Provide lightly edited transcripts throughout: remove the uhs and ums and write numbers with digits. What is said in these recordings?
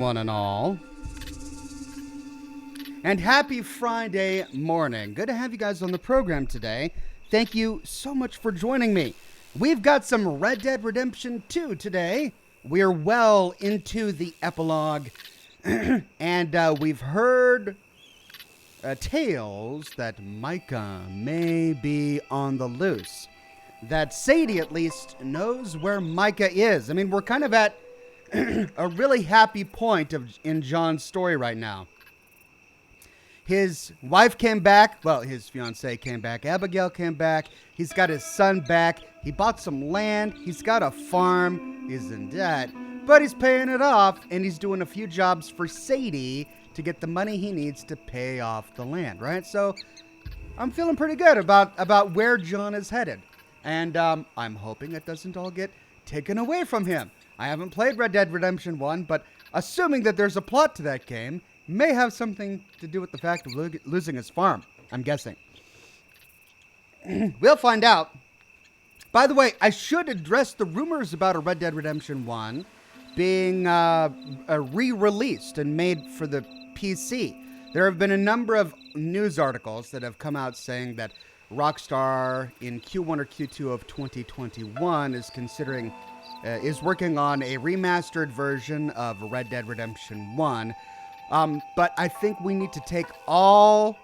One and all. And happy Friday morning. Good to have you guys on the program today. Thank you so much for joining me. We've got some Red Dead Redemption 2 today. We're well into the epilogue. And we've heard tales that Micah may be on the loose. That Sadie at least knows where Micah is. I mean, we're kind of at a really happy point in John's story right now. His wife came back. Well, his fiancée came back. Abigail came back. He's got his son back. He bought some land. He's got a farm. He's in debt, but he's paying it off, and he's doing a few jobs for Sadie to get the money he needs to pay off the land, right? So I'm feeling pretty good about where John is headed. And I'm hoping it doesn't all get taken away from him. I haven't played Red Dead Redemption 1, but assuming that there's a plot to that game, may have something to do with the fact of losing his farm, I'm guessing. We'll find out. By the way, I should address the rumors about a Red Dead Redemption 1 being re-released and made for the PC. There have been a number of news articles that have come out saying that Rockstar in Q1 or Q2 of 2021 is working on a remastered version of Red Dead Redemption 1. But I think we need to take all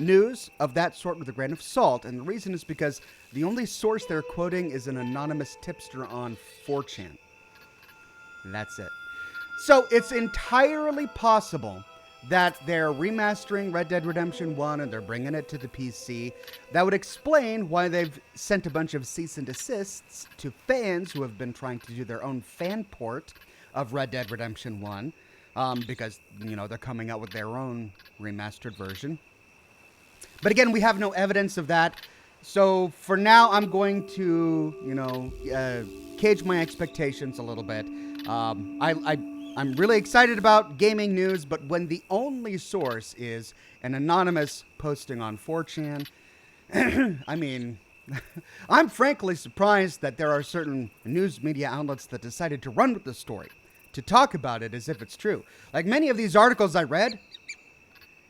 news of that sort with a grain of salt. And the reason is because the only source they're quoting is an anonymous tipster on 4chan. That's it. So it's entirely possible that they're remastering Red Dead Redemption 1 and they're bringing it to the PC. That would explain why they've sent a bunch of cease and desists to fans who have been trying to do their own fan port of Red Dead Redemption 1, because, you know, they're coming out with their own remastered version. But again, we have no evidence of that. So for now, I'm going to, cage my expectations a little bit. I'm really excited about gaming news, but when the only source is an anonymous posting on 4chan, I mean, I'm frankly surprised that there are certain news media outlets that decided to run with the story, to talk about it as if it's true. Like many of these articles I read,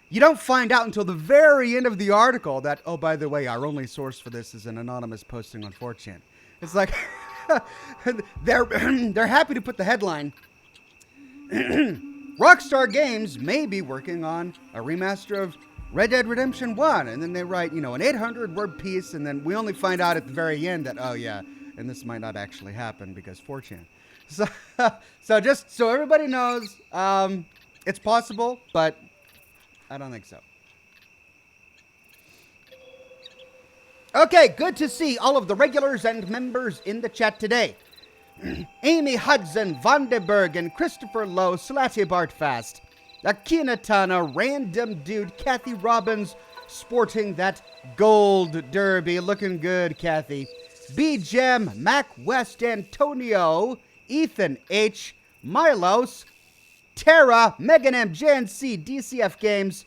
you don't find out until the very end of the article that, oh, by the way, our only source for this is an anonymous posting on 4chan. It's like, they're happy to put the headline, Rockstar Games may be working on a remaster of Red Dead Redemption 1. And then they write, an 800-word piece, and then we only find out at the very end that, oh, yeah, and this might not actually happen because 4chan. So just so everybody knows, it's possible, but I don't think so. Okay, good to see all of the regulars and members in the chat today. Amy Hudson, Vandenberg, and Christopher Lowe, Slatty Bartfast, Akina Tana, Random Dude, Kathy Robbins, sporting that gold derby. Looking good, Kathy. B-Gem, Mac West, Antonio, Ethan H, Milos, Tara, Megan M, JNC, DCF Games.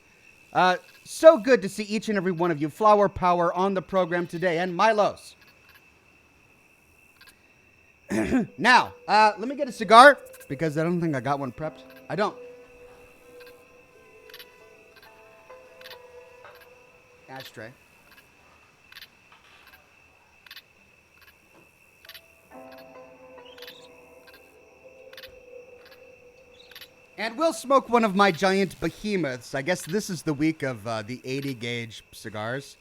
So good to see each and every one of you. Flower Power on the program today, and Milos. Now, let me get a cigar, because I don't think I got one prepped. I don't. Ashtray. And we'll smoke one of my giant behemoths. I guess this is the week of the 80 gauge cigars.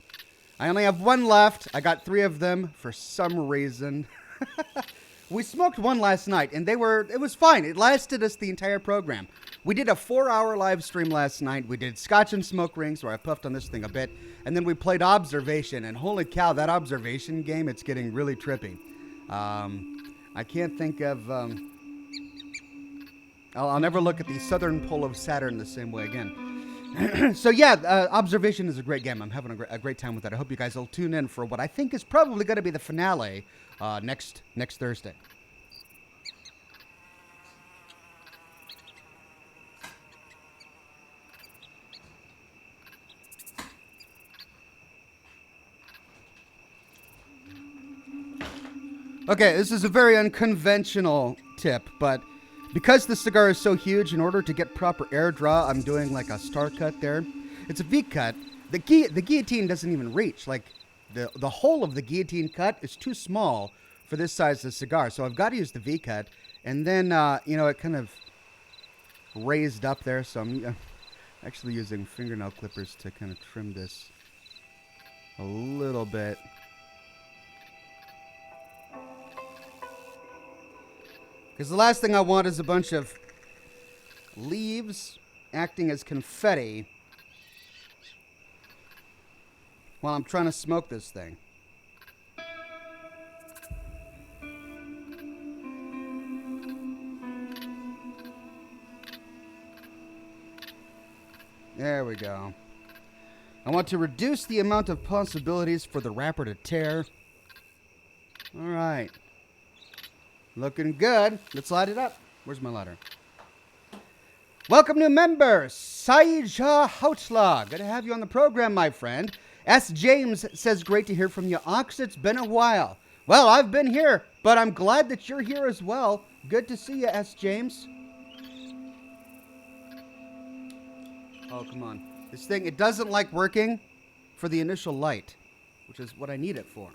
I only have one left. I got 3 of them for some reason. We smoked one last night, and it was fine. It lasted us the entire program. We did a 4-hour live stream last night. We did Scotch and Smoke Rings, where I puffed on this thing a bit, and then we played Observation, and holy cow, that Observation game, it's getting really trippy. I can't think of... I'll never look at the southern pole of Saturn the same way again. So yeah, Observation is a great game. I'm having a great time with that. I hope you guys will tune in for what I think is probably going to be the finale next Thursday. Okay, this is a very unconventional tip, but Because the cigar is so huge, in order to get proper air draw, I'm doing like a star cut there. It's a V cut. The guillotine doesn't even reach. Like the hole of the guillotine cut is too small for this size of cigar. So I've got to use the V cut. And then, it kind of raised up there. So I'm actually using fingernail clippers to kind of trim this a little bit. Because the last thing I want is a bunch of leaves acting as confetti while I'm trying to smoke this thing. There we go. I want to reduce the amount of possibilities for the wrapper to tear. All right. Looking good. Let's light it up. Where's my lighter? Welcome, new member, Saija Hautla. Good to have you on the program, my friend. S. James says, great to hear from you, Ox. It's been a while. Well, I've been here, but I'm glad that you're here as well. Good to see you, S. James. Oh, come on. This thing, it doesn't like working for the initial light, which is what I need it for.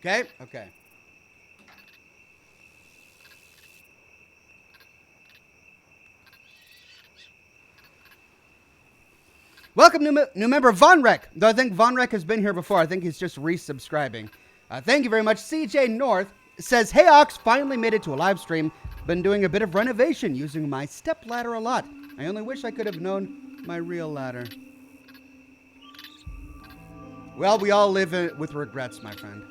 Okay? Okay. Welcome, new member Von Rek. Though I think Von Rek has been here before. I think he's just resubscribing. Thank you very much. CJ North says, hey, Ox, finally made it to a live stream. Been doing a bit of renovation using my step ladder a lot. I only wish I could have known my real ladder. Well, we all live with regrets, my friend.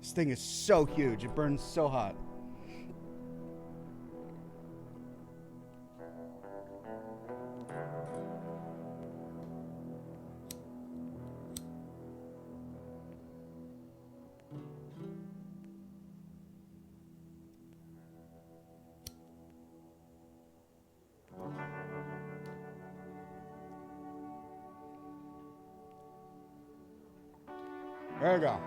This thing is so huge. It burns so hot. There we go.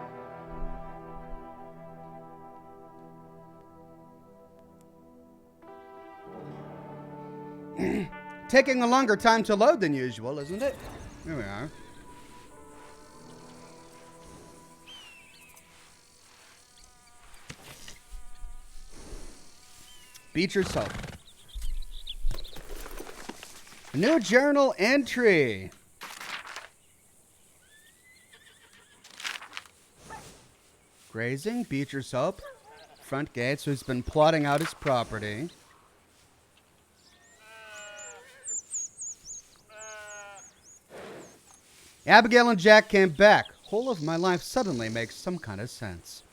Taking a longer time to load than usual, isn't it? Here we are. Beecher soap. New journal entry. Grazing, Beecher soap. Front gates, who's been plotting out his property. Abigail and Jack came back. Whole of my life suddenly makes some kind of sense.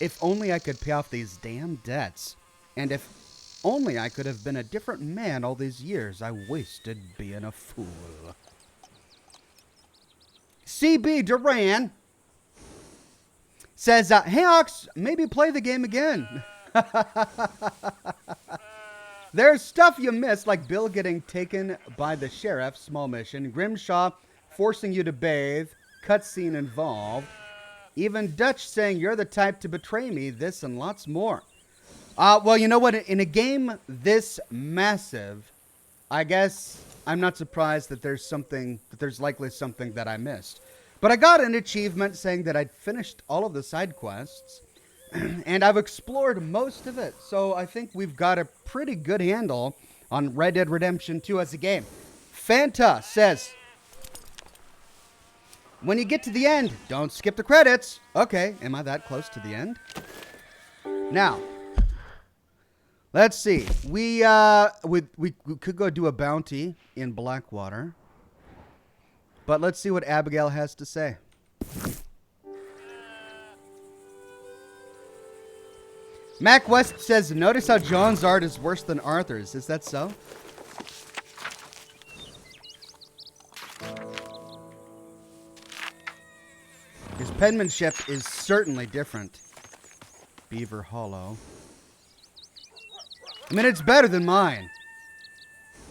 If only I could pay off these damn debts. And if only I could have been a different man all these years I wasted being a fool. CB Duran says, hey, Ox, maybe play the game again. There's stuff you miss, like Bill getting taken by the sheriff, small mission, Grimshaw forcing you to bathe, cutscene involved, Even Dutch saying you're the type to betray me, this and lots more. Well, you know what? In a game this massive, I guess I'm not surprised that there's likely something that I missed. But I got an achievement saying that I'd finished all of the side quests, and I've explored most of it. So I think we've got a pretty good handle on Red Dead Redemption 2 as a game. Fanta says, when you get to the end, don't skip the credits. Okay, am I that close to the end? Now, let's see. We could go do a bounty in Blackwater. But let's see what Abigail has to say. Mac West says, notice how John's art is worse than Arthur's. Is that so? His penmanship is certainly different. Beaver Hollow. I mean, it's better than mine.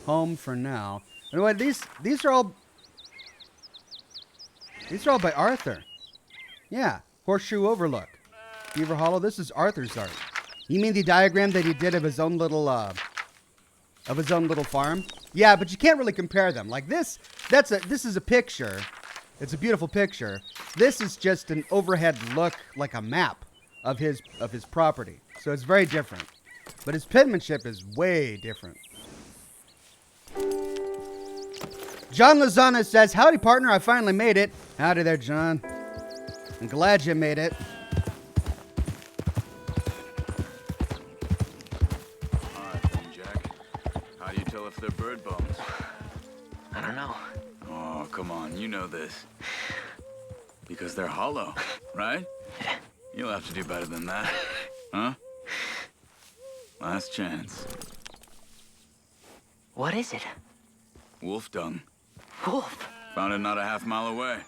Home for now. Anyway, these are all by Arthur. Yeah, Horseshoe Overlook. Beaver Hollow, this is Arthur's art. You mean the diagram that he did of his own little farm? Yeah, but you can't really compare them. Like this is a picture. It's a beautiful picture. This is just an overhead look, like a map of his property. So it's very different. But his penmanship is way different. John Lozana says, howdy partner, I finally made it. Howdy there, John. I'm glad you made it. How do you tell if they're bird bones? I don't know. Oh, come on, you know this. Because they're hollow, right? You'll have to do better than that. Huh? Last chance. What is it? Wolf dung. Wolf? Found it not a half mile away.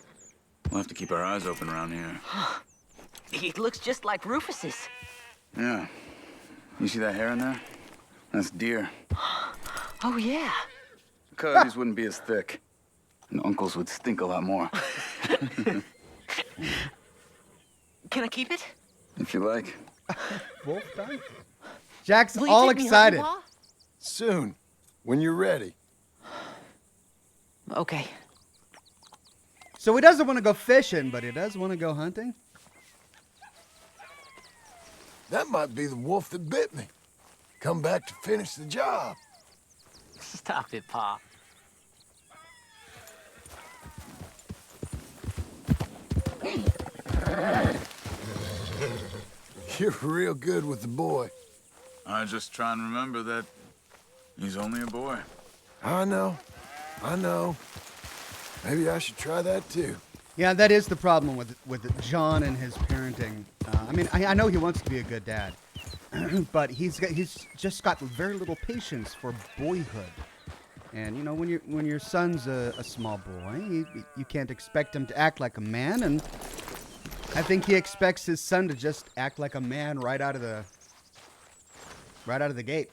We'll have to keep our eyes open around here. It looks just like Rufus's. Yeah. You see that hair in there? That's deer. Oh, yeah. Coyotes wouldn't be as thick. And uncles would stink a lot more. Can I keep it? If you like. Wolf time? Jack's Will you all take me excited. hunting, Pa? Soon, when you're ready. Okay. So he doesn't want to go fishing, but he does want to go hunting? That might be the wolf that bit me. Come back to finish the job. Stop it, Pa. You're real good with the boy. I just try and remember that he's only a boy. I know. Maybe I should try that too. Yeah, that is the problem with John and his parenting. I know he wants to be a good dad, but he's just got very little patience for boyhood. And you know, when your son's a small boy, you can't expect him to act like a man. And I think he expects his son to just act like a man right out of the gate.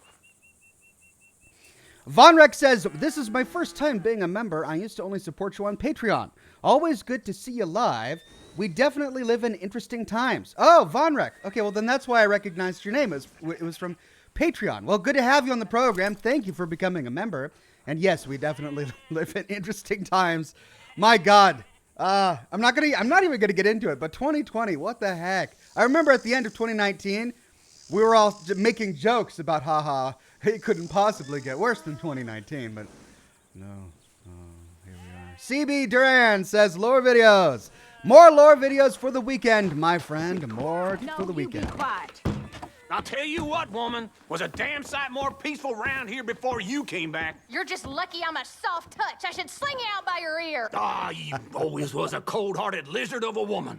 Von Rex says, this is my first time being a member. I used to only support you on Patreon. Always good to see you live. We definitely live in interesting times. Oh, Von Rex. Okay, well, then that's why I recognized your name. It was from Patreon. Well, good to have you on the program. Thank you for becoming a member. And yes, we definitely live in interesting times. My God. I'm not even gonna get into it, but 2020, what the heck? I remember at the end of 2019, we were all making jokes about, haha, it couldn't possibly get worse than 2019, but no. Oh, here we are. CB Duran says, lore videos. More lore videos for the weekend, my friend. More for the weekend. Be quiet. I'll tell you what, woman, was a damn sight more peaceful round here before you came back. You're just lucky I'm a soft touch. I should sling you out by your ear. Ah, you always was a cold-hearted lizard of a woman.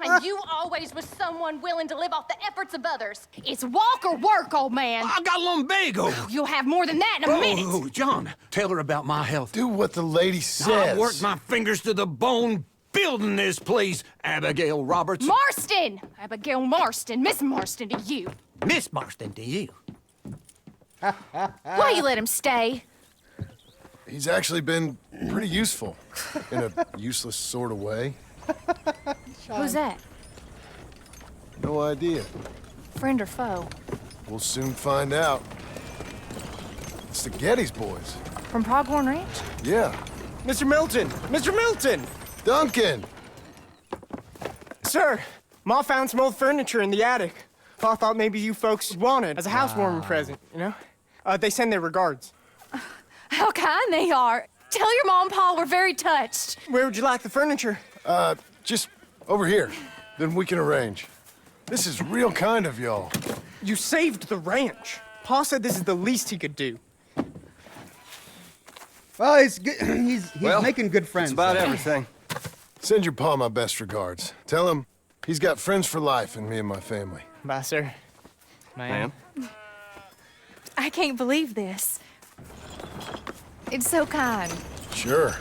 And you always was someone willing to live off the efforts of others. It's walk or work, old man. I got lumbago. You'll have more than that in a minute. Oh, John, tell her about my health. Do what the lady says. I worked my fingers to the bone building this place, Abigail Roberts. Marston! Abigail Marston. Miss Marston to you. Miss Marston to you. Why you let him stay? He's actually been pretty useful in a useless sort of way. Who's that? No idea. Friend or foe? We'll soon find out. It's the Geddes boys. From Oxhorn Ranch? Yeah. Mr. Milton! Mr. Milton! Duncan! Sir, Ma found some old furniture in the attic. Pa thought maybe you folks wanted as a housewarming present, you know? They send their regards. How kind they are. Tell your mom and pa we're very touched. Where would you like the furniture? Just over here. Then we can arrange. This is real kind of y'all. You saved the ranch. Pa said this is the least he could do. Well, he's good. He's making good friends. That's about though. everything. Send your pa my best regards. Tell him he's got friends for life in me and my family. Bye, sir. Ma'am? I can't believe this. It's so kind. Sure.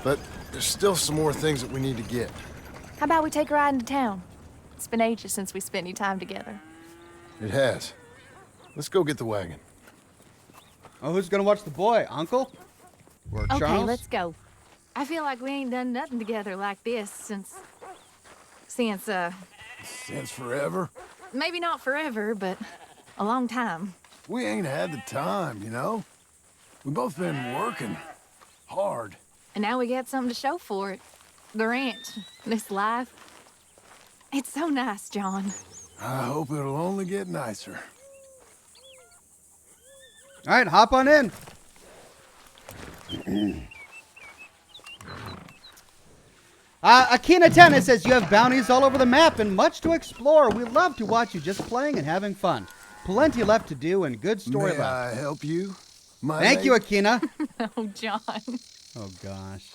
But there's still some more things that we need to get. How about we take a ride into town? It's been ages since we spent any time together. It has. Let's go get the wagon. Oh, who's gonna watch the boy? Uncle? Or Okay, Charles? let's go. I feel like we ain't done nothing together like this since Since forever? maybe not forever, but a long time. We ain't had the time, you know? We've both been working hard. And now we got something to show for it. The ranch, this life. It's so nice, John. I hope it'll only get nicer. All right, hop on in. Akina Tennis says you have bounties all over the map and much to explore. We love to watch you just playing and having fun. Plenty left to do and good story May left. I help you? Thank you, Akina. Oh, John. Oh, gosh.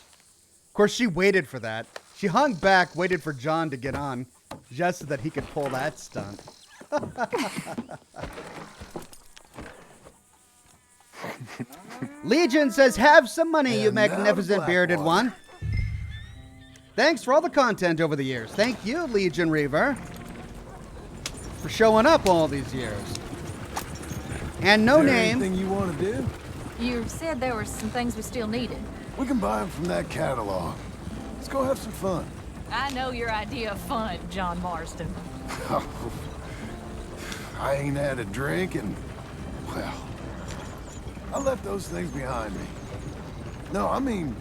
Of course, she waited for that. She hung back, waited for John to get on, just so that he could pull that stunt. Legion says, have some money, you And now the magnificent bearded Blackwater. one. Thanks for all the content over the years. Thank you, Legion Reaver, for showing up all these years. And no Is there name. anything you want to do? You said there were some things we still needed. We can buy them from that catalog. Let's go have some fun. I know your idea of fun, John Marston. I ain't had a drink and, well, I left those things behind me. No, I mean,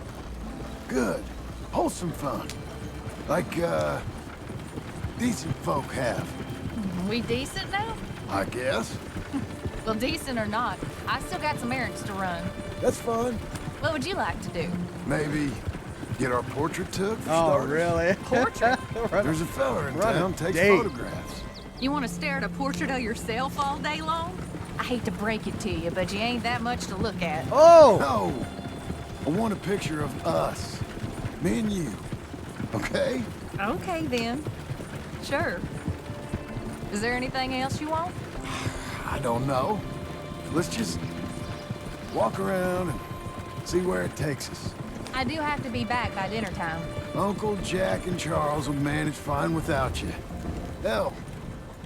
good, wholesome fun. Like, decent folk have, We decent now? I guess. Well, decent or not, I still got some errands to run. That's fun. What would you like to do? Maybe get our portrait took for Oh, starters. really? Portrait? There's a fella in Run a town takes date. photographs. You want to stare at a portrait of yourself all day long? I hate to break it to you, but you ain't that much to look at. Oh! No, I want a picture of us, me and you, okay? Okay, then. Sure. Is there anything else you want? I don't know. Let's just walk around and see where it takes us. I do have to be back by dinner time. Uncle Jack and Charles will manage fine without you. Hell,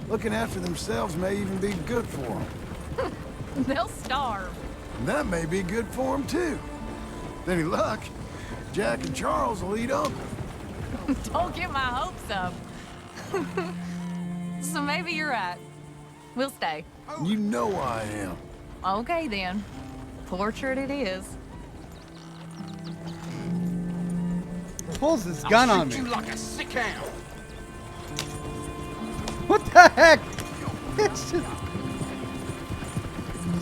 looking after themselves may even be good for them. They'll starve. And that may be good for them, too. With any luck, Jack and Charles will eat Uncle. Don't get my hopes up. So maybe you're right. We'll stay. You know I am. Okay, then. Portrait it is. Pulls his gun on me. Shoot you like a sick hound. What the heck? It's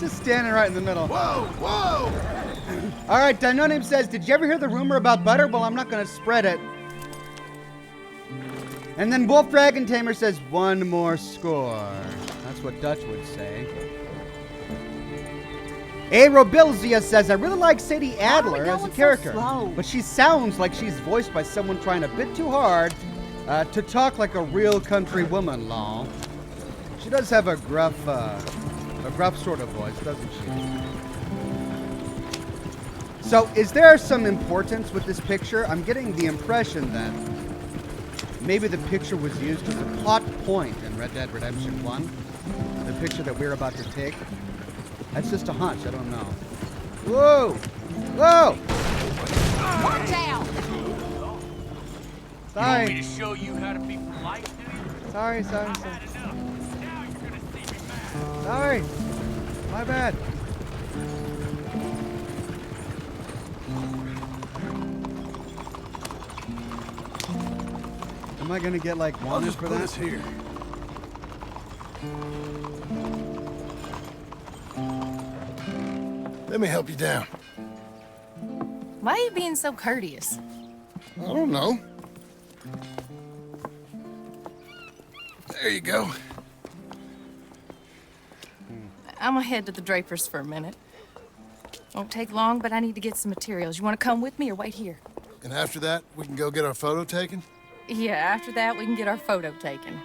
just standing right in the middle. Whoa, whoa! All right, No Name says, did you ever hear the rumor about butter? Well, I'm not going to spread it. And then Wolf Dragon Tamer says, one more score. That's what Dutch would say. Robilzia says, I really like Sadie Adler as a going so character, slow? but she sounds like she's voiced by someone trying a bit too hard to talk like a real country woman, lol. She does have a gruff sort of voice, doesn't she? So, is there some importance with this picture? I'm getting the impression that maybe the picture was used as a plot point in Red Dead Redemption 1. The picture that we're about to take. That's just a hunch, I don't know. Whoa! Whoa! Watch out! Sorry. You want me to show you how to be polite to you? Sorry. I've had enough. Now you're gonna see me mad. Sorry. My bad. Am I gonna get like I'll wanted just for put that? us here. Let me help you down. Why are you being so courteous? I don't know. There you go. I'm gonna head to the Drapers for a minute. Won't take long, but I need to get some materials. You want to come with me or wait here? And after that, we can go get our photo taken? Yeah, after that, we can get our photo taken.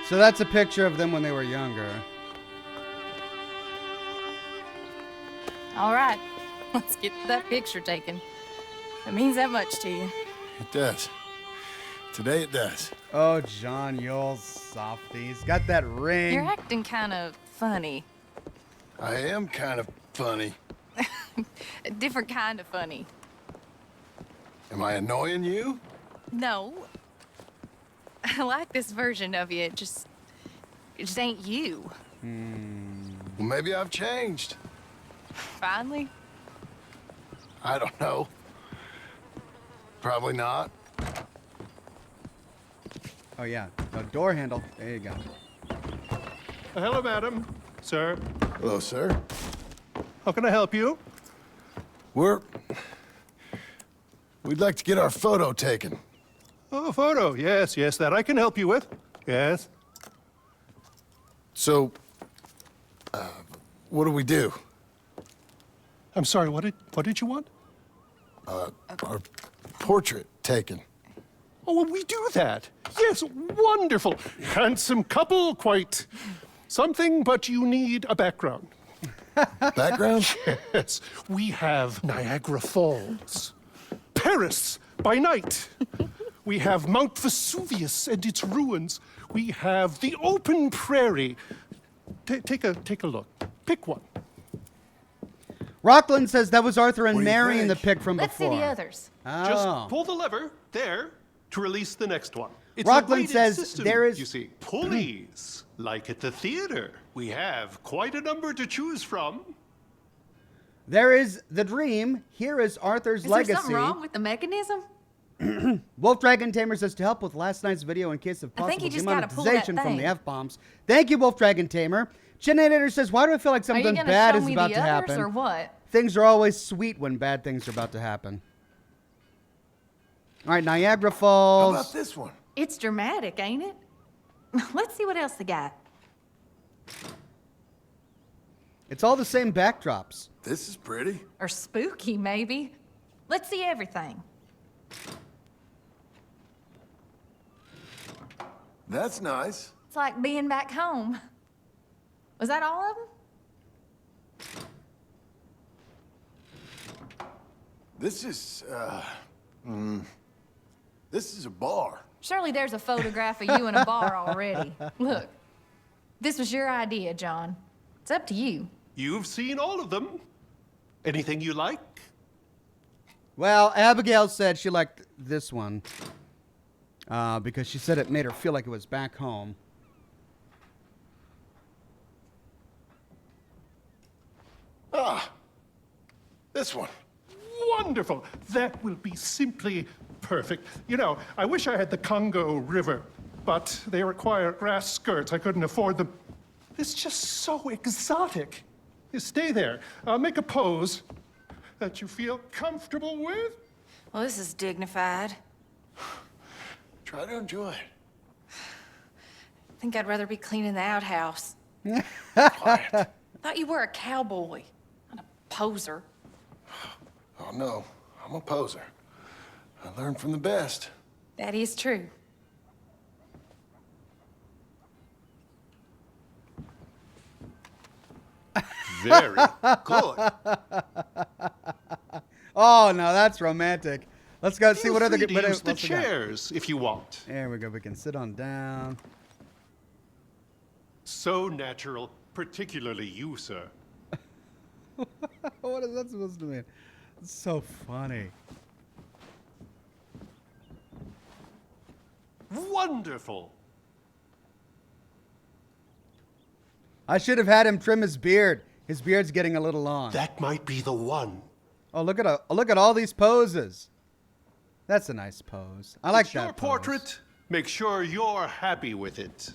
So that's a picture of them when they were younger. All right, let's get that picture taken. It means that much to you. It does. Today it does. Oh, John, you old softy. He's got that ring. You're acting kind of funny. I am kind of funny. A different kind of funny. Am I annoying you? No. I like this version of you. It just ain't you. Well, maybe I've changed. Finally. I don't know. Probably not. Oh, yeah. A door handle. There you go. Hello, madam. Sir, Hello, sir. how can I help you? We'd like to get our photo taken. Oh, a photo. Yes, that I can help you with. Yes. So, what do we do? I'm sorry, what did you want? Our portrait taken. Oh, well, we do that. Yes, wonderful. Handsome couple, quite something, but you need a background. Background? Yes, we have Niagara Falls, Paris by night. We have Mount Vesuvius and its ruins. We have the open prairie. Take a look. Pick one. Rockland says that was Arthur and What do you Mary in the think? pic from Let's see before. the others. Oh. Just pull the lever there to release the next one. It's Rockland a weighted says system, there is- you see, pulleys, like at the theater. We have quite a number to choose from. There is the dream. Here is Arthur's Is legacy. there something wrong with the mechanism? Wolf Dragon Tamer says to help with last night's video in case of I think possible you just gotta pull that demonetization from the thing. F-bombs. Thank you, Wolf Dragon Tamer. Generator says, why do I feel like Are you something gonna bad show is me about the to others happen? or what? Things are always sweet when bad things are about to happen. All right, Niagara How Falls. about this one? It's dramatic, ain't it? Let's see what else they got. It's all the same backdrops. This is pretty. Or spooky, maybe. Let's see everything. That's nice. It's like being back home. Was that all of them? This is, this is a bar. Surely there's a photograph of you in a bar already. Look, this was your idea, John. It's up to you. You've seen all of them. Anything you like? Well, Abigail said she liked this one because she said it made her feel like it was back home. This one. Wonderful. That will be simply perfect. You know, I wish I had the Congo River, but they require grass skirts. I couldn't afford them. It's just so exotic. You stay there. Make a pose that you feel comfortable with. Well, this is dignified. Try to enjoy it. I think I'd rather be cleaning the outhouse. Quiet. Thought you were a cowboy, not a poser. Oh, no. I'm a poser. I learned from the best. That is true. Very good. Oh, no, that's romantic. Let's go see Feel what other free to what use the else we got. chairs if you want. There we go. We can sit on down. So natural, particularly you, sir. What is that supposed to mean? It's so funny. Wonderful. I should have had him trim his beard. His beard's getting a little long. That might be the one. Oh, look at all these poses. That's a nice pose. I like It's that your pose. portrait. Make sure you're happy with it.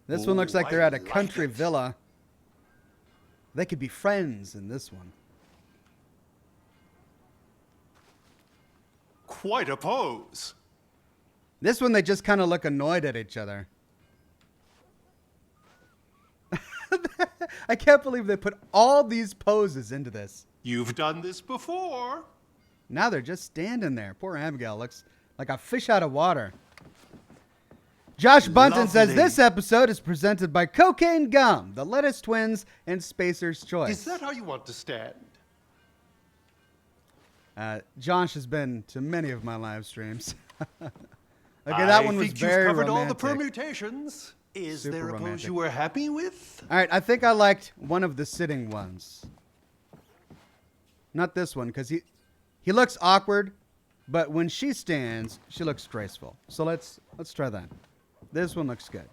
This one looks like Ooh, they're I at a like country it. villa. They could be friends in this one. Quite a pose. This one, they just kind of look annoyed at each other. I can't believe they put all these poses into this. You've done this before. Now they're just standing there. Poor Abigail looks like a fish out of water. Josh Bunton says Lovely. this episode is presented by Cocaine Gum, the Lettuce Twins, and Spacer's Choice. Is that how you want to stand? Josh has been to many of my live streams. Okay, that one was think very you've covered romantic. all the permutations. Is Super there a pose romantic. you were happy with? All right, I think I liked one of the sitting ones. Not this one, because he looks awkward, but when she stands, she looks graceful. So let's try that. This one looks good.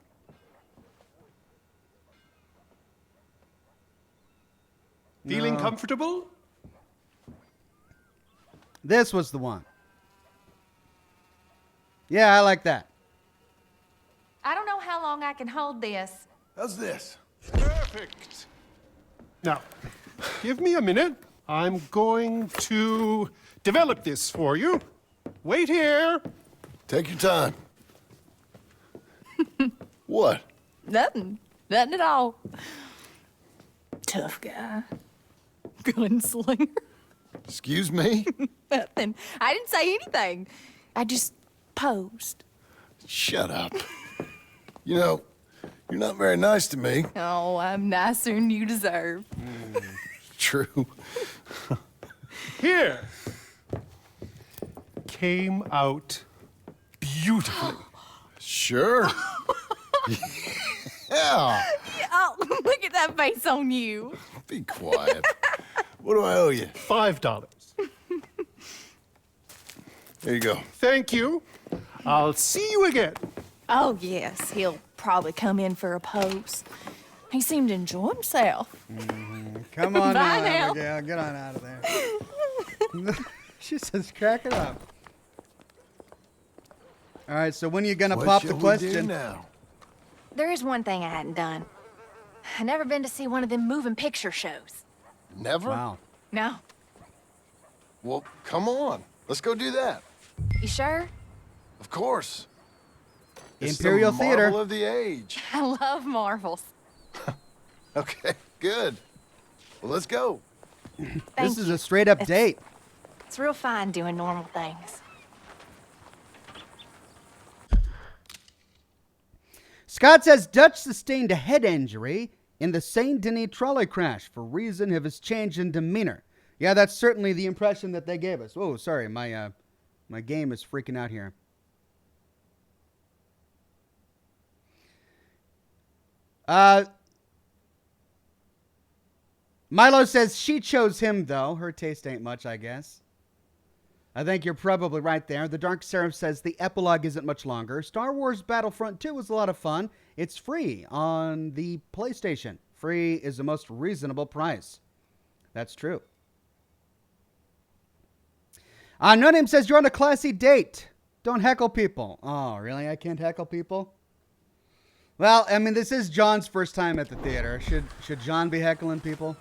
Feeling No. comfortable? This was the one. Yeah, I like that. I don't know how long I can hold this. How's this? Perfect. Now, give me a minute. I'm going to develop this for you. Wait here. Take your time. What? Nothing. Nothing at all. Tough guy. Gunslinger. Excuse me? Nothing. I didn't say anything. I just posed. Shut up. You know, you're not very nice to me. Oh, I'm nicer than you deserve. True. Here. Came out beautifully. Sure. Yeah. Oh, look at that face on you. Be quiet. What do I owe you? $5. Here you go. Thank you. I'll see you again. Oh, yes. He'll probably come in for a pose. He seemed to enjoy himself. Come on Bye now, now. Abigail. Get on out of there. She says, crack it up. All right, so when are you going to What pop shall the we do question? now? There is one thing I hadn't done. I never been to see one of them moving picture shows. Never? Wow. No. Well, come on. Let's go do that. You sure? Of course. It's Imperial the Theater. marvel of the age. I love marvels. Okay, good. Well, let's go. Thank This is you. a straight up It's- date. It's real fine doing normal things. Scott says Dutch sustained a head injury in the Saint Denis trolley crash for reason of his change in demeanor. Yeah, that's certainly the impression that they gave us. Oh, sorry, my game is freaking out here. Milo says she chose him, though. Her taste ain't much, I guess. I think you're probably right there. The Dark Seraph says the epilogue isn't much longer. Star Wars Battlefront 2 was a lot of fun. It's free on the PlayStation. Free is the most reasonable price. That's true. No Name says you're on a classy date. Don't heckle people. Oh, really? I can't heckle people? Well, I mean, this is John's first time at the theater. Should John be heckling people?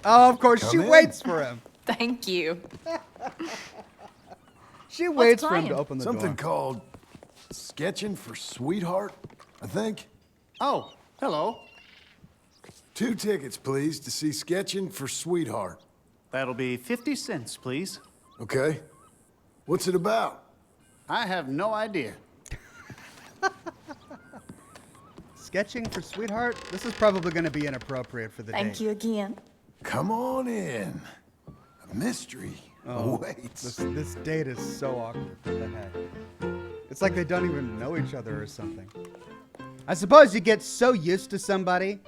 Oh, of course, she Come in. waits for him. Thank you. She waits for him to playing? open the Something door. called Sketching for Sweetheart, I think. Oh, hello. 2 tickets, please, to see Sketching for Sweetheart. That'll be 50 cents, please. Okay. What's it about? I have no idea. Sketching for Sweetheart? This is probably going to be inappropriate for the date. Thank you again. Come on in. Mystery Oh, awaits. this date is so awkward. What the heck? It's like they don't even know each other or something. I suppose you get so used to somebody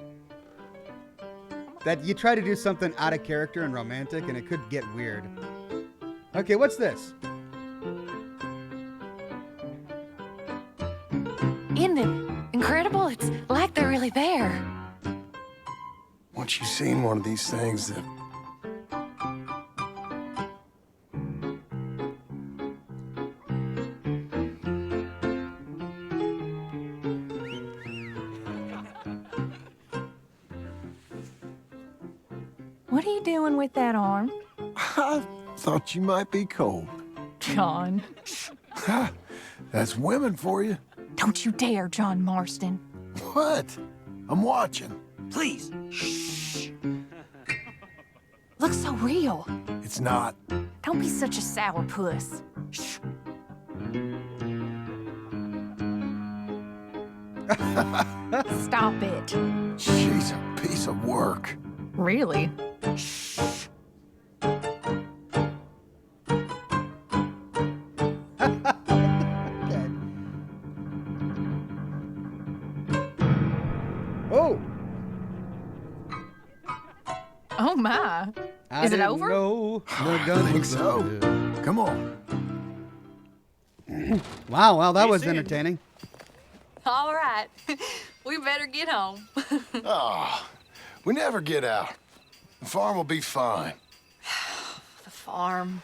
that you try to do something out of character and romantic, and it could get weird. Okay, what's this? Isn't it incredible? It's like they're really there. Once you've seen one of these things, that What are you doing with that arm? I thought you might be cold. John. That's women for you. Don't you dare, John Marston. What? I'm watching. Please. Looks so real. It's not. Don't be such a sourpuss. Stop it. She's a piece of work. Really? Okay. Oh! Oh my. I Is it didn't over? know the I gun think was so. loaded. Come on. Wow, well, that was seeing? entertaining. All right. We better get home. Ah, we never get out. The farm will be fine. The farm.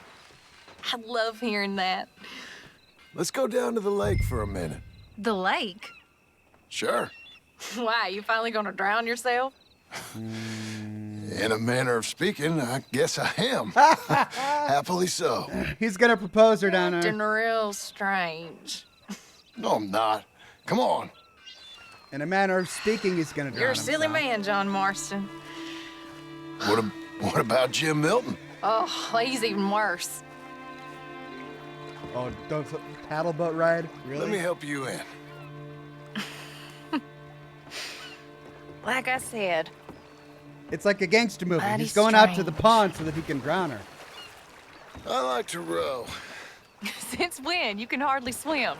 I love hearing that. Let's go down to the lake for a minute. The lake? Sure. Why, you finally gonna drown yourself? In a manner of speaking, I guess I am. Happily so. He's gonna propose her down Acting there. real strange. No, I'm not. Come on. In a manner of speaking, he's gonna drown You're a silly himself. man, John Marston. What about Jim Milton? Oh, he's even worse. Oh, don't paddle boat ride? Really? Let me help you in. Like I said, It's like a gangster movie. Mighty He's going out to the strange. pond so that he can drown her. I like to row. since when? You can hardly swim.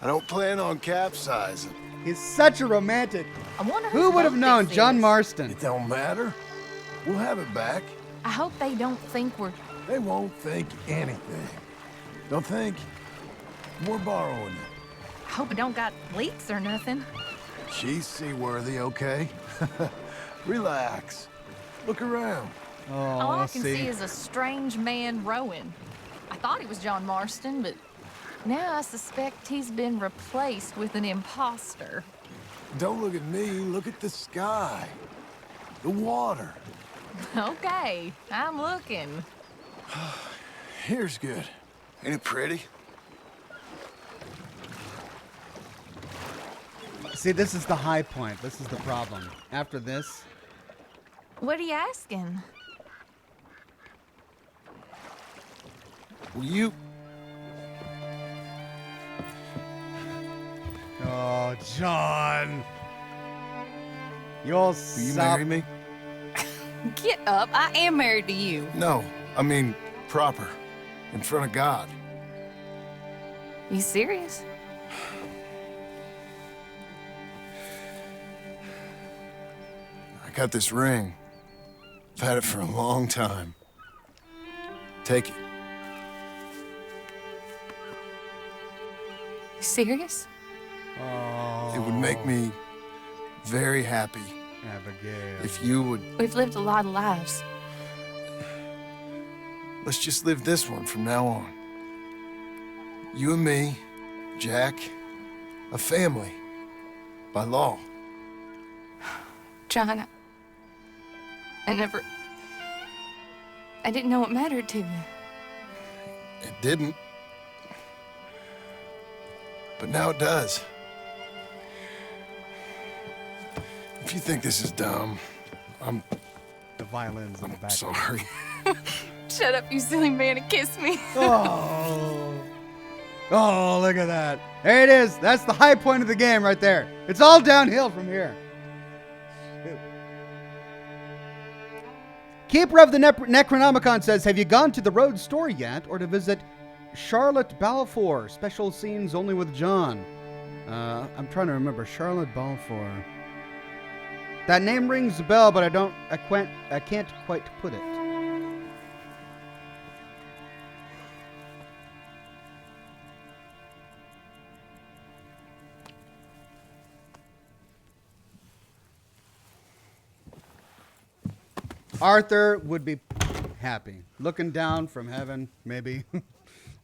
I don't plan on capsizing. He's such a romantic. I wonder Who would have known? John Marston. It don't matter. We'll have it back. I hope they don't think we're... They won't think anything. Don't think. We're borrowing it. I hope it don't got leaks or nothing. She's seaworthy, okay? Relax. Look around. Oh, All I can see is a strange man rowing. I thought he was John Marston, but now I suspect he's been replaced with an imposter. Don't look at me. Look at the sky. The water. Okay, I'm looking. Here's good. Ain't it pretty? See, this is the high point. This is the problem. After this, What are you asking? Will you... oh, John, you all Will you sop- marry me? Get up, I am married to you. No, I mean proper. In front of God. You serious? I got this ring. I've had it for a long time. Take it. You serious? Oh, It would make me very happy Abigail. if you would... We've lived a lot of lives. Let's just live this one from now on. You and me, Jack, a family. By law. John, I didn't know it mattered to you. It didn't. But now it does. If you think this is dumb, I'm The violins in the back. sorry. Shut up, you silly man, and kiss me. Oh. Oh, look at that. There it is. That's the high point of the game right there. It's all downhill from here. Keeper of the Necronomicon says, have you gone to the Road store yet, or to visit Charlotte Balfour? Special scenes only with John. I'm trying to remember. Charlotte Balfour. That name rings a bell, but I can't quite put it. Arthur would be happy. Looking down from heaven, maybe.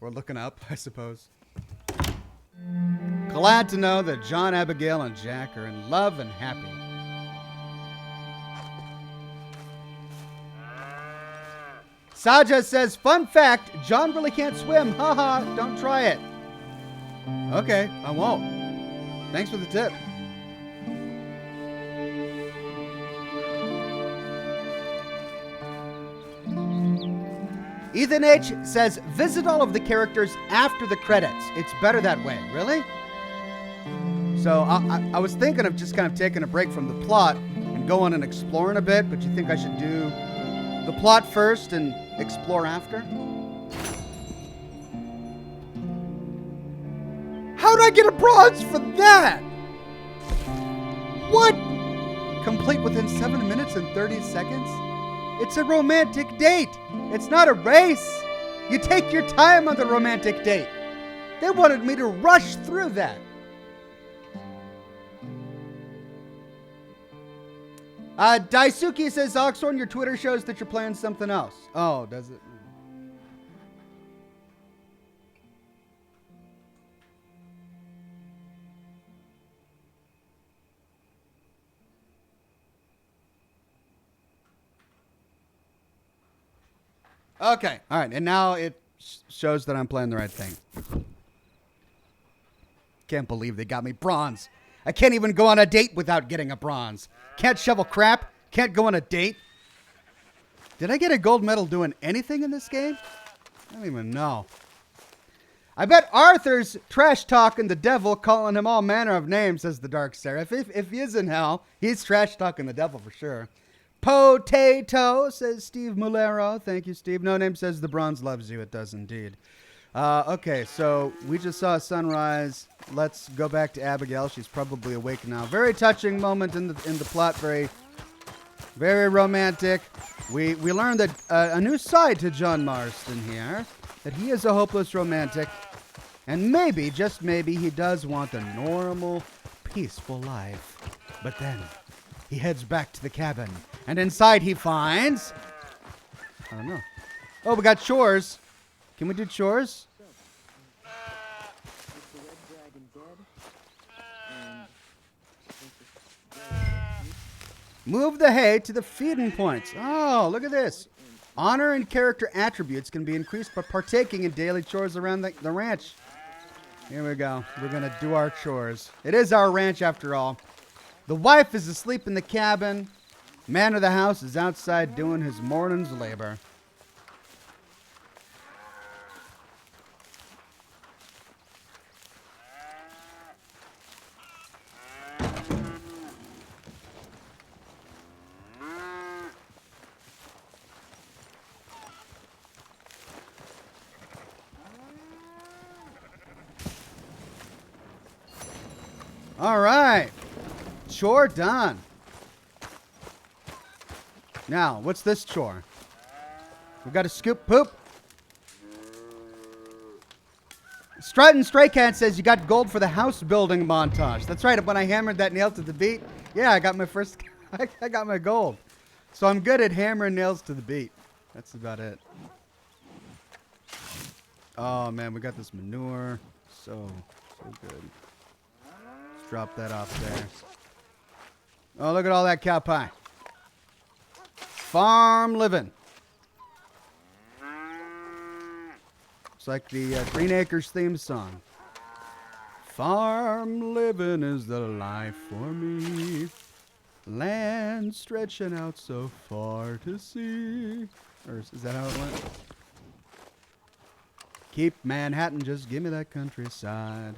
Or looking up, I suppose. Glad to know that John, Abigail, and Jack are in love and happy. Saja says, fun fact, John really can't swim. Haha, don't try it. Okay, I won't. Thanks for the tip. Ethan H. says, visit all of the characters after the credits. It's better that way. Really? So I was thinking of just kind of taking a break from the plot and going and exploring a bit, but you think I should do the plot first and explore after? How'd I get a bronze for that? What? Complete within 7 minutes and 30 seconds? It's a romantic date. It's not a race. You take your time on the romantic date. They wanted me to rush through that. Daisuke says, Oxhorn, your Twitter shows that you're playing something else. Oh, does it? Okay. All right. And now it shows that I'm playing the right thing. Can't believe they got me bronze. I can't even go on a date without getting a bronze. Can't shovel crap. Can't go on a date. Did I get a gold medal doing anything in this game? I don't even know. I bet Arthur's trash talking the devil, calling him all manner of names, says the Dark Seraph. If he is in hell, he's trash talking the devil for sure. Potato, says Steve Mulero. Thank you, Steve. No Name says the bronze loves you. It does indeed. Okay, so we just saw a sunrise. Let's go back to Abigail. She's probably awake now. Very touching moment in the plot. Very, very romantic. We learned that a new side to John Marston here. That he is a hopeless romantic. And maybe, just maybe, he does want a normal, peaceful life. But then he heads back to the cabin. And inside he finds... I don't know. Oh, we got chores. Can we do chores? Move the hay to the feeding points. Oh, look at this. Honor and character attributes can be increased by partaking in daily chores around the ranch. Here we go. We're going to do our chores. It is our ranch after all. The wife is asleep in the cabin. Man of the house is outside doing his morning's labor. All right. Chore done. Now, what's this chore? We got to scoop poop. Strutting Stray Cat says you got gold for the house building montage. That's right. When I hammered that nail to the beat, yeah, I got my first. I got my gold. So I'm good at hammering nails to the beat. That's about it. Oh man, we got this manure. So good. Let's drop that off there. Oh, look at all that cow pie. Farm living. It's like the Green Acres theme song. Farm living is the life for me. Land stretching out so far to see. Or is that how it went? Keep Manhattan, just give me that countryside.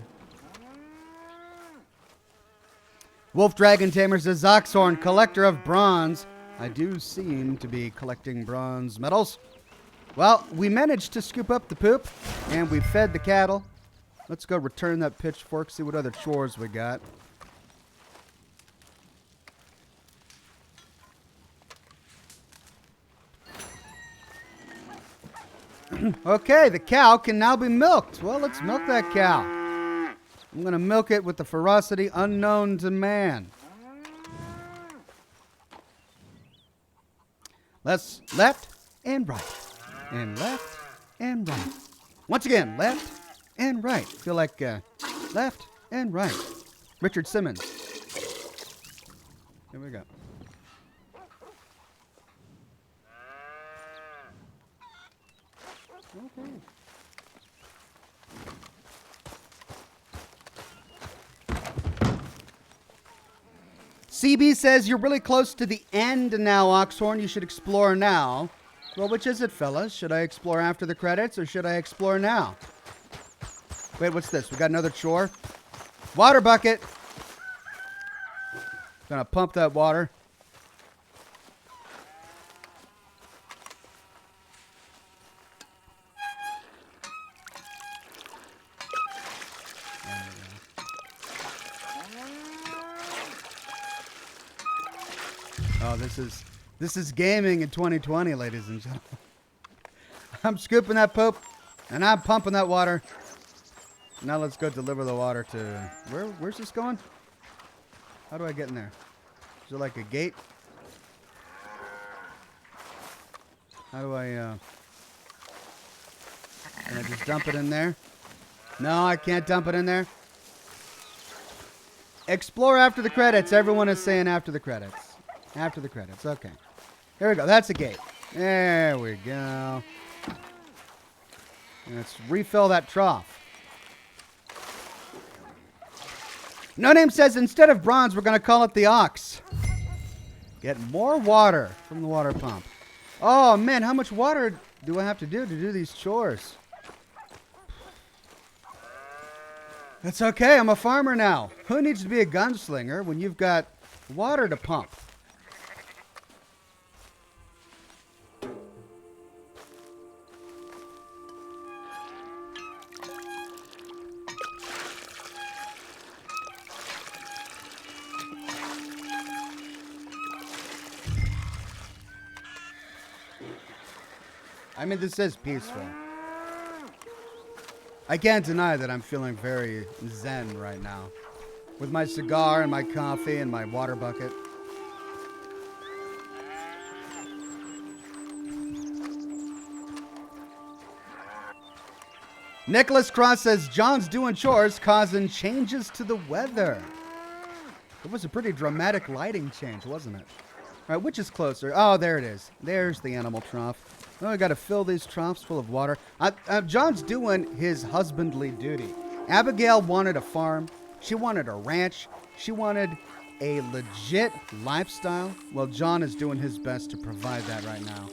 Wolf Dragon Tamer says, Oxhorn, collector of bronze. I do seem to be collecting bronze medals. Well, we managed to scoop up the poop, and we fed the cattle. Let's go return that pitchfork, see what other chores we got. Okay, the cow can now be milked. Well, let's milk that cow. I'm going to milk it with the ferocity unknown to man. Let's left and right. And left and right. Once again, left and right. Feel like left and right. Richard Simmons. Here we go. Okay. CB says you're really close to the end now, Oxhorn. You should explore now. Well, which is it, fellas? Should I explore after the credits or should I explore now? Wait, what's this? We got another chore. Water bucket. Gonna pump that water. Oh, this is gaming in 2020, ladies and gentlemen. I'm scooping that poop, and I'm pumping that water. Now let's go deliver the water to... Where's this going? How do I get in there? Is it like a gate? How do I... Can I just dump it in there? No, I can't dump it in there. Explore after the credits. Everyone is saying after the credits. After the credits. Okay. Here we go. That's a gate. There we go. Let's refill that trough. No Name says instead of bronze, we're going to call it the ox. Get more water from the water pump. Oh, man. How much water do I have to do these chores? That's okay. I'm a farmer now. Who needs to be a gunslinger when you've got water to pump? I mean, this is peaceful. I can't deny that I'm feeling very zen right now. With my cigar and my coffee and my water bucket. Nicholas Cross says, John's doing chores causing changes to the weather. It was a pretty dramatic lighting change, wasn't it? All right, which is closer? Oh, there it is. There's the animal trough. Oh, I got to fill these troughs full of water. John's doing his husbandly duty. Abigail wanted a farm. She wanted a ranch. She wanted a legit lifestyle. Well, John is doing his best to provide that right now.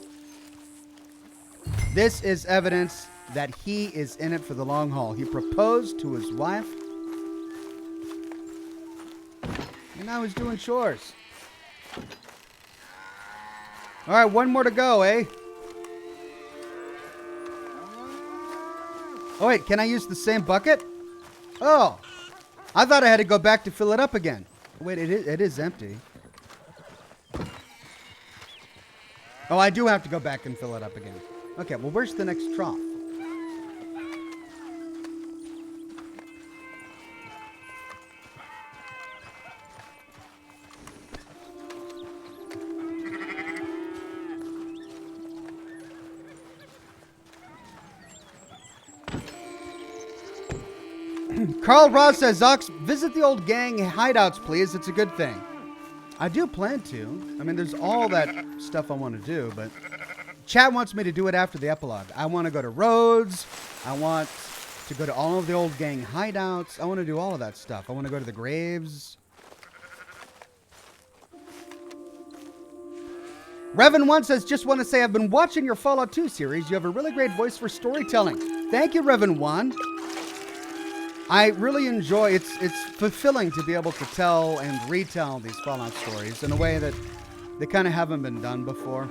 This is evidence that he is in it for the long haul. He proposed to his wife. And now he's doing chores. All right, one more to go, eh? Oh, wait, can I use the same bucket? Oh, I thought I had to go back to fill it up again. Wait, it is empty. Oh, I do have to go back and fill it up again. Okay, well, where's the next trough? Carl Ross says, Ox, visit the old gang hideouts, please. It's a good thing. I do plan to. I mean, there's all that stuff I want to do, but chat wants me to do it after the epilogue. I want to go to Rhodes. I want to go to all of the old gang hideouts. I want to do all of that stuff. I want to go to the graves. Revan 1 says, just want to say I've been watching your Fallout 2 series. You have a really great voice for storytelling. Thank you, Revan 1. I really enjoy it's fulfilling to be able to tell and retell these Fallout stories in a way that They kind of haven't been done before.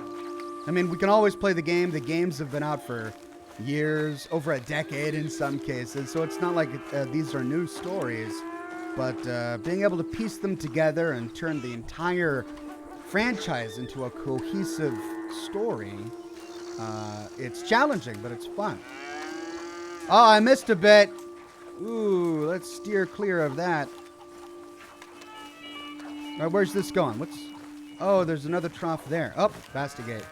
I mean, we can always play the game. The games have been out for years, over a decade in some cases. So it's not like these are new stories. But being able to piece them together and turn the entire franchise into a cohesive story, it's challenging, but it's fun. Oh, I missed a bit. Ooh, let's steer clear of that. All right, where's this going? Oh, there's another trough there. Oh, Bastigate.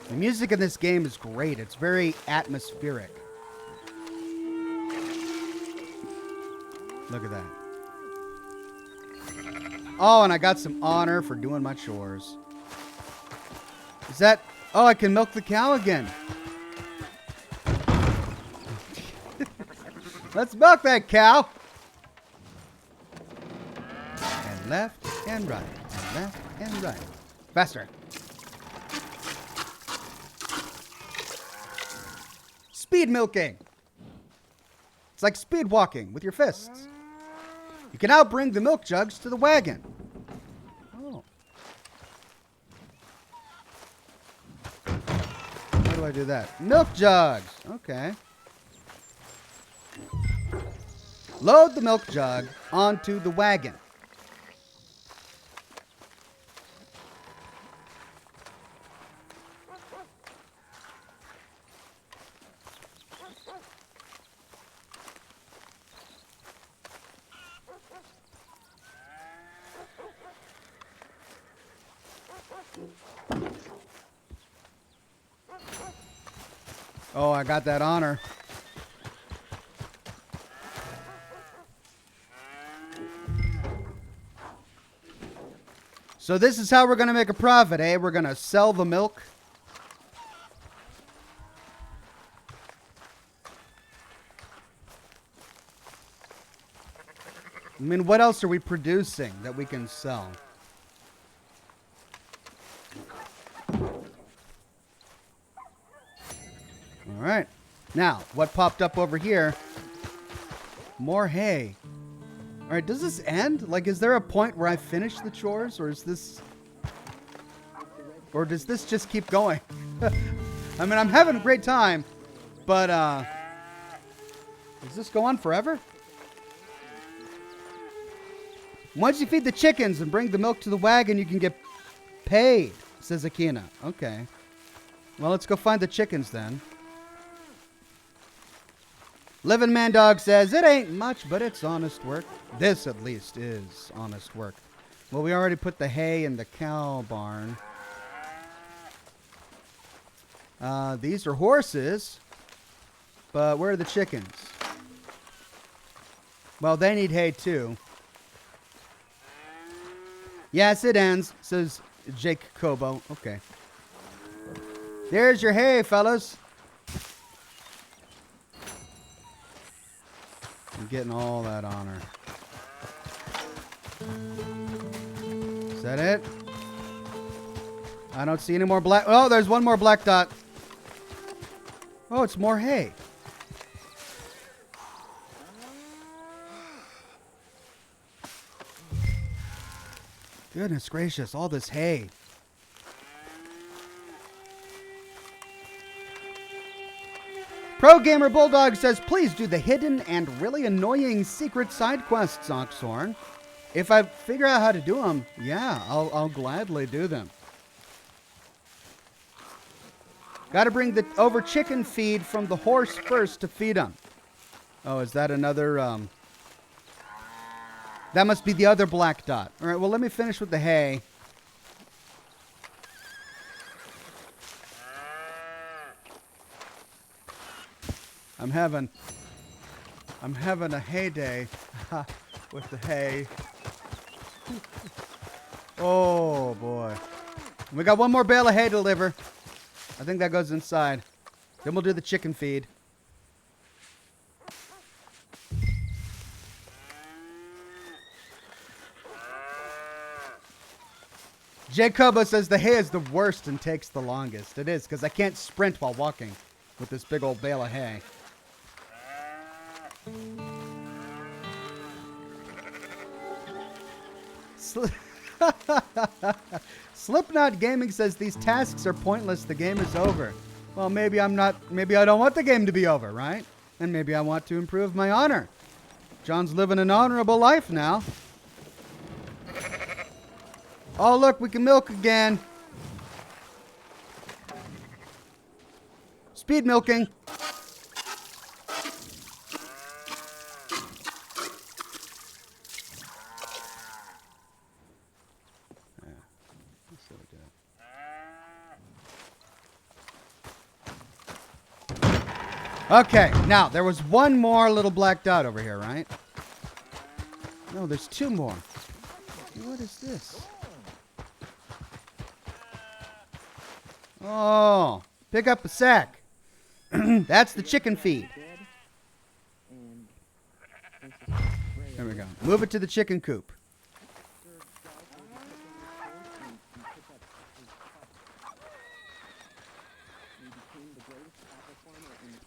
The music in this game is great. It's very atmospheric. Look at that. Oh, and I got some honor for doing my chores. Is that... Oh, I can milk the cow again. Let's milk that cow. And left and right. And left and right. Faster. Speed milking. It's like speed walking with your fists. You can now bring the milk jugs to the wagon. Oh. How do I do that? Milk jugs. Okay. Load the milk jug onto the wagon. Oh, I got that honor. So this is how we're going to make a profit, eh? We're going to sell the milk. I mean, what else are we producing that we can sell? All right. Now, what popped up over here? More hay. All right, does this end? Like, is there a point where I finish the chores, or is this... Or does this just keep going? I mean, I'm having a great time, but, does this go on forever? Once you feed the chickens and bring the milk to the wagon, you can get paid, says Akina. Okay. Well, let's go find the chickens then. Living Man Dog says, it ain't much, but it's honest work. This, at least, is honest work. Well, we already put the hay in the cow barn. These are horses. But where are the chickens? Well, they need hay, too. Yes, it ends, says Jake Kobo. Okay. There's your hay, fellas. I'm getting all that honor. Is that it? I don't see any more black... Oh, there's one more black dot. Oh, it's more hay. Goodness gracious, all this hay. Pro Gamer Bulldog says, please do the hidden and really annoying secret side quests, Oxhorn. If I figure out how to do them, yeah, I'll gladly do them. Got to bring the over chicken feed from the horse first to feed them. Oh, is that another... That must be the other black dot. All right, well, let me finish with the hay. I'm having a heyday with the hay. Oh, boy. We got one more bale of hay to deliver. I think that goes inside. Then we'll do the chicken feed. Jacobo says the hay is the worst and takes the longest. It is, because I can't sprint while walking with this big old bale of hay. Slipknot Gaming says these tasks are pointless. The game is over. Well, maybe I'm not. Maybe I don't want the game to be over, right? And maybe I want to improve my honor. John's living an honorable life now. Oh, look, we can milk again. Speed milking. Okay, now, there was one more little black dot over here, right? No, there's two more. What is this? Oh, pick up a sack. That's the chicken feed. There we go. Move it to the chicken coop.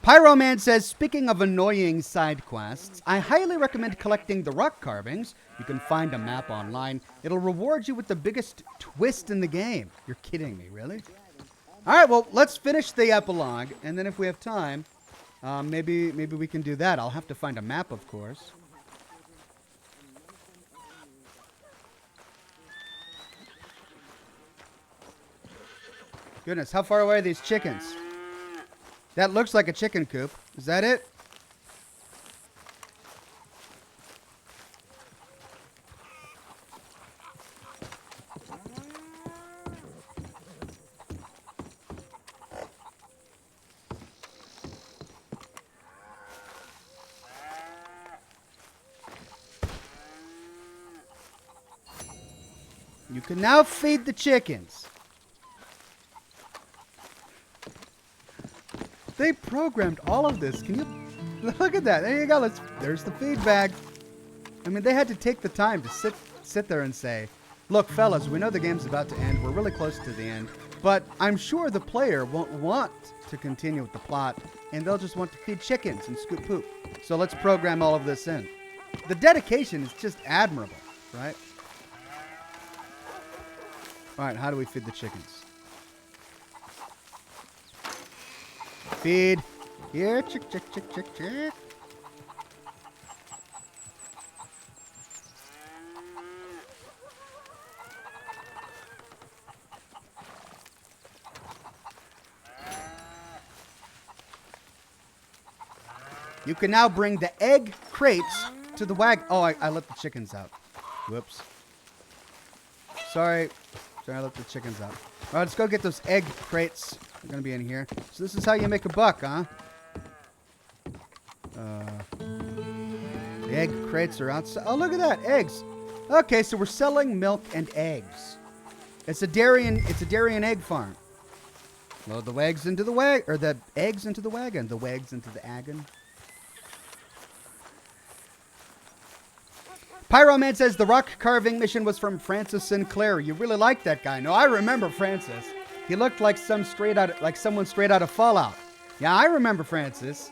Pyroman says, speaking of annoying side quests, I highly recommend collecting the rock carvings. You can find a map online. It'll reward you with the biggest twist in the game. You're kidding me, really? All right, well, let's finish the epilogue, and then if we have time, maybe we can do that. I'll have to find a map, of course. Goodness, how far away are these chickens? That looks like a chicken coop. Is that it? You can now feed the chickens. They programmed all of this. Can you look at that? There you go. There's the feed bag. I mean, they had to take the time to sit there and say, look, fellas, we know the game's about to end. We're really close to the end. But I'm sure the player won't want to continue with the plot, and they'll just want to feed chickens and scoop poop. So let's program all of this in. The dedication is just admirable, right? All right, how do we feed the chickens? Feed. Here, chick, chick, chick, chick, chick. You can now bring the egg crates to the wagon. Oh, I let the chickens out. Whoops. Sorry, I let the chickens out. All right, let's go get those egg crates. They're going to be in here. So this is how you make a buck, huh? The egg crates are outside. Oh, look at that. Eggs. Okay, so we're selling milk and eggs. It's a dairy and egg farm. Load the eggs into the wagon, or the eggs into the wagon. The wags into the agon. Pyroman says the rock carving mission was from Francis Sinclair. You really like that guy. No, I remember Francis. He looked like someone straight out of Fallout. Yeah, I remember Francis.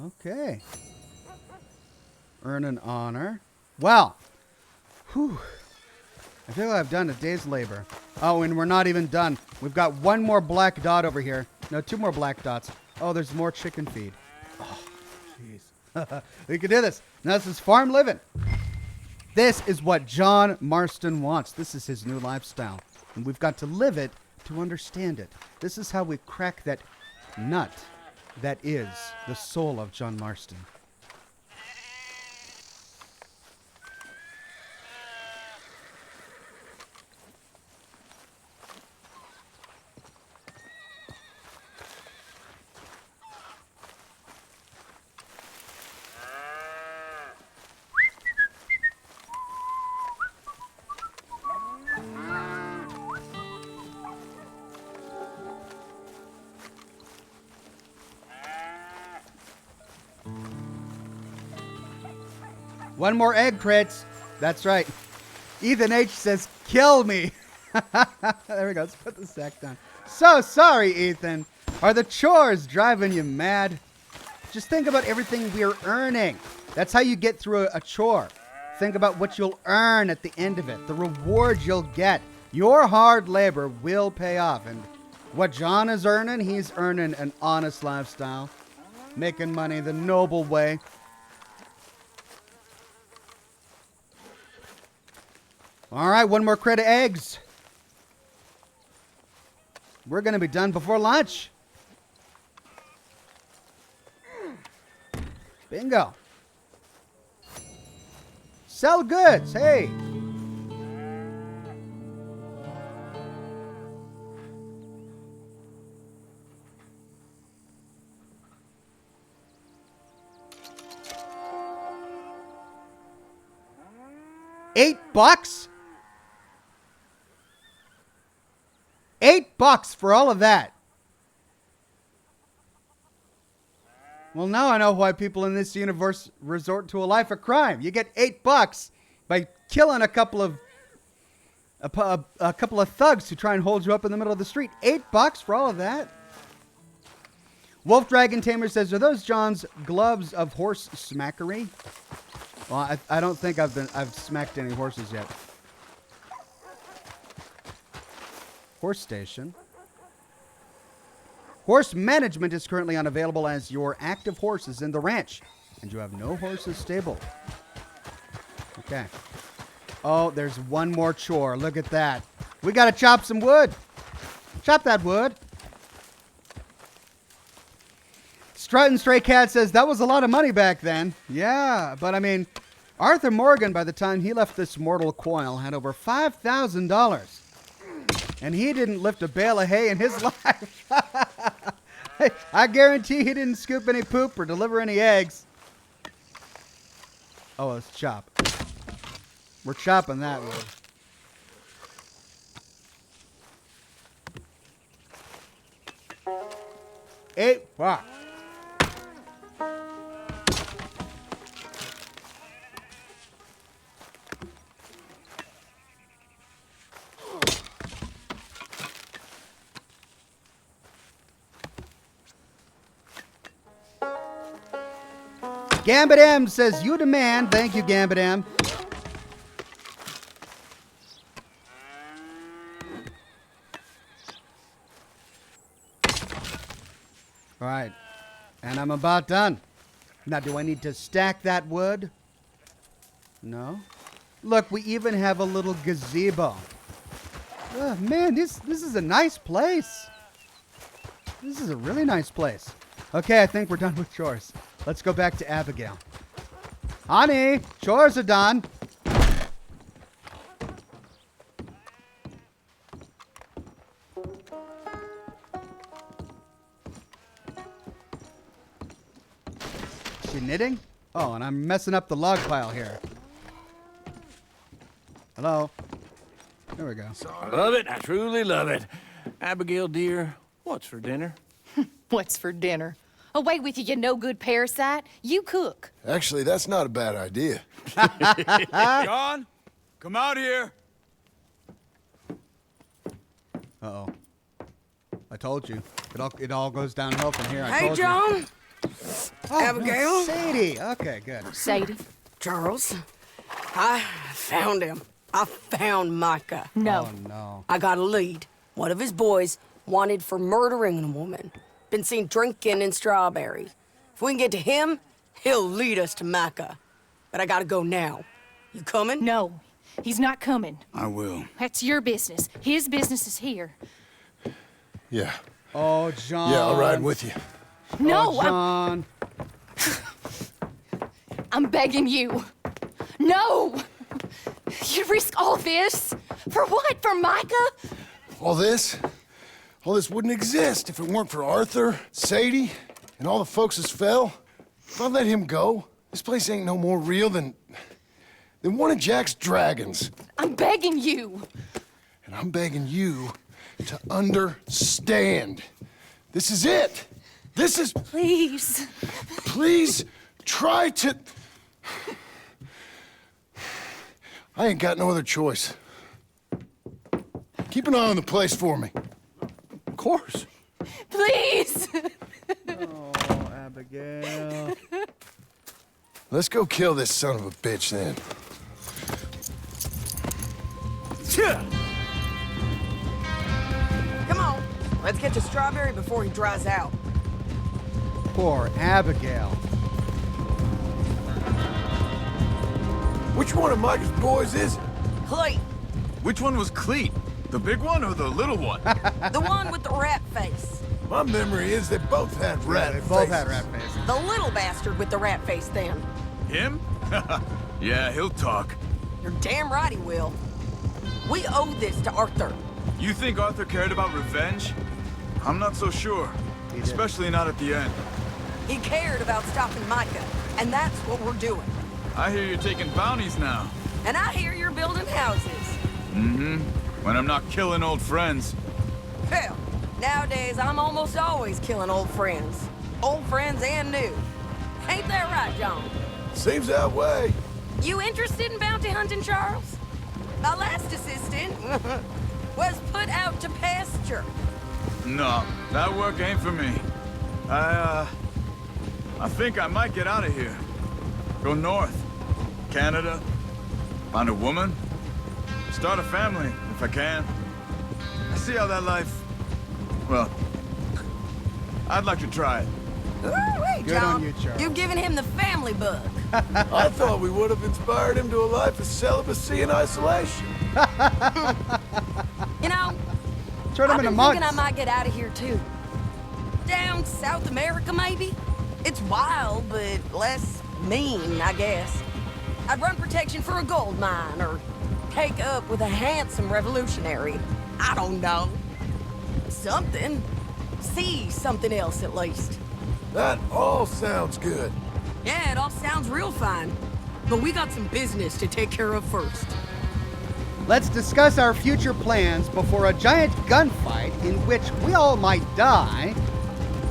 Okay. Earn an honor. Well, whew. I feel like I've done a day's labor. Oh, and we're not even done. We've got one more black dot over here. No, two more black dots. Oh, there's more chicken feed. Oh, jeez. We can do this. Now, this is farm living. This is what John Marston wants. This is his new lifestyle. And we've got to live it to understand it. This is how we crack that nut that is the soul of John Marston. One more egg crits. That's right. Ethan H says, kill me. There we go. Let's put the sack down. So sorry, Ethan. Are the chores driving you mad? Just think about everything we're earning. That's how you get through a chore. Think about what you'll earn at the end of it, the reward you'll get. Your hard labor will pay off. And what John is earning, he's earning an honest lifestyle, making money the noble way. All right, one more crate of eggs. We're going to be done before lunch. Bingo. Sell goods. Hey. $8? $8 for all of that. Well, now I know why people in this universe resort to a life of crime. You get $8 by killing a couple of thugs who try and hold you up in the middle of the street. $8 for all of that. Wolf Dragon Tamer says, "Are those John's gloves of horse smackery?" Well, I don't think I've smacked any horses yet. Horse station. Horse management is currently unavailable as your active horse is in the ranch and you have no horses stable. Okay. Oh, there's one more chore. Look at that. We got to chop some wood. Chop that wood. Strutting Stray Cat says, that was a lot of money back then. Yeah, but I mean, Arthur Morgan, by the time he left this mortal coil, had over $5,000. And he didn't lift a bale of hay in his life. I guarantee he didn't scoop any poop or deliver any eggs. Oh, let's chop. We're chopping that wood. $8. Gambit M says, you demand. Thank you, Gambit M. All right. And I'm about done. Now, do I need to stack that wood? No. Look, we even have a little gazebo. Oh, man, this is a nice place. This is a really nice place. Okay, I think we're done with chores. Let's go back to Abigail. Honey, chores are done. Is she knitting? Oh, and I'm messing up the log pile here. Hello? There we go. I love it. I truly love it. Abigail, dear, what's for dinner? What's for dinner? Away with you, you no-good parasite. You cook. Actually, that's not a bad idea. John, come out here. Uh-oh. I told you. It all goes downhill from here. I Hey, told John. You. Oh, Abigail. Sadie. Okay, good. Sadie. Charles. I found him. I found Micah. No. Oh, no. I got a lead. One of his boys wanted for murdering a woman. Been seen drinking in Strawberry. If we can get to him, he'll lead us to Micah. But I gotta go now. You coming? No, he's not coming. I will. That's your business. His business is here. Yeah. Oh, John. Yeah, I'll ride with you. No, Oh, John. I'm begging you. No! You risk all this? For what? For Micah? All this wouldn't exist if it weren't for Arthur, Sadie, and all the folks as fell. If I let him go, this place ain't no more real than one of Jack's dragons. I'm begging you. And I'm begging you to understand. This is it. This is... Please. Please try to... I ain't got no other choice. Keep an eye on the place for me. Of course. Please. Oh, Abigail. Abigail. Let's go kill this son of a bitch then. Come on, let's get to Strawberry before he dries out. Poor Abigail. Which one of Micah's boys is it? Cleet, Which one was Cleet? The big one or the little one? the one with the rat face. My memory is they both had rat They faces. both had rat faces. The little bastard with the rat face then. Him? Yeah, he'll talk. You're damn right he will. We owe this to Arthur. You think Arthur cared about revenge? I'm not so sure. did. Especially not at the end. He cared about stopping Micah, and that's what we're doing. I hear you're taking bounties now. And I hear you're building houses. Mm-hmm. When I'm not killing old friends. Hell, nowadays I'm almost always killing old friends. Old friends and new. Ain't that right, John? Seems that way. You interested in bounty hunting, Charles? My last assistant was put out to pasture. No, that work ain't for me. I think I might get out of here. Go north. Canada. Find a woman. Start a family, if I can. I see how that life... Well, I'd like to try it. Ooh-wee, Good on John. you, Charles. You've given him the family bug. I thought we would have inspired him to a life of celibacy and isolation. You know, Turn I've him into been monks. thinking I might get out of here too. Down South America, maybe? It's wild, but less mean, I guess. I'd run protection for a gold mine, or take up with a handsome revolutionary. I don't know. Something. See something else, at least. That all sounds good. Yeah, it all sounds real fine. But we got some business to take care of first. Let's discuss our future plans before a giant gunfight in which we all might die.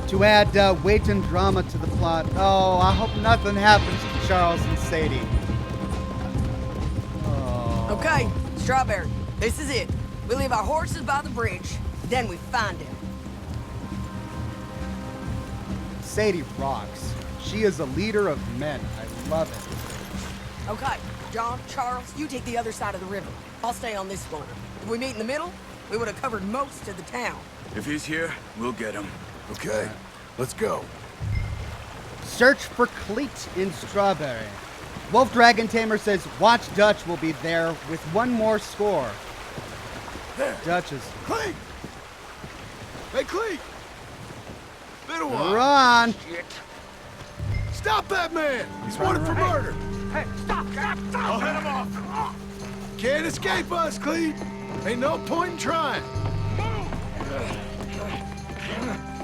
To add weight and drama to the plot. Oh, I hope nothing happens to Charles and Sadie. Oh. Okay, Strawberry, this is it. We leave our horses by the bridge, then we find him. Sadie rocks. She is a leader of men. I love it. Okay, John, Charles, you take the other side of the river. I'll stay on this one. If we meet in the middle, we would have covered most of the town. If he's here, we'll get him. Okay, let's go. Search for Cleet in Strawberry. Wolf Dragon Tamer says Watch Dutch will be there with one more score. There. Dutch is... Cleet! Hey, Cleet! Been a while. Run! Stop that man! He's wanted for murder! Hey, stop! I'll head him off! Can't escape us, Cleet! Ain't no point in trying.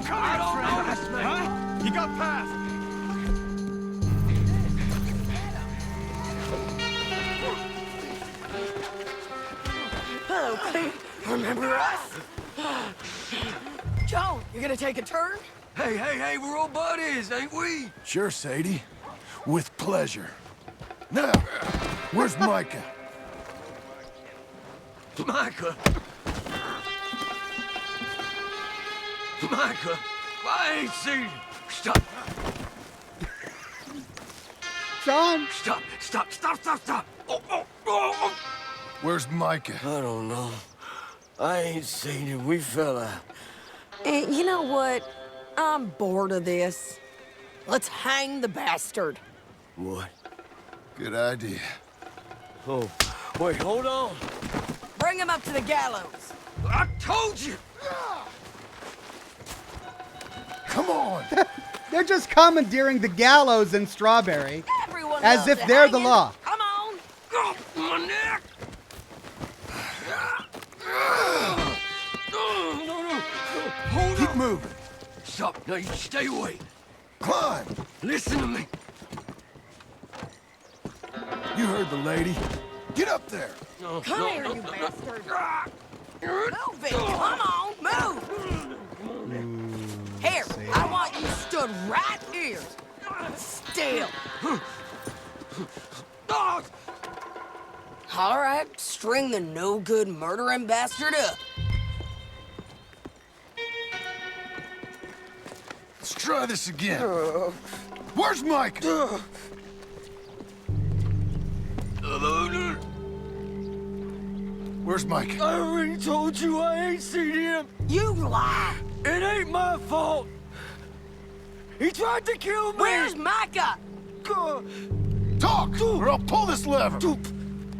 I don't know this man! Huh? He got past! Hello, Cleve. Remember us? Joan, you gonna take a turn? Hey, we're old buddies, ain't we? Sure, Sadie. With pleasure. Now, where's Micah? Micah. Micah, I ain't seen you. Stop. John? Stop. Oh. Where's Micah? I don't know. I ain't seen him. We fell out. You know what? I'm bored of this. Let's hang the bastard. What? Good idea. Oh, wait, hold on. Bring him up to the gallows. I told you! Come on! They're just commandeering the gallows in Strawberry Everyone as loves if a they're the hanging. law. Come on. Oh, my neck! No. Hold Keep on. moving. Stop. Now you stay away. Climb! Listen to me. You heard the lady. Get up there! No, Come no, here, no, you no, bastard. no. Move it. Come on. Move. Here, I want you stood right here. Still. Oh, All right, string the no-good murdering bastard up. Let's try this again. Where's Mike? Where's Mike? I already told you I ain't seen him. You lie! It ain't my fault. He tried to kill me. Where's Micah? Talk, or I'll pull this lever.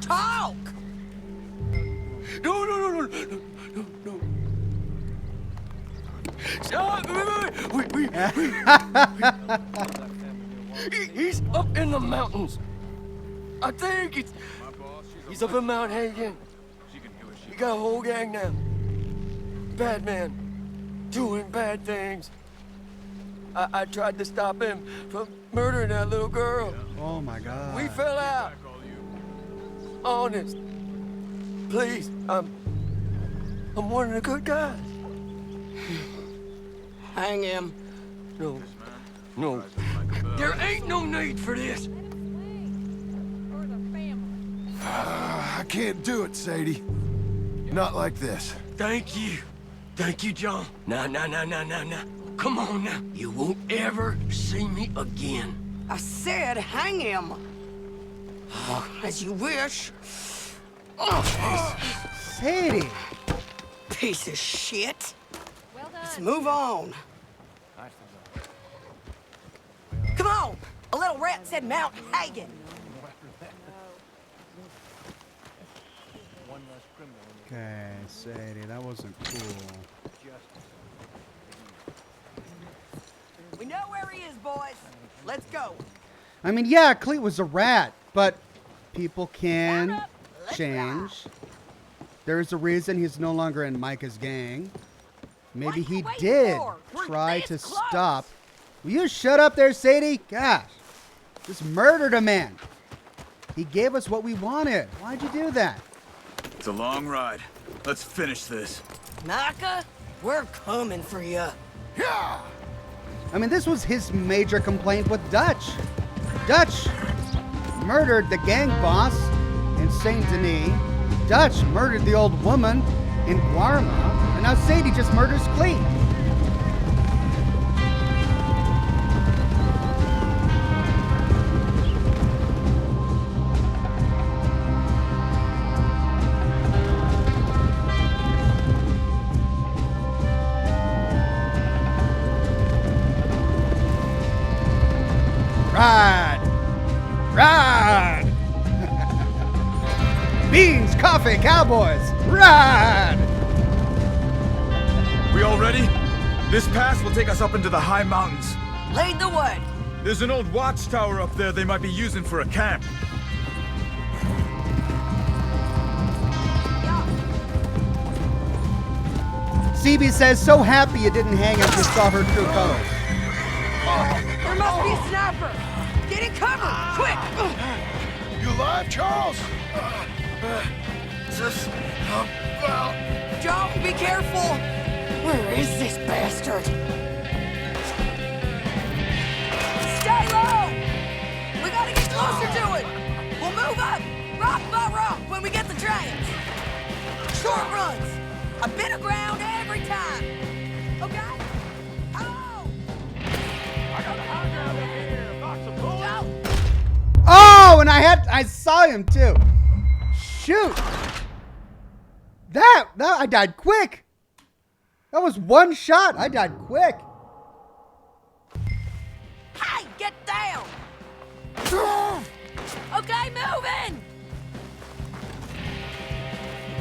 Talk! No. Stop! He's up in the mountains. I think he's up in Mount Hagen. He got a whole gang now. Bad man. Doing bad things. I tried to stop him from murdering that little girl. Oh my God. We fell out. Honest. Please, I'm one of the good guys. Hang him. No. There ain't no need for this. I can't do it, Sadie. Not like this. Thank you. Thank you, John. Nah. Come on now. You won't ever see me again. I said hang him. As you wish. Sadie. Piece of shit. Let's move on. Come on. A little rat said Mount Hagen. Okay, Sadie, that wasn't cool. We know where he is, boys. Let's go. I mean, yeah, Cleet was a rat, but people can change. There's a reason he's no longer in Micah's gang. Maybe he did try to stop. Will you shut up there, Sadie? Gosh, just murdered a man. He gave us what we wanted. Why'd you do that? It's a long ride. Let's finish this. Micah, we're coming for you. Yeah! I mean, this was his major complaint with Dutch. Dutch murdered the gang boss in Saint Denis. Dutch murdered the old woman in Guarma. And now Sadie just murders Cleet. Ride! Beans, coffee, cowboys, ride! We all ready? This pass will take us up into the high mountains. Lead the way. There's an old watchtower up there they might be using for a camp. CB says, so happy you didn't hang up, you saw her true colors. There must be a sniper. Get in cover, quick! You alive, Charles? Just about. John, be careful. Where is this bastard? Stay low! We gotta get closer to it! We'll move up, rock by rock, when we get the giants. Short runs. A bit of ground every time. Okay? Hello! I got a high ground up here. Box of bullets. Go! Oh, and I saw him too. Shoot. That I died quick. That was one shot. I died quick. Hey, get down! Okay, moving!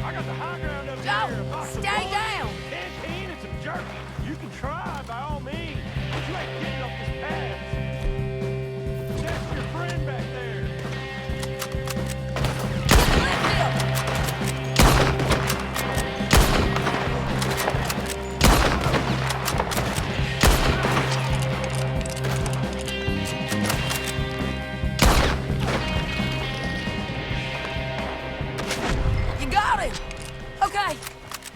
I got the high ground up Go! here. Box of Stay bullets, down! canteen, and some jerky. You can try by all means, but you ain't getting up this path. That's your friend back there. Lift him! You got it! Okay,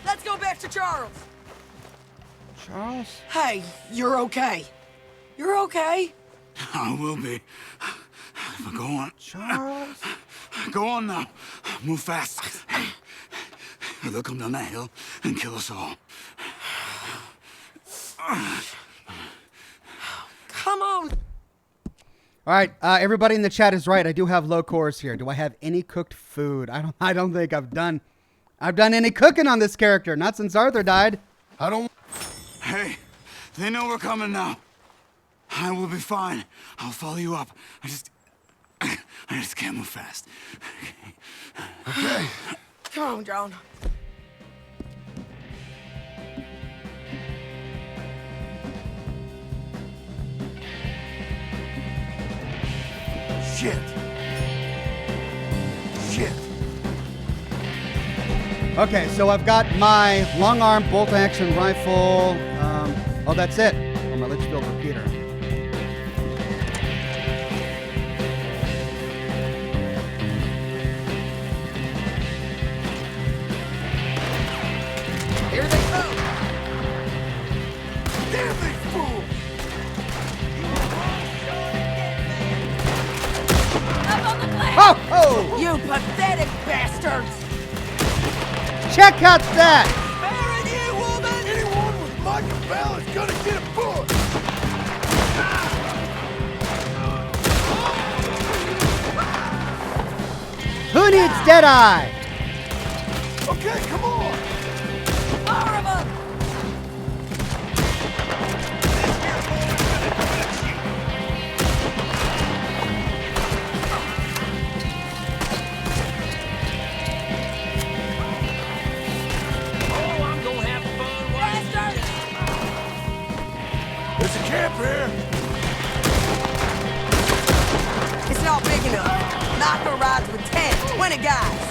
let's go back to Charles. Charles? Hey, you're okay. You're okay. I will be. But go on. Charles? Go on now. Move fast. They'll come down that hill and kill us all. Come on. All right, everybody in the chat is right. I do have low cores here. Do I have any cooked food? I don't think I've done any cooking on this character. Not since Arthur died. I don't... Hey, they know we're coming now. I will be fine. I'll follow you up. I just can't move fast. Okay. Come on, John. Shit. Shit. Okay, so I've got my long arm bolt action rifle. Oh, that's it. Oh, my Litchfield repeater. Here they come. Damn these fools! Up on the cliff! Oh, oh! You pathetic bastards! Check out that! Sparing you, woman! Anyone with Micah Bell is gonna get a bullet! Who needs Deadeye? Okay, come on! More of them! Oh, I'm gonna have fun. There's a camp here! It's not big enough. Micah rides with 10, 20 guys.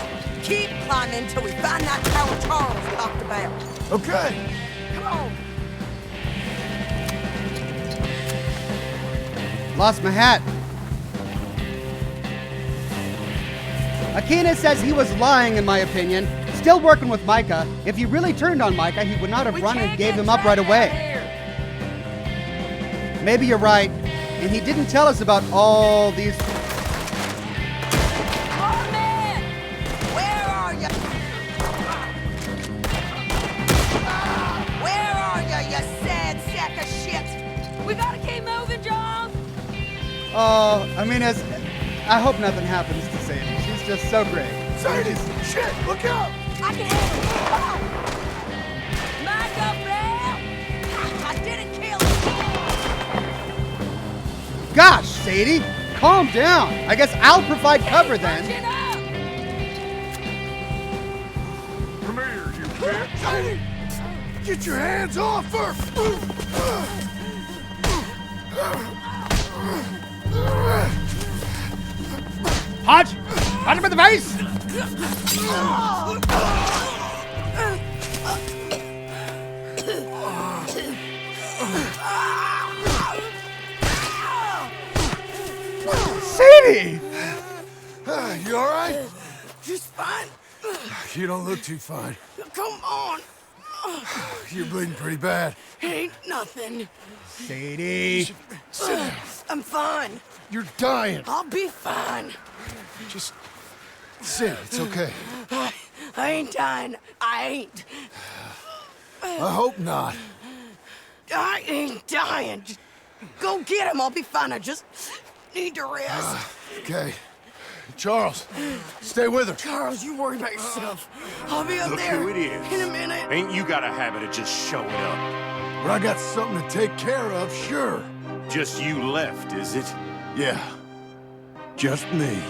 Keep climbing till we find that tower Charles talked about. Okay. Come on. Lost my hat. Akina says he was lying, in my opinion. Still working with Micah. If he really turned on Micah, he would not have run and gave him up right away. Maybe you're right. And he didn't tell us about all these... Mormon! Where are you? Where are you, you sad sack of shit? We gotta keep moving, John. Oh, I mean, I hope nothing happens to Sadie. She's just so great. Sadie! Shit! Look out! I can handle it. Come on. Micah Bell! I didn't kill him. Gosh, Sadie, calm down. I guess I'll provide cover then. Chin up. Come here, you bitch! Sadie! Get your hands off her! Hodge! Punch him in the face! Sadie! You all right? Just fine. You don't look too fine. Come on. You're bleeding pretty bad. Ain't nothing. Sadie! Sit down. I'm fine. You're dying. I'll be fine. Just sit. It's okay. I ain't dying. I ain't. I hope not. I ain't dying. Just go get him. I'll be fine. I just need to rest. Okay. Charles, stay with her. Charles, you worry about yourself. I'll be up Look there who it is. in a minute. Ain't you got a habit of just showing up? But I got something to take care of, sure. Just you left, is it? Yeah. Just me.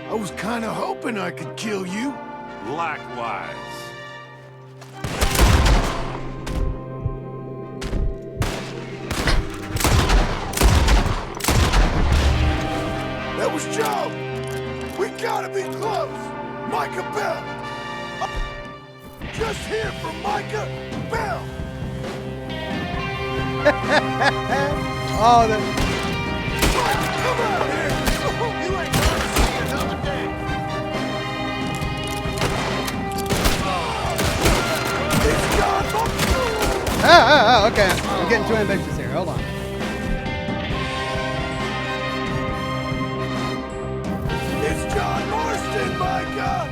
I was kind of hoping I could kill you. Likewise. That was Joe. We gotta be close. Micah Bell. Just hear from Micah Bell. Oh, the... Micah, come out here. You ain't gonna see another day. It's John Marston. Oh, okay. I'm getting too ambitious here. Hold on. It's John Marston, Micah.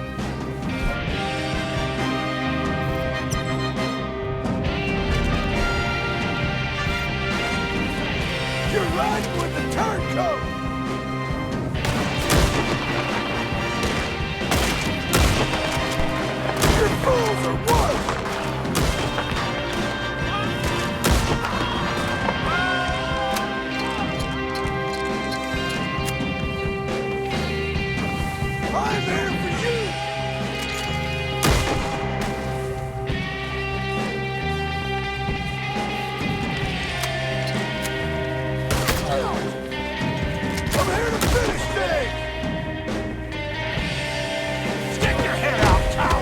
Turncoat! You're fools or what? I'm here for you! I'm here to finish things! Stick your head out, Cal!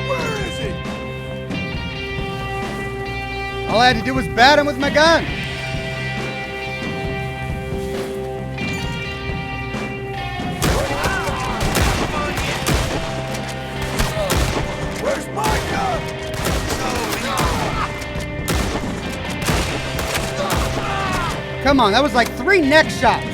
Where is he? All I had to do was bat him with my gun. Where's my gun? Come on, that was like 3 neck shots.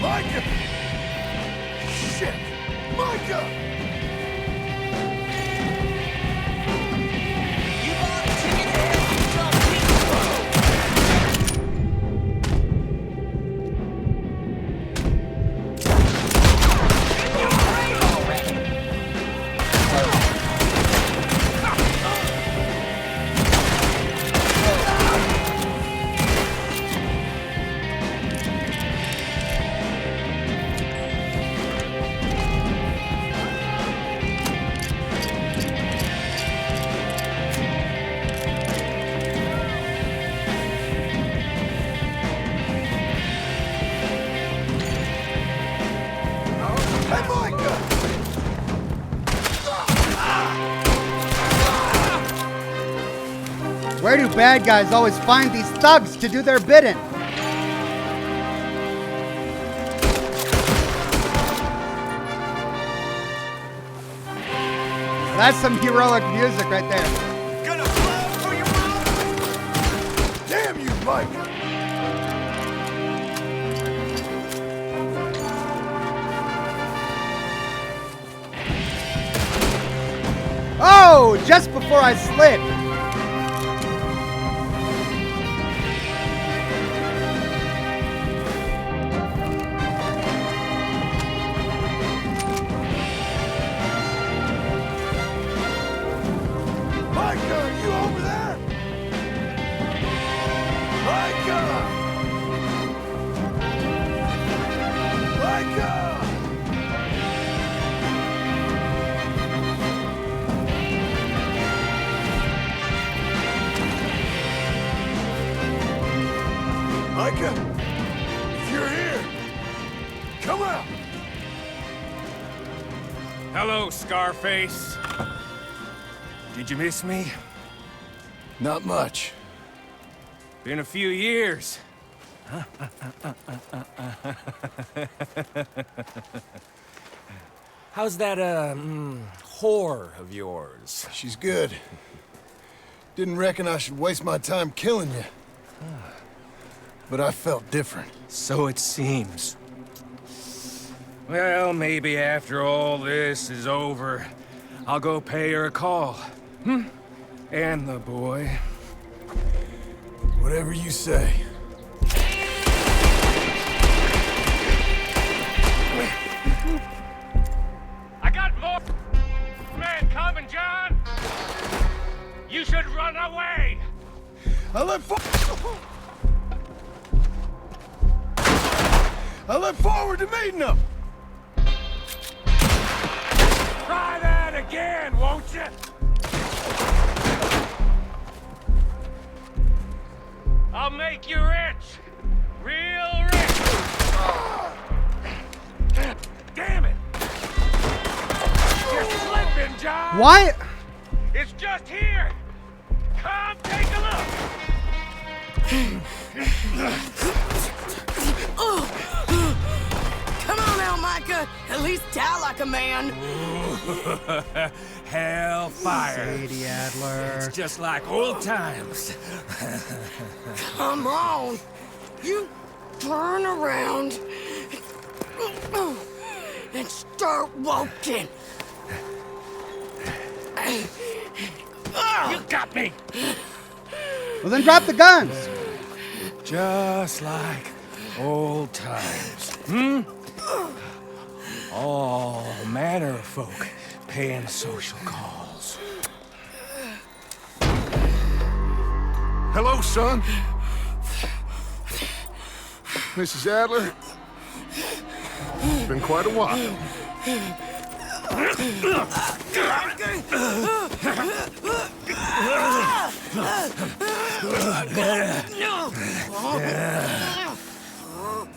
Micah! Shit! Micah! Where do bad guys always find these thugs to do their bidding? That's some heroic music right there. Gonna blow for your mouth? Damn you, Micah! Oh, just before I slid. Micah, you over there? Micah! Micah! Micah, if you're here, come out. Hello, Scarface. Did you miss me? Not much. Been a few years. How's that, whore of yours? She's good. Didn't reckon I should waste my time killing you. But I felt different. So it seems. Well, maybe after all this is over, I'll go pay her a call. And the boy. Whatever you say. I got more men coming, John. You should run away. I look forward to meeting them. Try that again, won't you? I'll make you rich. Real rich. Damn it. You're slipping, John. Why? It's just here. Come take a look. Come on now, Micah. At least die like a man. Hellfire. Sadie Adler. It's just like old times. Come on. You turn around and start walking. You got me. Well, then drop the guns. Just like old times. All manner of folk paying social calls. Hello, son. Mrs. Adler. It's been quite a while.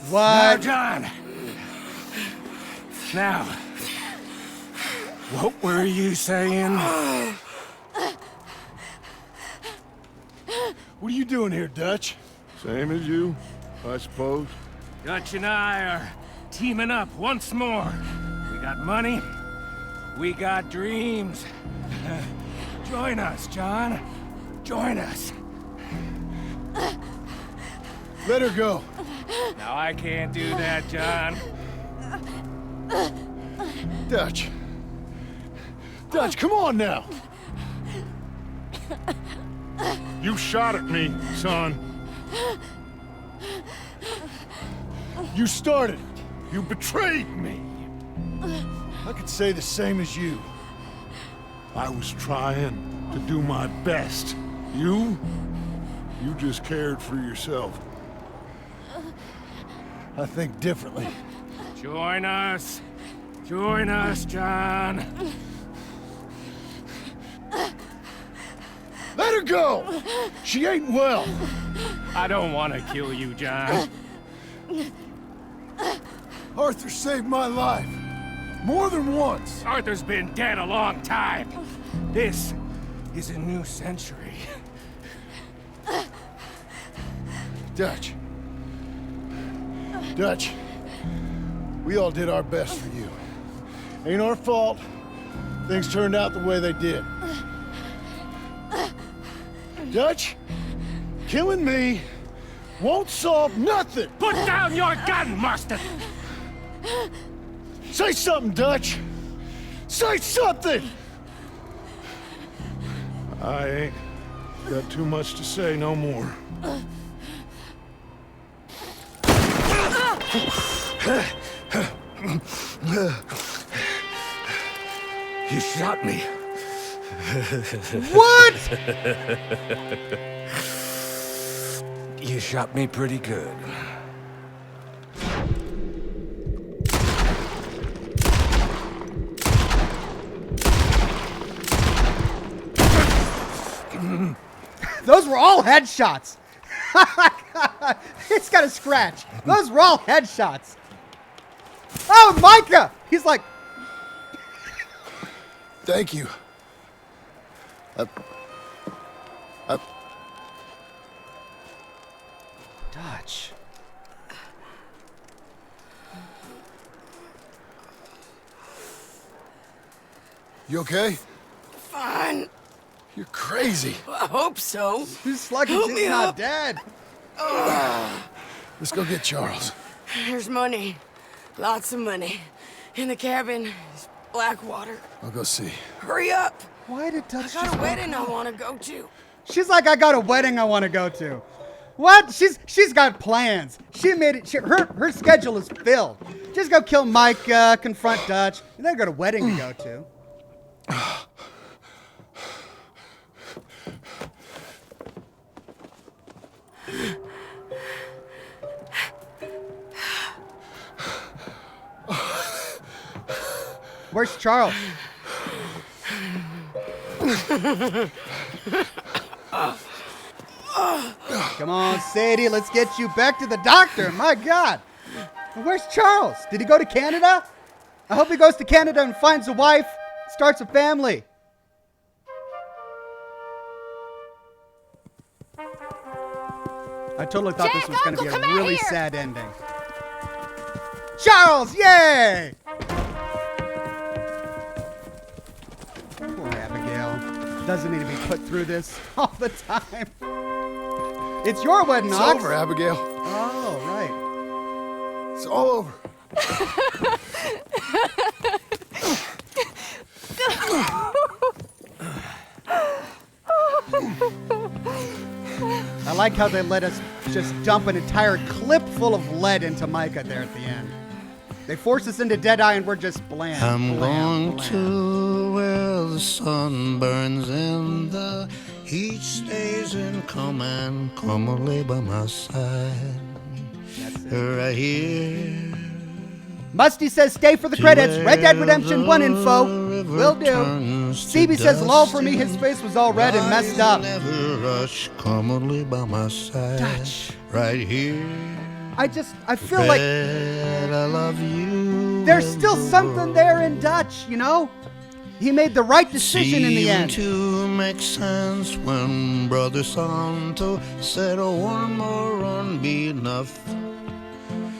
What? Now, John. Now, what were you saying? What are you doing here, Dutch? Same as you, I suppose. Dutch and I are teaming up once more. We got money. We got dreams. Join us, John. Join us. Let her go. Now, I can't do that, John. Dutch. Dutch, come on now. You shot at me, son. You started it. You betrayed me. I could say the same as you. I was trying to do my best. You just cared for yourself. I think differently. Join us. Join us, John. Let her go! She ain't well. I don't want to kill you, John. Arthur saved my life. More than once. Arthur's been dead a long time. This is a new century. Dutch. Dutch. We all did our best for you. Ain't our fault things turned out the way they did. Dutch, killing me won't solve nothing. Put down your gun, Marston! Say something, Dutch. Say something! I ain't got too much to say no more. You shot me. What? You shot me pretty good. Those were all headshots. It's got a scratch. Those were all headshots. Oh, Micah! He's like... Thank you. Dutch. You okay? Fine. You're crazy. I hope so. He's like Help he's me not up. dead. Let's go get Charles. There's money. Lots of money. In the cabin is Blackwater. I'll go see. Hurry up. Why did Dutch I got just a wedding I walk off? want to go to. She's like, I got a wedding I want to go to. What? She's got plans. She made it. Her schedule is filled. Just go kill Micah, confront Dutch, and then got a wedding to go to. Where's Charles? Come on, Sadie, let's get you back to the doctor. My God. Where's Charles? Did he go to Canada? I hope he goes to Canada and finds a wife, starts a family. I totally thought this was going to be a really sad ending. Charles, yay! Poor Abigail. Doesn't need to be put through this all the time. It's your wedding, It's Ox. over, Abigail. Oh, right. It's all over. I like how they let us just dump an entire clip full of lead into Micah there at the end. They force us into Deadeye and we're just bland. I'm bland, going to where the sun burns and the heat stays in command. Come and lay by my side. Right here. Musty says stay for the credits. Red Dead Redemption 1 info. Will do. CB says lol for me. His face was all red and messed up. Never rush. Come and lay by my side. Dutch. Right here. I feel like I love you. There's still something there in Dutch, you know? He made the right decision in the end. To make sense when Brother Santo said one more run be enough.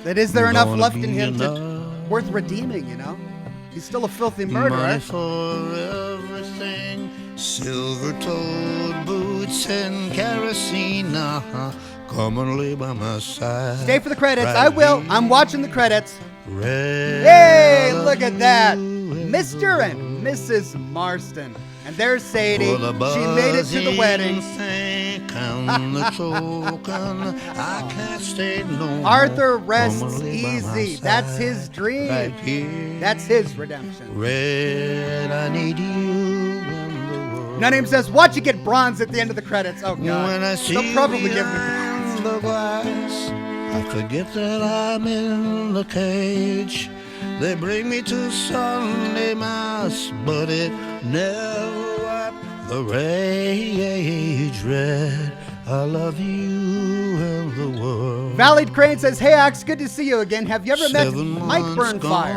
That is there enough left in him to worth redeeming, you know? He's still a filthy murderer. Money for everything, silver-toed boots and kerosene. Come and lay by my side. Stay for the credits. Right I will. here. I'm watching the credits. Red Hey, look at that. Mr. and Mrs. Marston. And there's Sadie. She made it to the wedding. I can't stay no Arthur more. rests Come and lay by my easy. side. That's his dream. Right here. That's his redemption. Red, I need you in the world. None of him says, watch you get bronze at the end of the credits. Oh, God. When I see They'll probably you give him the glass, I forget that I'm in the cage. They bring me to Sunday Mass, but it never wiped the rage. Red, I love you and the world. Valleyed Crane says, hey, Ox, good to see you again. Have you ever met Mike Burnfire?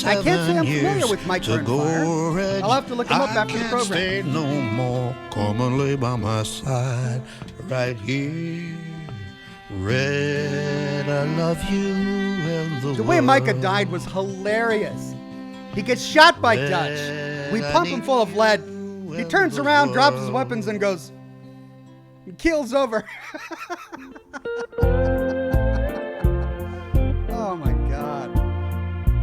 I can't say I'm familiar with Mike Burnfire. I'll have to look him up after the program. Stay no more. Come and lay by my side right here. Red, I love you and the The way Micah died was hilarious. He gets shot by Dutch. We pump him full of lead. He turns around, drops his weapons, and goes, keel's over. Oh my God.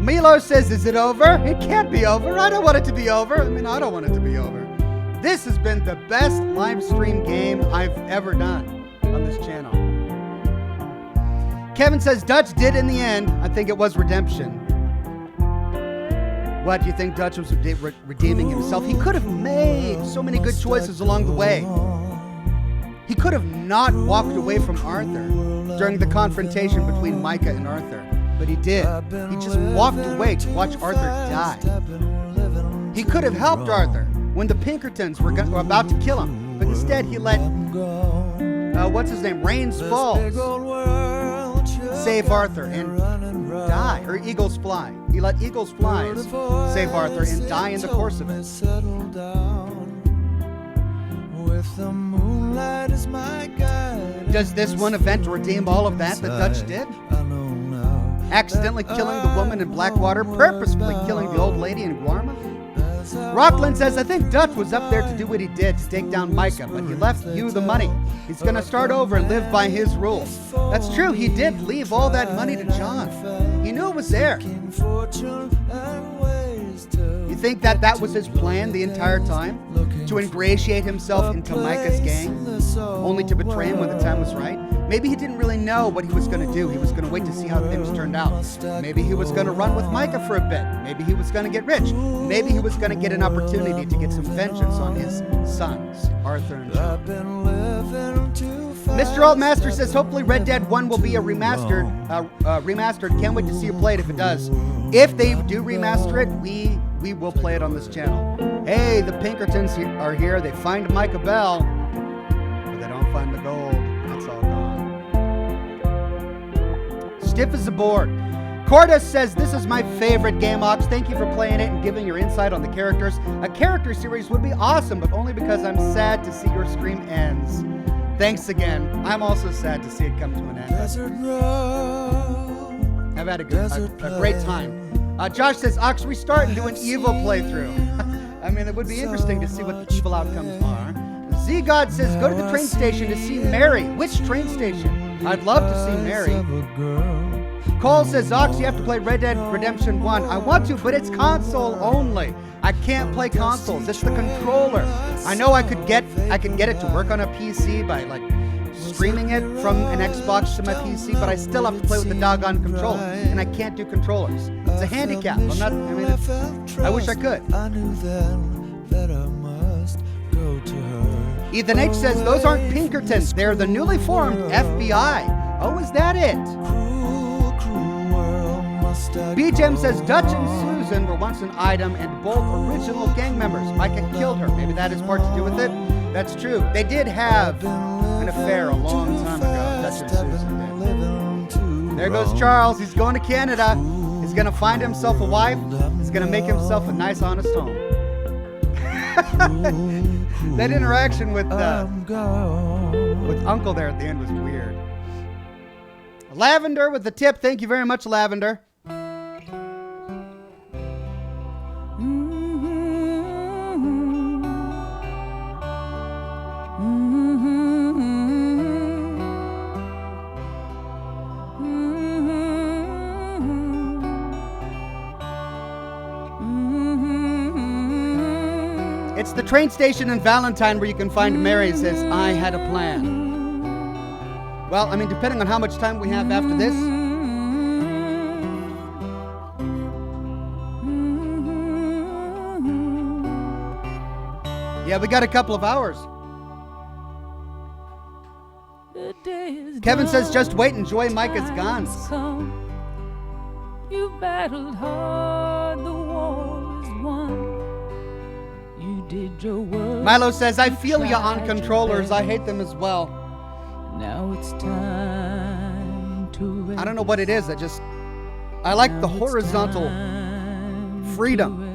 Milo says, is it over? It can't be over. I don't want it to be over. I mean, I don't want it to be over. This has been the best live stream game I've ever done on this channel. Kevin says Dutch did in the end. I think it was redemption. What, do you think Dutch was redeeming himself? He could have made so many good choices along the way. He could have not walked away from Arthur during the confrontation between Micah and Arthur, but he did. He just walked away to watch Arthur die. He could have helped Arthur when the Pinkertons were about to kill him, but instead he let, what's his name, Rains Falls save Arthur and die, or Eagles Fly. He let Eagles Fly save Arthur and die in the course of it. Does this one event redeem all of that Dutch did? Accidentally killing the woman in Blackwater, purposefully killing the old lady in Guarma? Rockland says, I think Dutch was up there to do what he did, to take down Micah, but he left you the money. He's going to start over and live by his rules. That's true, he did leave all that money to John. He knew it was there. You think that was his plan the entire time? to ingratiate himself into Micah's gang, only to betray him when the time was right. Maybe he didn't really know what he was going to do. He was going to wait to see how things turned out. Maybe he was going to run with Micah for a bit. Maybe he was going to get rich. Maybe he was going to get an opportunity to get some vengeance on his sons, Arthur and John. Mr. Altmaster says, hopefully Red Dead 1 will be a remastered. Can't wait to see you play it if it does. If they do remaster it, we will play it on this channel. Hey, the Pinkertons are here. They find Micah Bell, but they don't find the gold. That's all gone. Stiff as a board. Cordes says, this is my favorite game, Ox. Thank you for playing it and giving your insight on the characters. A character series would be awesome, but only because I'm sad to see your stream ends. Thanks again. I'm also sad to see it come to an end. I've had a great time. Josh says, Ox, restart and do an evil playthrough. I mean, it would be interesting to see what the evil outcomes are. Z-God says, go to the train station to see Mary. Which train station? I'd love to see Mary. Cole says, Ox, you have to play Red Dead Redemption 1. I want to, but it's console only. I can't play consoles. It's the controller. I know I could get it to work on a PC by like streaming it from an Xbox to my PC, but I still have to play with the doggone controller, and I can't do controllers. It's a handicap. I wish I could. Ethan H says, those aren't Pinkertons. They're the newly formed FBI. Oh, is that it? BGM says, Dutch and Susan were once an item and both original gang members. Micah killed her. Maybe that has part to do with it. That's true. They did have an affair a long time ago. Dutch and Susan did. There goes Charles. He's going to Canada. He's going to find himself a wife. He's going to make himself a nice, honest home. That interaction with Uncle there at the end was weird. Lavender with the tip. Thank you very much, Lavender. It's the train station in Valentine where you can find Mary says, I had a plan. Well, I mean, depending on how much time we have after this. Yeah, we got a couple of hours. Kevin says, just wait, enjoy Micah's guns. You battled hard, the war is won. You did your work. Milo says, I feel ya on controllers. I hate them as well. Now it's time to I don't know what it is. I like the horizontal freedom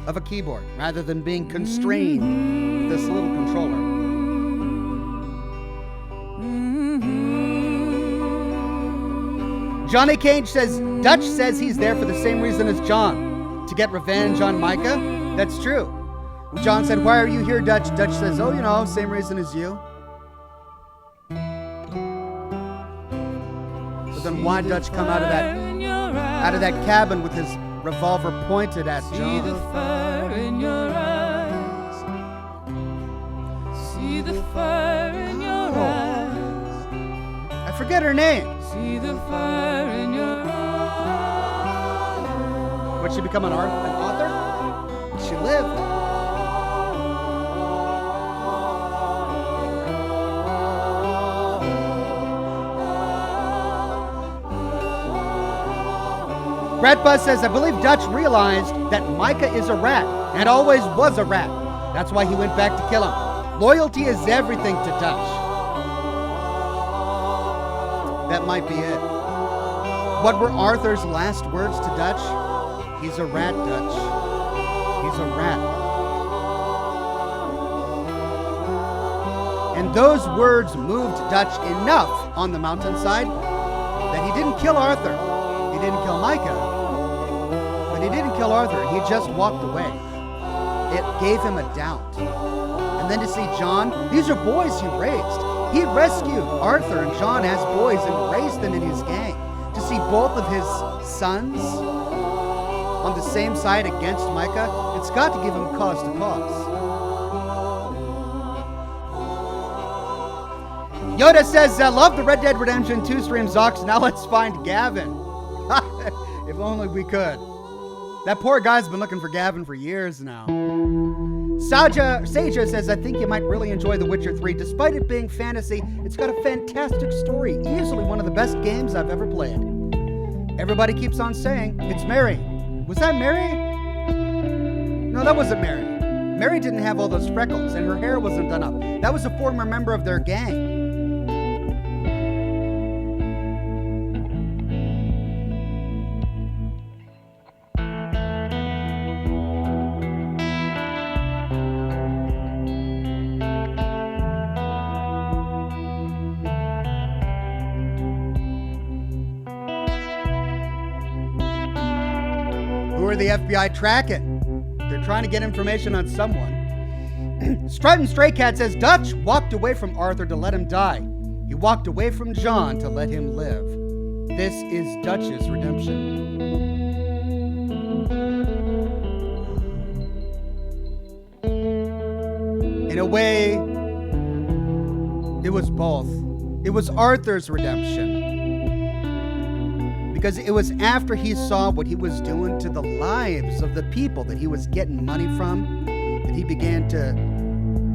of a keyboard rather than being constrained with this little controller. Johnny Cage says, Dutch says he's there for the same reason as John, to get revenge on Micah. That's true. John said, why are you here, Dutch? Dutch says, oh, you know, same reason as you. But then why Dutch come out of that cabin with his revolver pointed at John? See the fire in your eyes. See the fire in your eyes. I forget her name. See the fire in your eyes. Would she become an author? She lived. Rat Buzz says, I believe Dutch realized that Micah is a rat and always was a rat. That's why he went back to kill him. Loyalty is everything to Dutch. That might be it. What were Arthur's last words to Dutch? He's a rat, Dutch. He's a rat. And those words moved Dutch enough on the mountainside that he didn't kill Arthur. He didn't kill Micah. But he didn't kill Arthur. He just walked away. It gave him a doubt. And then to see John, these are boys he raised. He rescued Arthur and John as boys and raised them in his gang. To see both of his sons on the same side against Micah, it's got to give him cause to pause. Yoda says, love the Red Dead Redemption 2 streams, Ox. Now let's find Gavin. If only we could. That poor guy's been looking for Gavin for years now. Saja says, I think you might really enjoy The Witcher 3. Despite it being fantasy, it's got a fantastic story. Easily one of the best games I've ever played. Everybody keeps on saying, it's Mary. Was that Mary? No, that wasn't Mary. Mary didn't have all those freckles, and her hair wasn't done up. That was a former member of their gang. Who are the FBI tracking? They're trying to get information on someone. Strutting Stray Cat says, Dutch walked away from Arthur to let him die. He walked away from John to let him live. This is Dutch's redemption. In a way, it was both. It was Arthur's redemption. Because it was after he saw what he was doing to the lives of the people that he was getting money from that he began to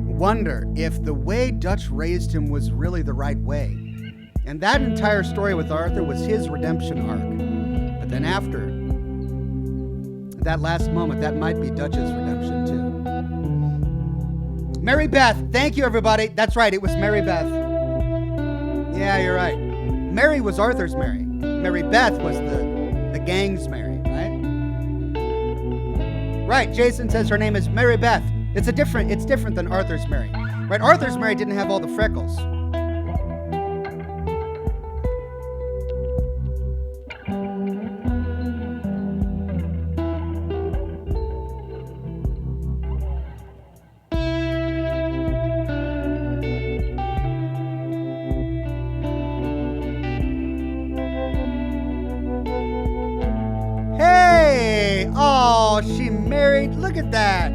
wonder if the way Dutch raised him was really the right way. And that entire story with Arthur was his redemption arc. But then after that last moment, that might be Dutch's redemption too. Mary Beth, thank you everybody. That's right, it was Mary Beth. Yeah, you're right. Mary was Arthur's Mary. Mary Beth was the gang's Mary, right? Right, Jason says her name is Mary Beth. It's different than Arthur's Mary. Right, Arthur's Mary didn't have all the freckles. Oh, she married. Look at that.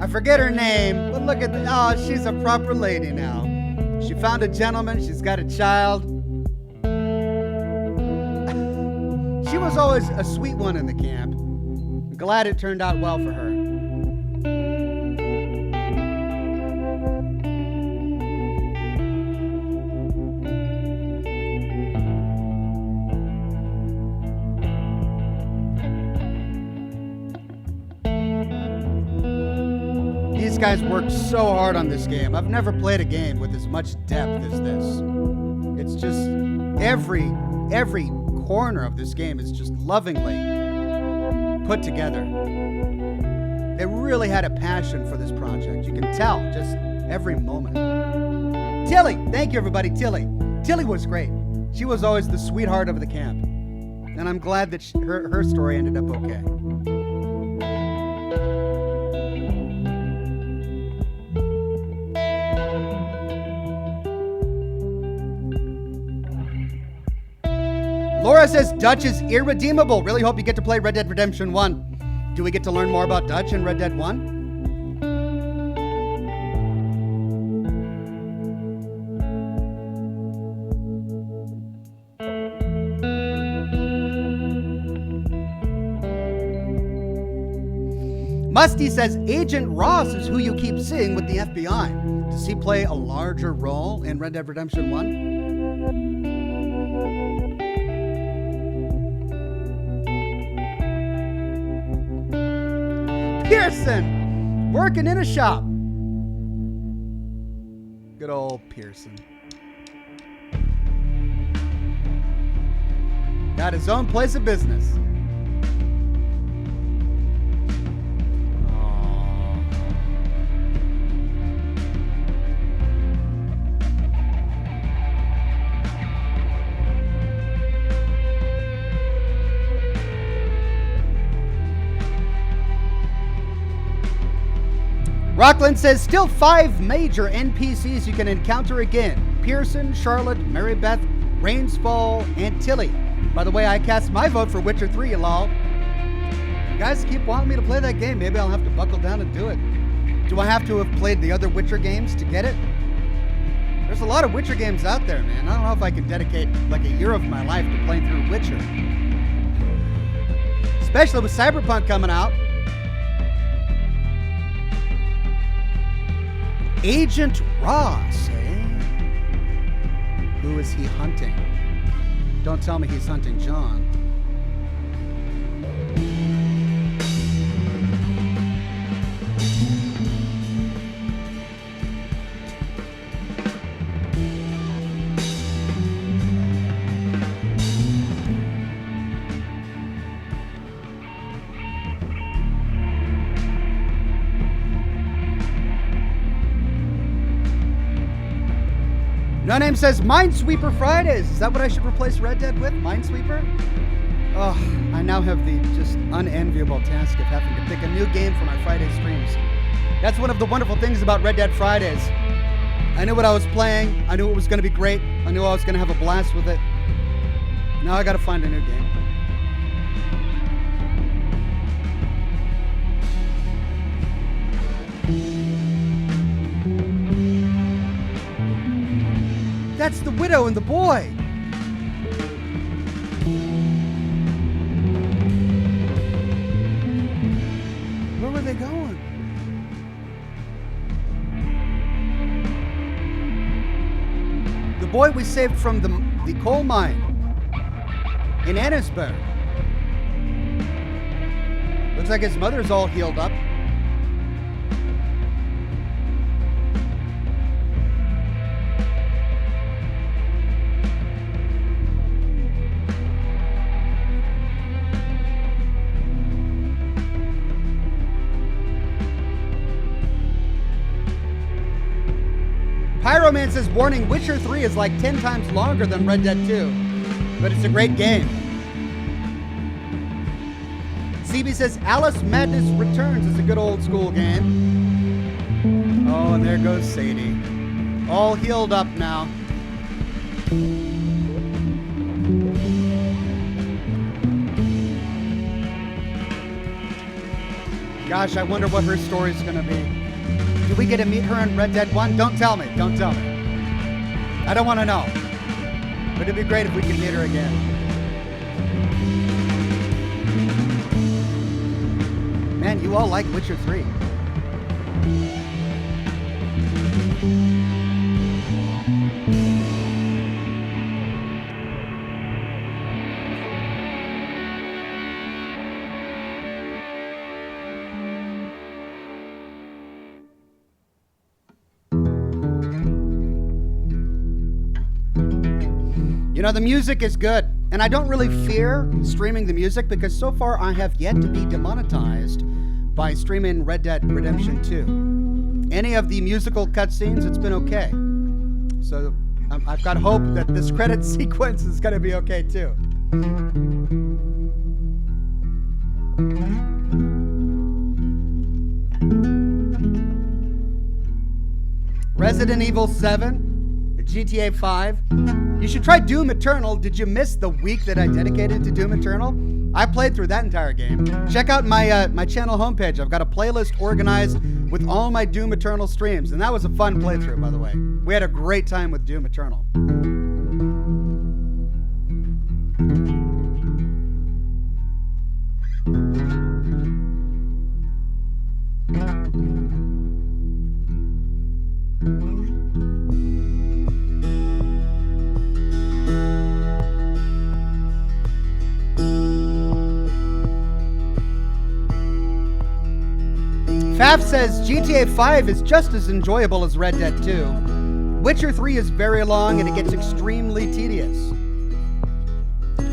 I forget her name, but look at that. Oh, she's a proper lady now. She found a gentleman. She's got a child. She was always a sweet one in the camp. I'm glad it turned out well for her. These guys worked so hard on this game. I've never played a game with as much depth as this. It's just every corner of this game is just lovingly put together. They really had a passion for this project. You can tell just every moment. Tilly, thank you everybody, Tilly. Tilly was great. She was always the sweetheart of the camp. And I'm glad that her story ended up okay. Laura says Dutch is irredeemable. Really hope you get to play Red Dead Redemption 1. Do we get to learn more about Dutch in Red Dead 1? Musty says Agent Ross is who you keep seeing with the FBI. Does he play a larger role in Red Dead Redemption 1? Pearson, working in a shop. Good old Pearson. Got his own place of business. Rockland says, still 5 major NPCs you can encounter again. Pearson, Charlotte, Mary Beth, Rainsfall, and Tilly. By the way, I cast my vote for Witcher 3, lol. You guys keep wanting me to play that game. Maybe I'll have to buckle down and do it. Do I have to have played the other Witcher games to get it? There's a lot of Witcher games out there, man. I don't know if I can dedicate like a year of my life to playing through Witcher. Especially with Cyberpunk coming out. Agent Ross, eh? Who is he hunting? Don't tell me he's hunting John. No Name says Minesweeper Fridays. Is that what I should replace Red Dead with? Minesweeper? Oh, I now have the just unenviable task of having to pick a new game for my Friday streams. That's one of the wonderful things about Red Dead Fridays. I knew what I was playing. I knew it was going to be great. I knew I was going to have a blast with it. Now I got to find a new game. That's the widow and the boy. Where were they going? The boy we saved from the coal mine in Annisburg. Looks like his mother's all healed up. Pyroman says, warning, Witcher 3 is like 10 times longer than Red Dead 2, but it's a great game. CB says, Alice Madness Returns is a good old school game. Oh, and there goes Sadie. All healed up now. Gosh, I wonder what her story's gonna be. Do we get to meet her in Red Dead 1? Don't tell me. Don't tell me. I don't want to know. But it'd be great if we could meet her again. Man, you all like Witcher 3. You know, the music is good, and I don't really fear streaming the music because so far I have yet to be demonetized by streaming Red Dead Redemption 2. Any of the musical cutscenes, it's been okay. So I've got hope that this credit sequence is going to be okay too. Resident Evil 7. GTA 5. You should try Doom Eternal. Did you miss the week that I dedicated to Doom Eternal? I played through that entire game. Check out my my channel homepage. I've got a playlist organized with all my Doom Eternal streams, and that was a fun playthrough, by the way. We had a great time with Doom Eternal. Faf says GTA 5 is just as enjoyable as Red Dead 2. Witcher 3 is very long and it gets extremely tedious.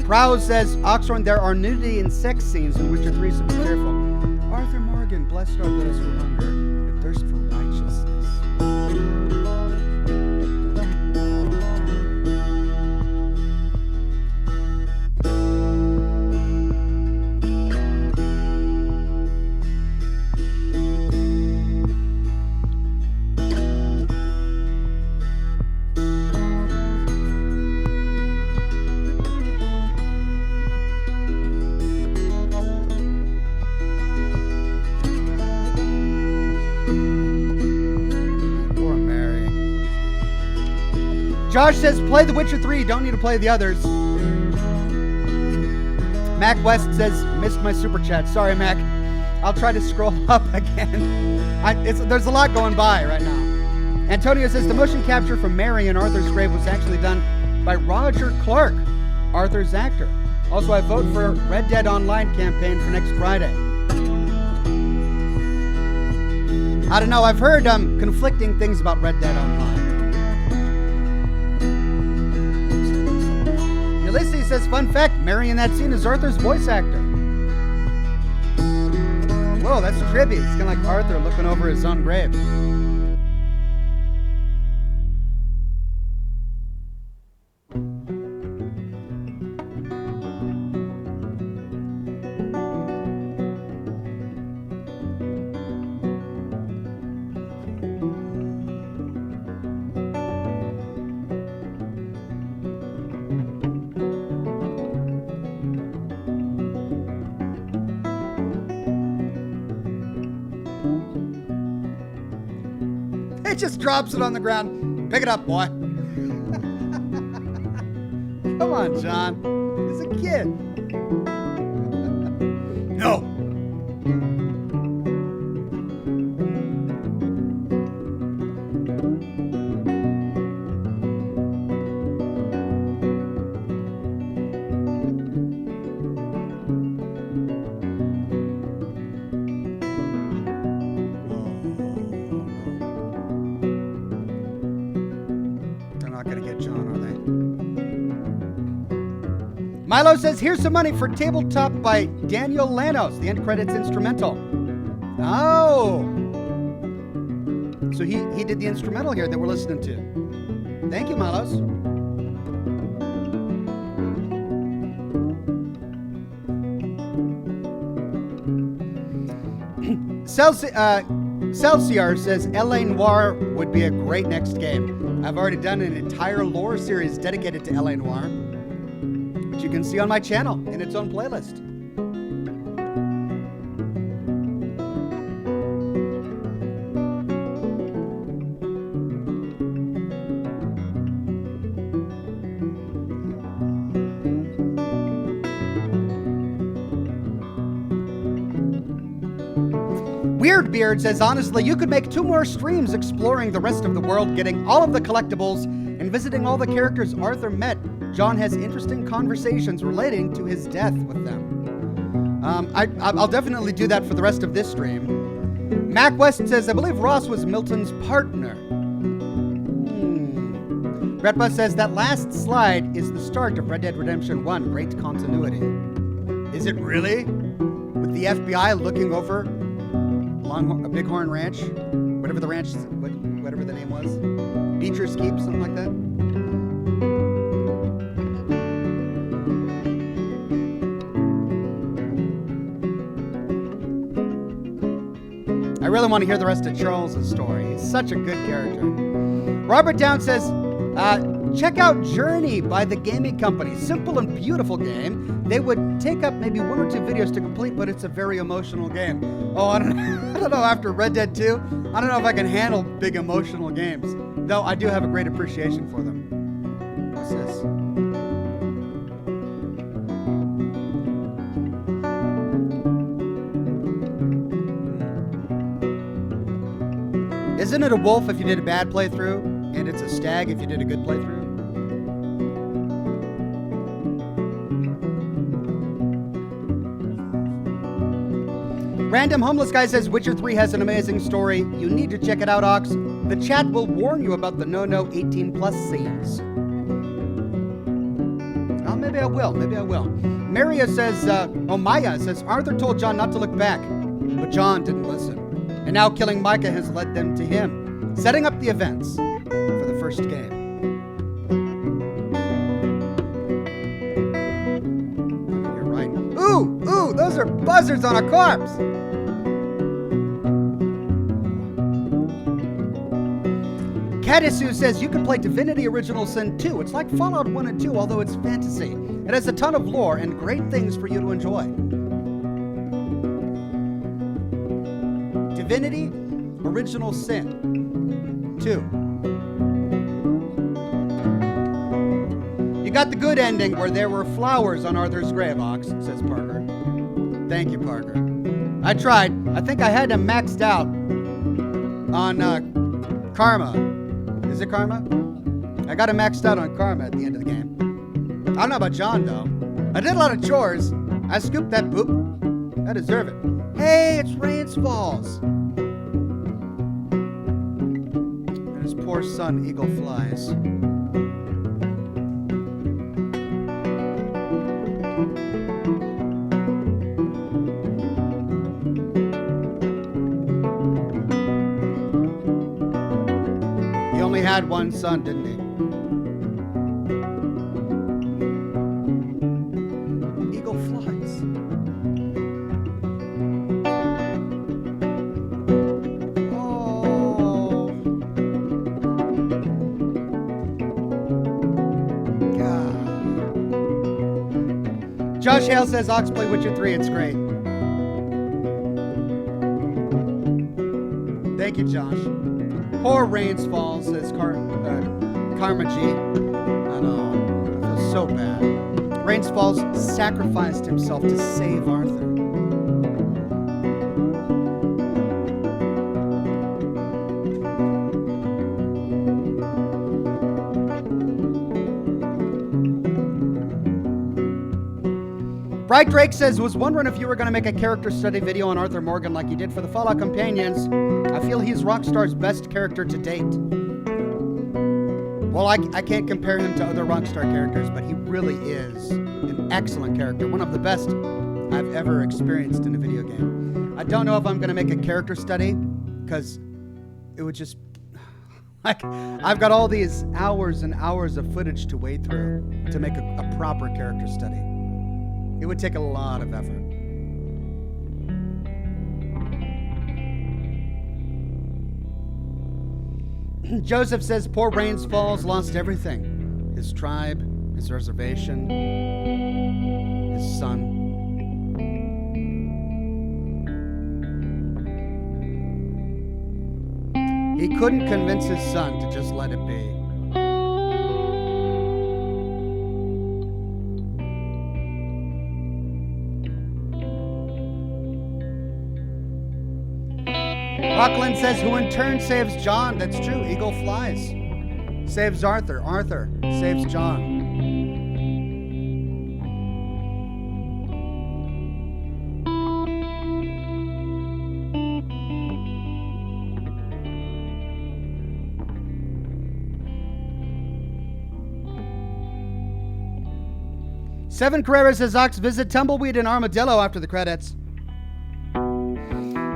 Prowse says, Oxhorn, there are nudity and sex scenes in Witcher 3, so be careful. Arthur Morgan, blessed are those who hunger and thirst for righteousness. Josh says, play The Witcher 3. Don't need to play the others. Mac West says, missed my super chat. Sorry, Mac. I'll try to scroll up again. There's a lot going by right now. Antonio says, the motion capture from Mary in Arthur's grave was actually done by Roger Clark, Arthur's actor. Also, I vote for Red Dead Online campaign for next Friday. I don't know. I've heard conflicting things about Red Dead Online. Ulysses says, fun fact, Mary in that scene is Arthur's voice actor. Whoa, that's trippy. It's kind of like Arthur looking over his own grave. It just drops it on the ground. Pick it up, boy. Come on, John. He's a kid. No. Milo says, here's some money for Tabletop by Daniel Lanos, the end credits instrumental. Oh. So he did the instrumental here that we're listening to. Thank you, Milos. Celsior says, L.A. Noire would be a great next game. I've already done an entire lore series dedicated to L.A. Noire, which you can see on my channel in its own playlist. Weirdbeard says, honestly, you could make 2 more streams exploring the rest of the world, getting all of the collectibles, and visiting all the characters Arthur met. John has interesting conversations relating to his death with them. I'll definitely do that for the rest of this stream. Mac West says, I believe Ross was Milton's partner. Brett Bus says, that last slide is the start of Red Dead Redemption 1. Great continuity. Is it really? With the FBI looking over Bighorn Ranch? Whatever the ranch, whatever the name was. Beecher's Keep, something like that. I really want to hear the rest of Charles' story. He's such a good character. Robert Down says, check out Journey by the Gaming Company. Simple and beautiful game. They would take up maybe 1 or 2 videos to complete, but it's a very emotional game. Oh, I don't know, after Red Dead 2, I don't know if I can handle big emotional games. Though I do have a great appreciation for them. What's this? Isn't it a wolf if you did a bad playthrough? And it's a stag if you did a good playthrough? Random Homeless Guy says, Witcher 3 has an amazing story. You need to check it out, Ox. The chat will warn you about the no-no 18-plus scenes. Oh, maybe I will. Maya says, Arthur told John not to look back, but John didn't listen. And now killing Micah has led them to him, setting up the events for the first game. You're right. Ooh, those are buzzards on a corpse. Kadisu says, you can play Divinity Original Sin 2. It's like Fallout 1 and 2, although it's fantasy. It has a ton of lore and great things for you to enjoy. Divinity Original Sin 2. got the good ending where there were flowers on Arthur's grave, Ox, says Parker. Thank you, Parker. I tried. I think I had him maxed out on Karma. Is it Karma? I got him maxed out on Karma at the end of the game. I don't know about John, though. I did a lot of chores. I scooped that poop. I deserve it. Hey, it's Rains Falls. And his poor son, Eagle Flies. He only had one son, didn't he? Eagle Flies. Oh. God. Josh Hale says Ox play Witcher 3. It's great. Thank you, Josh. Poor Rains Falls, says Karma G. I know. I feel so bad. Rains Falls sacrificed himself to save Arthur. Bright Drake says, was wondering if you were going to make a character study video on Arthur Morgan like you did for the Fallout Companions. I feel he's Rockstar's best character to date. Well, I can't compare him to other Rockstar characters, but he really is an excellent character. One of the best I've ever experienced in a video game. I don't know if I'm going to make a character study, because it would just... like, I've got all these hours and hours of footage to wade through to make a proper character study. It would take a lot of effort. Joseph says, poor Rains Falls lost everything. His tribe, his reservation, his son. He couldn't convince his son to just let it be. Rockland says, who in turn saves John? That's true. Eagle Flies. Saves Arthur. Arthur saves John. Seven Carrera says, Ox, visit Tumbleweed and Armadillo after the credits.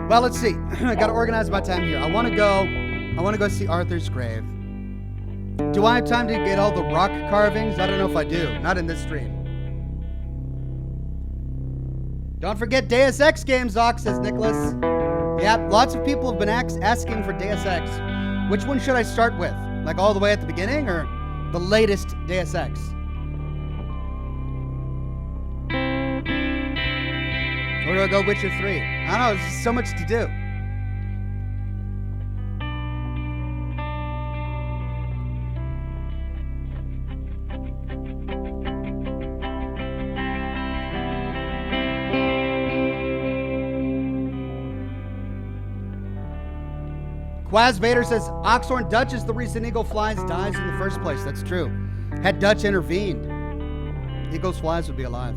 Well, let's see. I gotta organize my time here. I wanna go see Arthur's grave. Do I have time to get all the rock carvings? I don't know if I do. Not in this stream. Don't forget Deus Ex games, Ox, says Nicholas. Yeah, lots of people have been asking for Deus Ex. Which one should I start with? Like all the way at the beginning or the latest Deus Ex? Or do I go Witcher 3? I don't know, there's just so much to do. Quaz Vader says, Oxhorn Dutch is the reason Eagle Flies dies in the first place. That's true. Had Dutch intervened, Eagle Flies would be alive.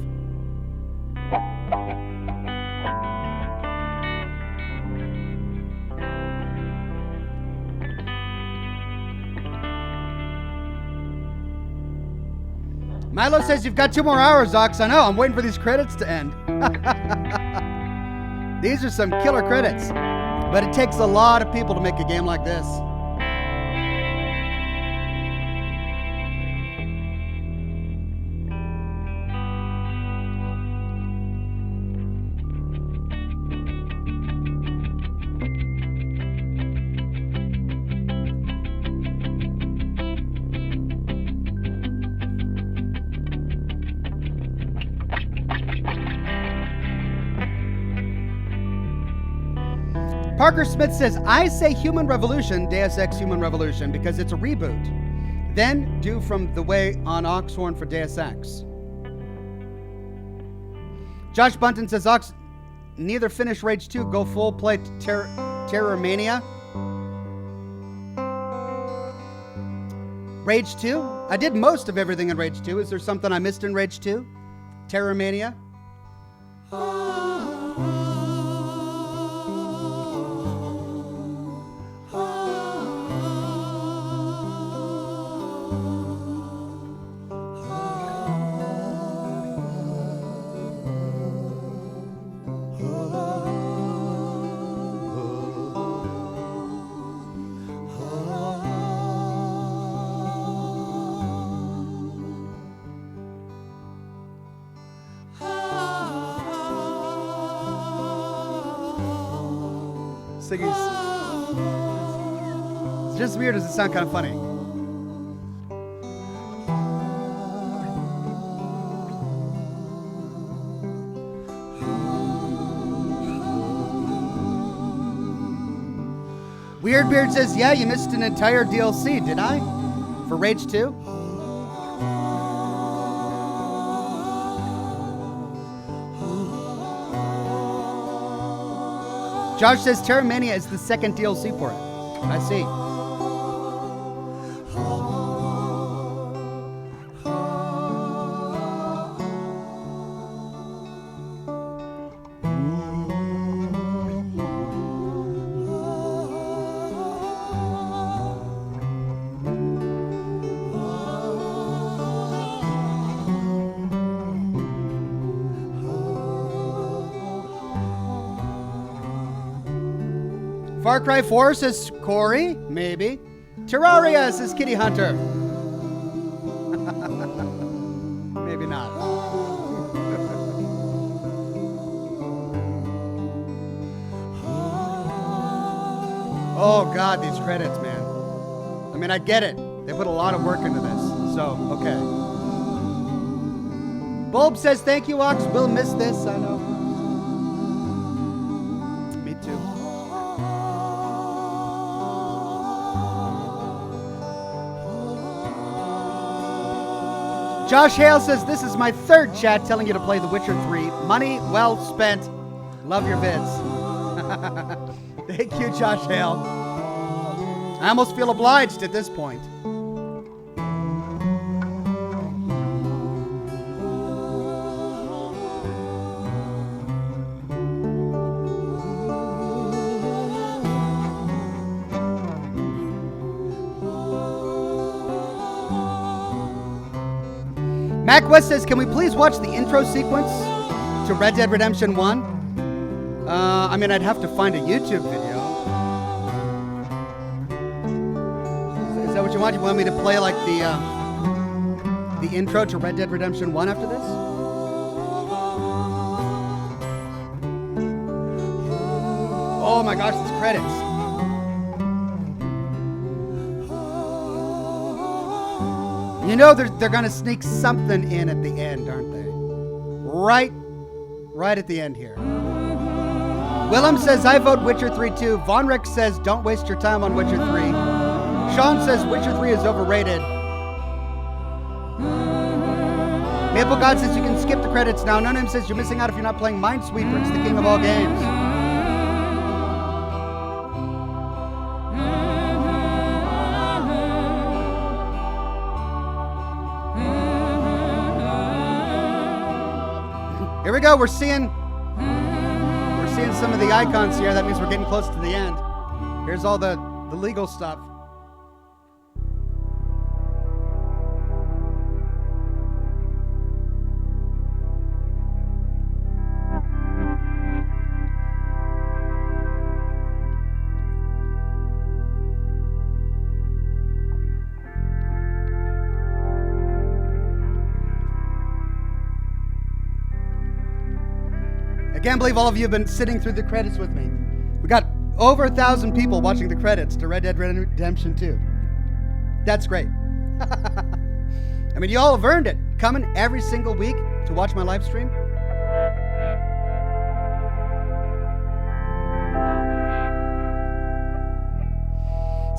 Milo says you've got 2 more hours, Ox. I know, I'm waiting for these credits to end. These are some killer credits. But it takes a lot of people to make a game like this. Parker Smith says, I say Human Revolution, Deus Ex Human Revolution, because it's a reboot. Then due from the way on Oxhorn for Deus Ex. Josh Bunton says, Ox, neither finish Rage 2, go full play Terror Mania. Rage 2? I did most of everything in Rage 2. Is there something I missed in Rage 2? Terror Mania? It's just weird. Does it sound kind of funny? Weirdbeard says, yeah, you missed an entire DLC, did I? For Rage 2? Josh says Terra Mania is the second DLC for it. I see. Far Cry 4 says Corey, maybe. Terraria says Kitty Hunter. Maybe not. Oh God, these credits, man. I mean, I get it. They put a lot of work into this, so okay. Bulb says thank you, Ox. We'll miss this. I know. Me too. Josh Hale says, this is my third chat telling you to play The Witcher 3. Money well spent. Love your vids. Thank you, Josh Hale. I almost feel obliged at this point. Mac West says, can we please watch the intro sequence to Red Dead Redemption 1? I mean, I'd have to find a YouTube video. Is that what you want? You want me to play like the intro to Red Dead Redemption 1 after this? Oh my gosh, it's credits. You know they're going to sneak something in at the end, aren't they? Right at the end here. Willem says, I vote Witcher 3 too. Von Rick says, don't waste your time on Witcher 3. Sean says, Witcher 3 is overrated. Maple God says, you can skip the credits now. No Name says, you're missing out if you're not playing Minesweeper. It's the king of all games. Here we go. We're seeing some of the icons here. That means we're getting close to the end. Here's all the legal stuff. I can't believe all of you have been sitting through the credits with me. We got over 1,000 people watching the credits to Red Dead Redemption 2. That's great. I mean, you all have earned it. Coming every single week to watch my live stream.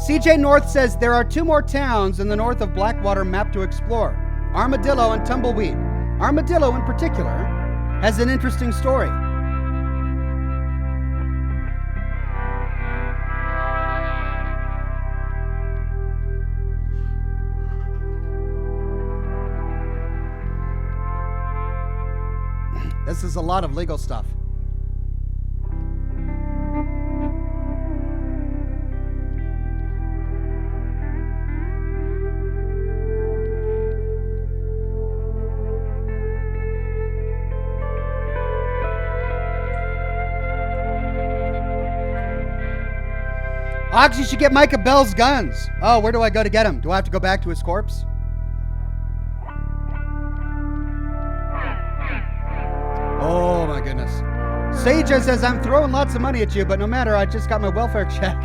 CJ North says there are 2 more towns in the north of Blackwater mapped to explore. Armadillo and Tumbleweed. Armadillo in particular has an interesting story. This is a lot of legal stuff. Ox, you should get Micah Bell's guns. Oh, where do I go to get him? Do I have to go back to his corpse? Oh my goodness. Sage says, I'm throwing lots of money at you, but no matter, I just got my welfare check.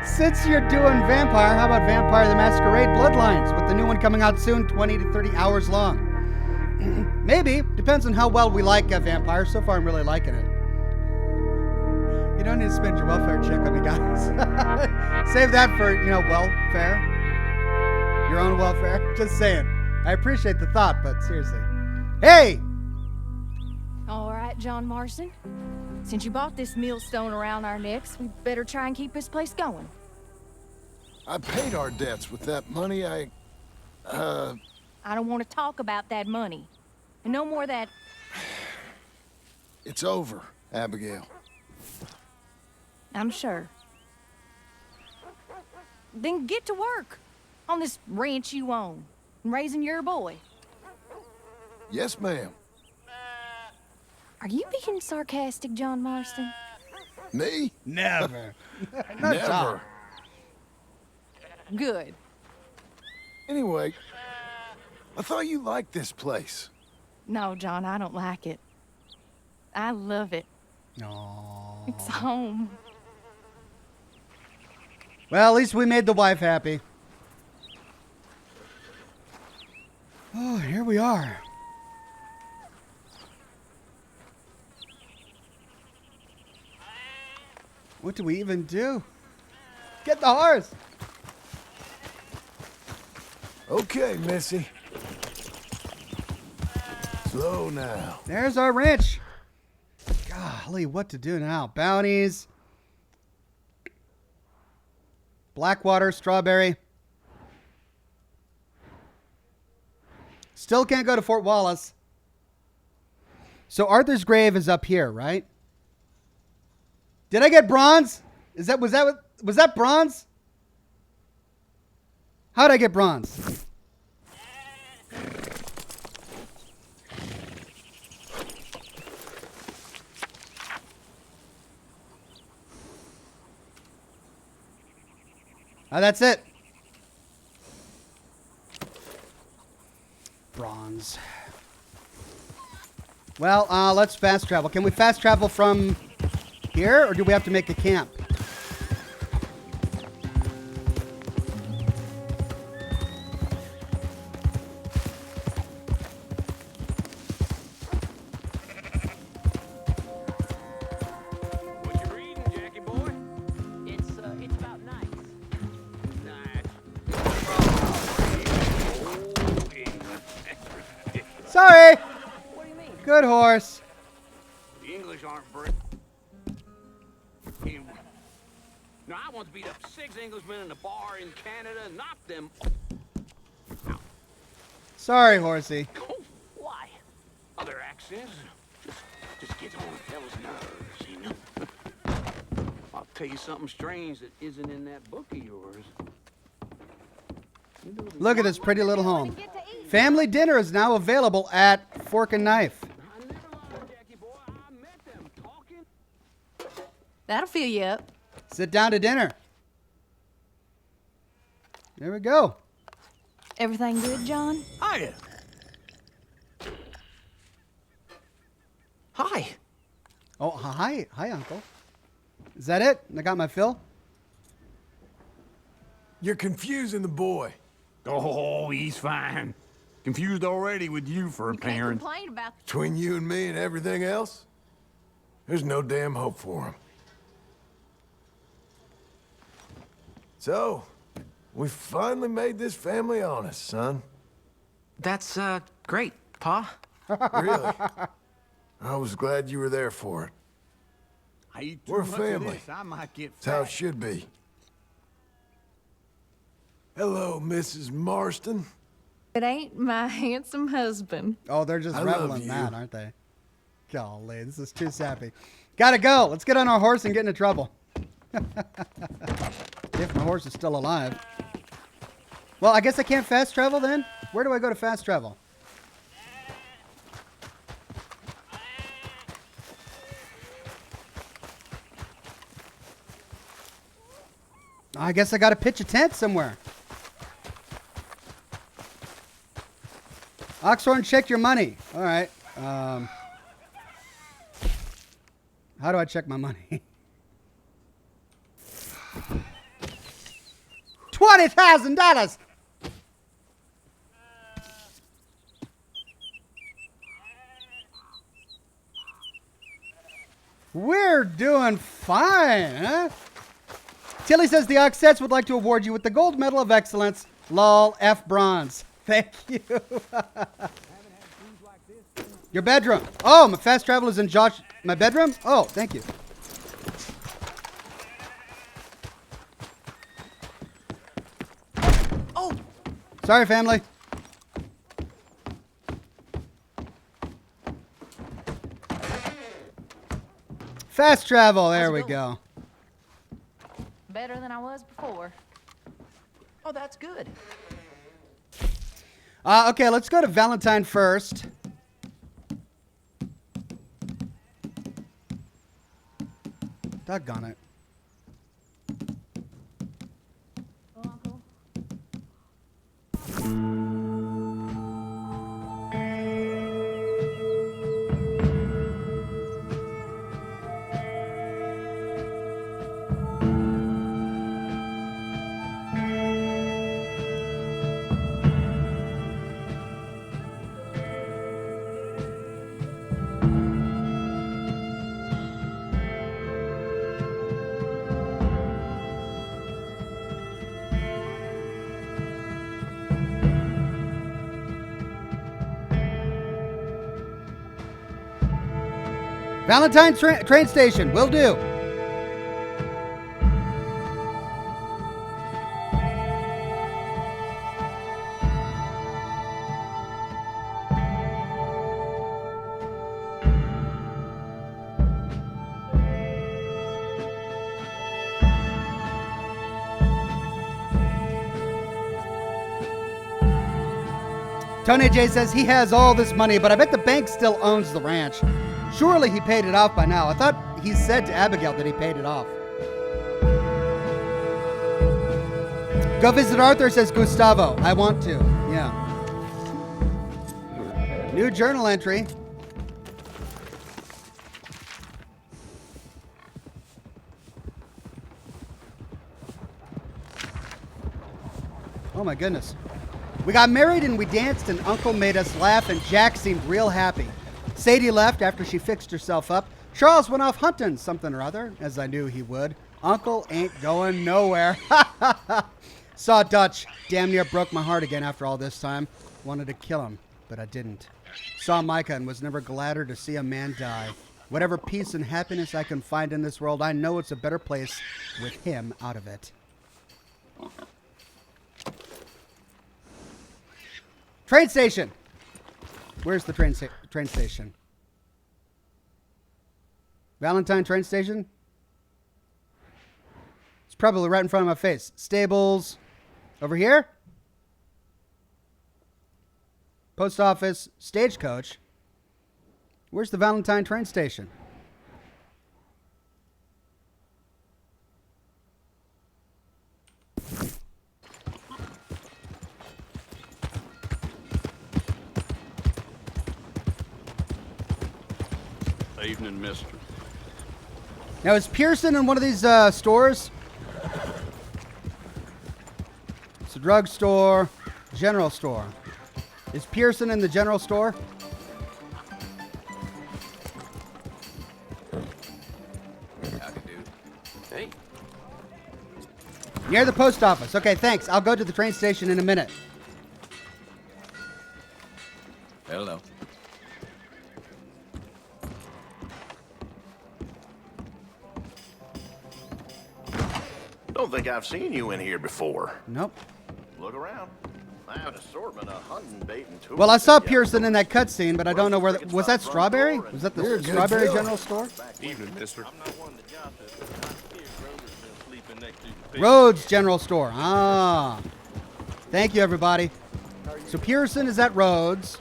Since you're doing Vampire, how about Vampire the Masquerade Bloodlines with the new one coming out soon, 20 to 30 hours long? Maybe. Depends on how well we like Vampire. So far, I'm really liking it. You don't need to spend your welfare check on me, guys. Save that for, welfare. Your own welfare. Just saying. I appreciate the thought, but seriously. Hey! All right, John Marston. Since you bought this millstone around our necks, we better try and keep this place going. I paid our debts with that money. I don't want to talk about that money. And no more of that. It's over, Abigail. I'm sure. Then get to work on this ranch you own and raising your boy. Yes, ma'am. Are you being sarcastic, John Marston? Me? Never. Never. Good. Anyway, I thought you liked this place. No, John, I don't like it. I love it. No. It's home. Well, at least we made the wife happy. Oh, here we are. What do we even do? Get the horse. Okay, Missy. Slow now. There's our ranch. Golly, what to do now? Bounties. Blackwater, Strawberry. Still can't go to Fort Wallace. So Arthur's grave is up here, right? Did I get bronze? Was that bronze? How'd I get bronze? Oh, that's it. Bronze. Well, let's fast travel. Can we fast travel from here, or do we have to make a camp? What you reading, Jackie boy? It's about knights. Sorry. What do you mean? Good horse. The English aren't Brit. Now, I once beat up 6 Englishmen in a bar in Canada and knocked them. Sorry, horsey. Why? Other accents just gets on the fella's nerves, you know. I'll tell you something strange that isn't in that book of yours. Look at this pretty little home. Family dinner is now available at Fork and Knife. That'll fill you up. Sit down to dinner. There we go. Everything good, John? Hiya. Hi. Oh, hi, Uncle. Is that it? I got my fill? You're confusing the boy. Oh, he's fine. Confused already with you for a Can't parent. complain about Between you and me and everything else, there's no damn hope for him. So, we finally made this family honest, son. That's, great, Pa. Really? I was glad you were there for it. I eat too We're a much of family. this, I might get That's how it fat. should be. Hello, Mrs. Marston. It ain't my handsome husband. Oh, they're just I love reveling you. that, aren't they? Golly, this is too sappy. Gotta go. Let's get on our horse and get into trouble. If my horse is still alive. Well, I guess I can't fast travel then? Where do I go to fast travel? I guess I gotta pitch a tent somewhere. Oxhorn, check your money. All right. How do I check my money? $20,000. We're doing fine, huh? Tilly says the Oxettes would like to award you with the Gold Medal of Excellence. Lol, F bronze. Thank you. Your bedroom. Oh, my fast travel is in my bedroom? Oh, thank you. Oh! Sorry, family. Fast travel. There we go. Better than I was before. Oh, that's good. Okay, let's go to Valentine first. Doggone it. Valentine train station, will do. Tony J says he has all this money, but I bet the bank still owns the ranch. Surely he paid it off by now. I thought he said to Abigail that he paid it off. Go visit Arthur, says Gustavo. I want to. Yeah. New journal entry. Oh my goodness. We got married and we danced and Uncle made us laugh and Jack seemed real happy. Sadie left after she fixed herself up. Charles went off hunting something or other, as I knew he would. Uncle ain't going nowhere. Saw Dutch. Damn near broke my heart again after all this time. Wanted to kill him, but I didn't. Saw Micah and was never gladder to see a man die. Whatever peace and happiness I can find in this world, I know it's a better place with him out of it. Train station. Where's the train station? Valentine train station? It's probably right in front of my face. Stables. Over here? Post office. Stagecoach. Where's the Valentine train station? Evening, mister. Now, is Pearson in one of these stores? It's a drugstore, general store. Is Pearson in the general store? Hey. Near the post office. Okay, thanks. I'll go to the train station in a minute. Hello. Don't think I've seen you in here before. Nope. Look around. I have an assortment of hunting bait and tools. Well, I saw Pearson in that cutscene, but I don't know where. Was that Strawberry? Was that the Strawberry General Store? Evening, mister. Rhodes General Store. Ah. Thank you, everybody. So Pearson is at Rhodes.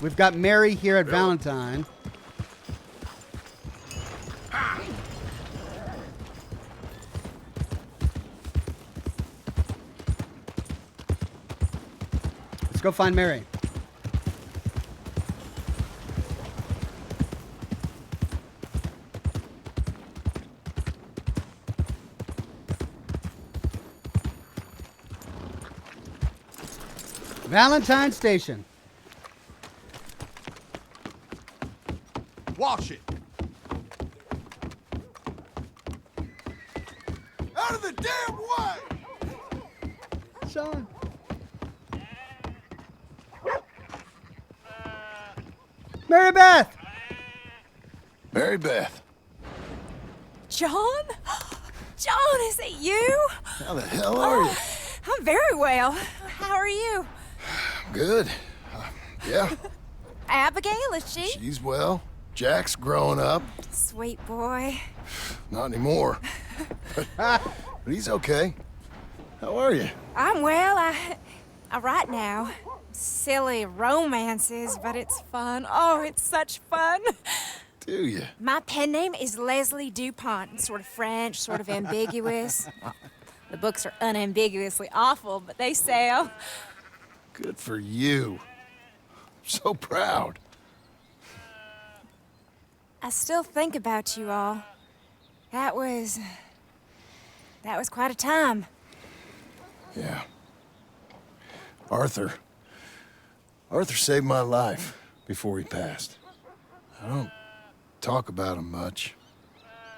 We've got Mary here at Valentine. Let's go find Mary. Valentine Station. Wash it. Out of the damn way! Sean. Mary Beth! Mary Beth, John? John, is it you? how the hell are you? I'm very well. How are you? Good. Yeah, Abigail, is she? she's well. Jack's growing up. Sweet boy. Not anymore. But he's okay. How are you? I'm well. I write now. Silly romances, but it's fun. Oh, it's such fun. Do you? My pen name is Leslie DuPont. Sort of French, sort of ambiguous. Well, the books are unambiguously awful, but they sell. Good for you. So proud. I still think about you all. That was quite a time. Yeah. Arthur saved my life before he passed. I don't talk about him much,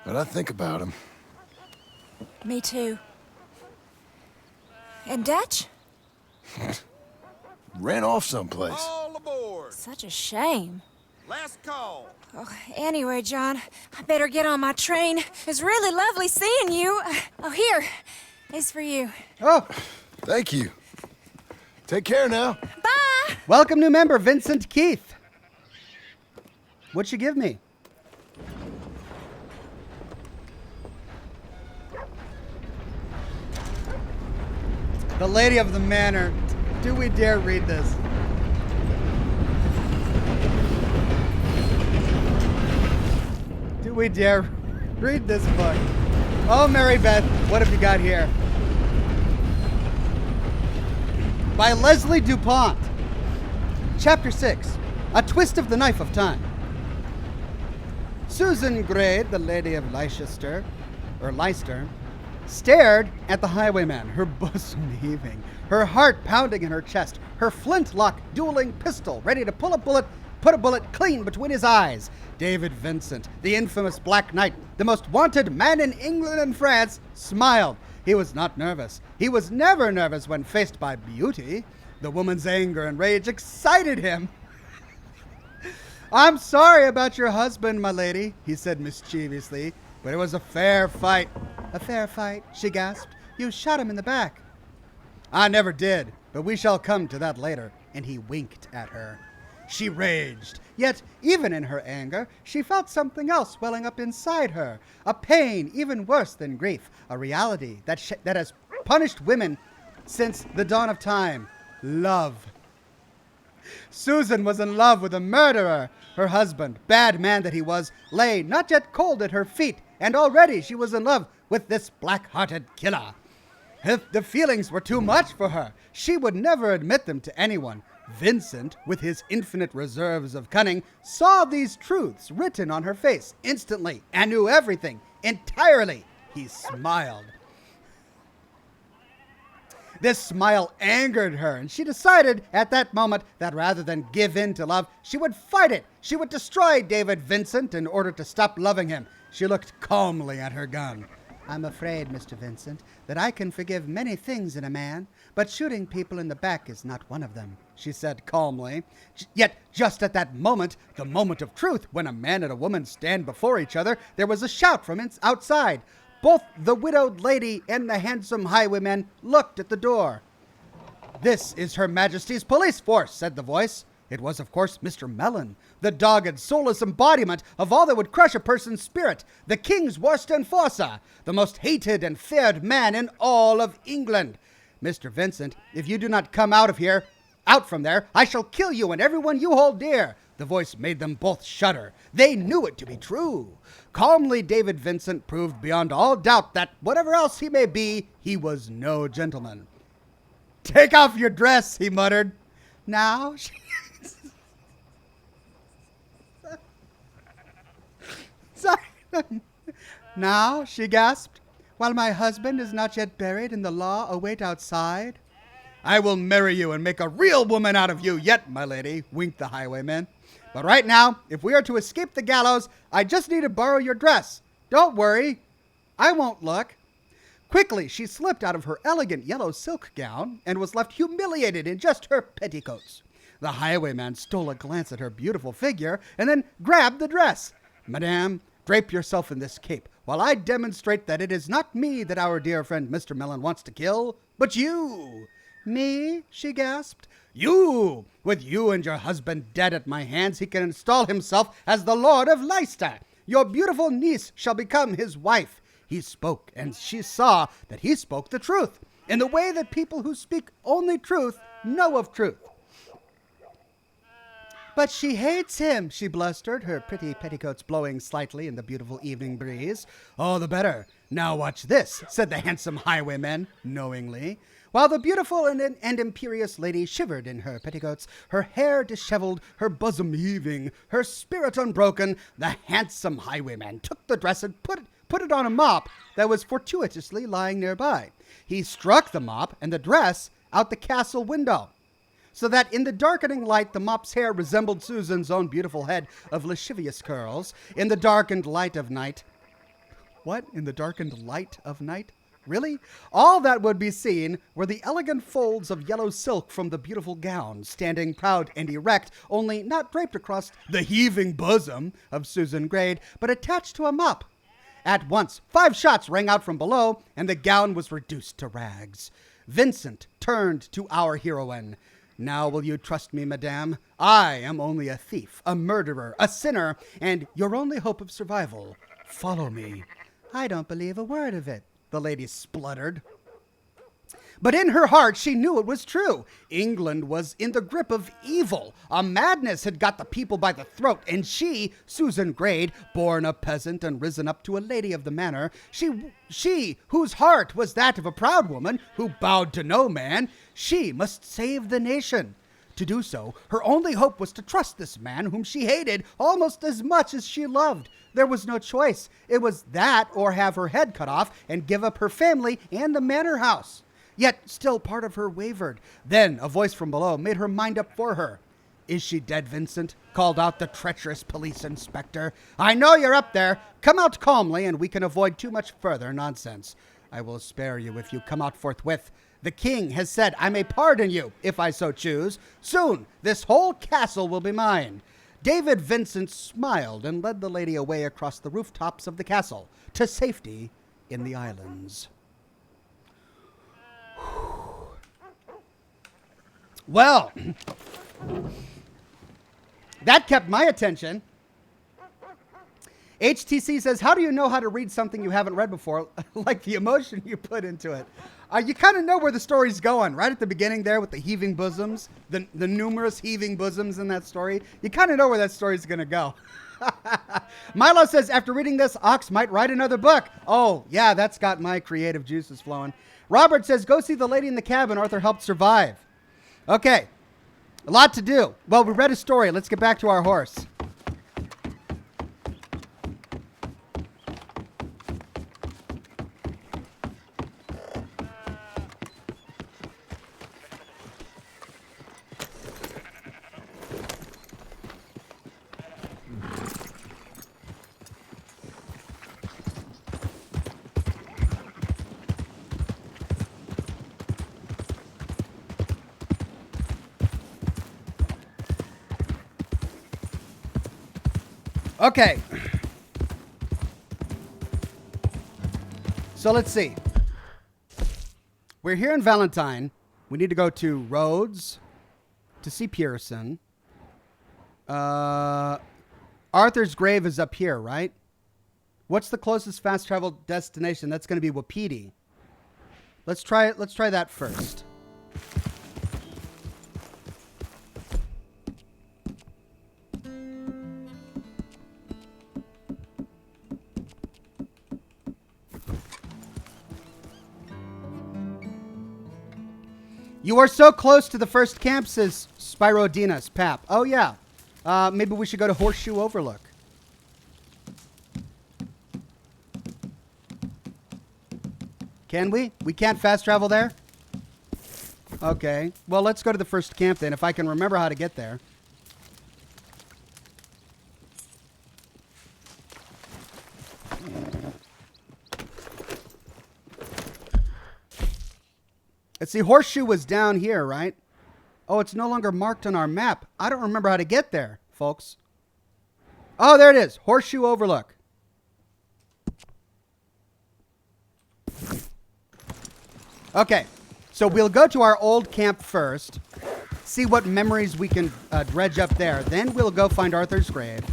but I think about him. Me too. And Dutch? Ran off someplace. All aboard. Such a shame. Last call. Oh, anyway, John, I better get on my train. It was really lovely seeing you. Oh, here. It's for you. Oh, thank you. Take care now. Bye. Welcome, new member, Vincent Keith. What'd you give me? The Lady of the Manor. Do we dare read this? Do we dare read this book? Oh, Mary Beth, what have you got here? By Leslie DuPont. Chapter 6. A Twist of the Knife of Time. Susan Gray, the Lady of Leicester, stared at the highwayman, her bosom heaving, her heart pounding in her chest, her flintlock dueling pistol ready to put a bullet clean between his eyes. David Vincent, the infamous Black Knight, the most wanted man in England and France, smiled. He was not nervous. He was never nervous when faced by beauty. The woman's anger and rage excited him. I'm sorry about your husband, my lady, he said mischievously, but it was a fair fight. A fair fight, she gasped. You shot him in the back. I never did, but we shall come to that later. And he winked at her. She raged, yet even in her anger, she felt something else welling up inside her. A pain even worse than grief, a reality that has punished women since the dawn of time. Love. Susan was in love with a murderer. Her husband, bad man that he was, lay not yet cold at her feet, and already she was in love with this black-hearted killer. If the feelings were too much for her, she would never admit them to anyone. Vincent, with his infinite reserves of cunning, saw these truths written on her face instantly and knew everything entirely. He smiled. This smile angered her, and she decided at that moment that rather than give in to love, she would fight it. She would destroy David Vincent in order to stop loving him. She looked calmly at her gun. I'm afraid, Mr. Vincent, that I can forgive many things in a man, but shooting people in the back is not one of them, she said calmly. Yet, just at that moment, the moment of truth, when a man and a woman stand before each other, there was a shout from outside. Both the widowed lady and the handsome highwayman looked at the door. "This is Her Majesty's police force," said the voice. It was, of course, Mr. Mellon, the dogged, soulless embodiment of all that would crush a person's spirit, the king's worst enforcer, the most hated and feared man in all of England. "Mr. Vincent, if you do not come out from there, I shall kill you and everyone you hold dear." The voice made them both shudder. They knew it to be true. Calmly, David Vincent proved beyond all doubt that, whatever else he may be, he was no gentleman. "Take off your dress," he muttered. "Now," "Now," she gasped, "while my husband is not yet buried and the law await outside." "I will marry you and make a real woman out of you yet, my lady," winked the highwayman. "But right now, if we are to escape the gallows, I just need to borrow your dress. Don't worry, I won't look." Quickly, she slipped out of her elegant yellow silk gown and was left humiliated in just her petticoats. The highwayman stole a glance at her beautiful figure and then grabbed the dress. "Madame, drape yourself in this cape while I demonstrate that it is not me that our dear friend Mr. Mellon wants to kill, but you." "Me?" she gasped. "You! With you and your husband dead at my hands, he can install himself as the Lord of Leicester. Your beautiful niece shall become his wife." He spoke, and she saw that he spoke the truth, in the way that people who speak only truth know of truth. "But she hates him," she blustered, her pretty petticoats blowing slightly in the beautiful evening breeze. "Oh, the better. Now watch this," said the handsome highwayman, knowingly. While the beautiful and imperious lady shivered in her petticoats, her hair disheveled, her bosom heaving, her spirit unbroken, the handsome highwayman took the dress and put it on a mop that was fortuitously lying nearby. He struck the mop and the dress out the castle window, so that in the darkening light the mop's hair resembled Susan's own beautiful head of lascivious curls. In the darkened light of night... What? In the darkened light of night? Really? All that would be seen were the elegant folds of yellow silk from the beautiful gown, standing proud and erect, only not draped across the heaving bosom of Susan Grade, but attached to a mop. At once, 5 shots rang out from below, and the gown was reduced to rags. Vincent turned to our heroine. "Now will you trust me, madame? I am only a thief, a murderer, a sinner, and your only hope of survival. Follow me." "I don't believe a word of it," the lady spluttered. But in her heart, she knew it was true. England was in the grip of evil. A madness had got the people by the throat, and she, Susan Grade, born a peasant and risen up to a lady of the manor, she whose heart was that of a proud woman who bowed to no man, she must save the nation. To do so, her only hope was to trust this man whom she hated almost as much as she loved. There was no choice. It was that or have her head cut off and give up her family and the manor house. Yet still part of her wavered. Then a voice from below made her mind up for her. "Is she dead, Vincent?" called out the treacherous police inspector. "I know you're up there. Come out calmly and we can avoid too much further nonsense. I will spare you if you come out forthwith. The king has said I may pardon you if I so choose. Soon this whole castle will be mine." David Vincent smiled and led the lady away across the rooftops of the castle to safety in the islands. Well, that kept my attention. HTC says, "How do you know how to read something you haven't read before?" Like the emotion you put into it. You kind of know where the story's going, right at the beginning there with the heaving bosoms, the numerous heaving bosoms in that story. You kind of know where that story's going to go. Milo says, "After reading this, Ox might write another book." Oh, yeah, that's got my creative juices flowing. Robert says, "Go see the lady in the cabin Arthur helped survive." Okay, a lot to do. Well, we read a story. Let's get back to our horse. Okay. So let's see. We're here in Valentine. We need to go to Rhodes to see Pearson. Arthur's grave is up here, right? What's the closest fast travel destination? That's going to be Wapiti. Let's try it. Let's try that first. You are so close to the first camp, says Spyrodinus, Pap. Oh, yeah. Maybe we should go to Horseshoe Overlook. Can we? We can't fast travel there? Okay. Well, let's go to the first camp then, if I can remember how to get there. Let's see, Horseshoe was down here, right? Oh, it's no longer marked on our map. I don't remember how to get there, folks. Oh, there it is. Horseshoe Overlook. Okay, so we'll go to our old camp first, see what memories we can dredge up there. Then we'll go find Arthur's grave.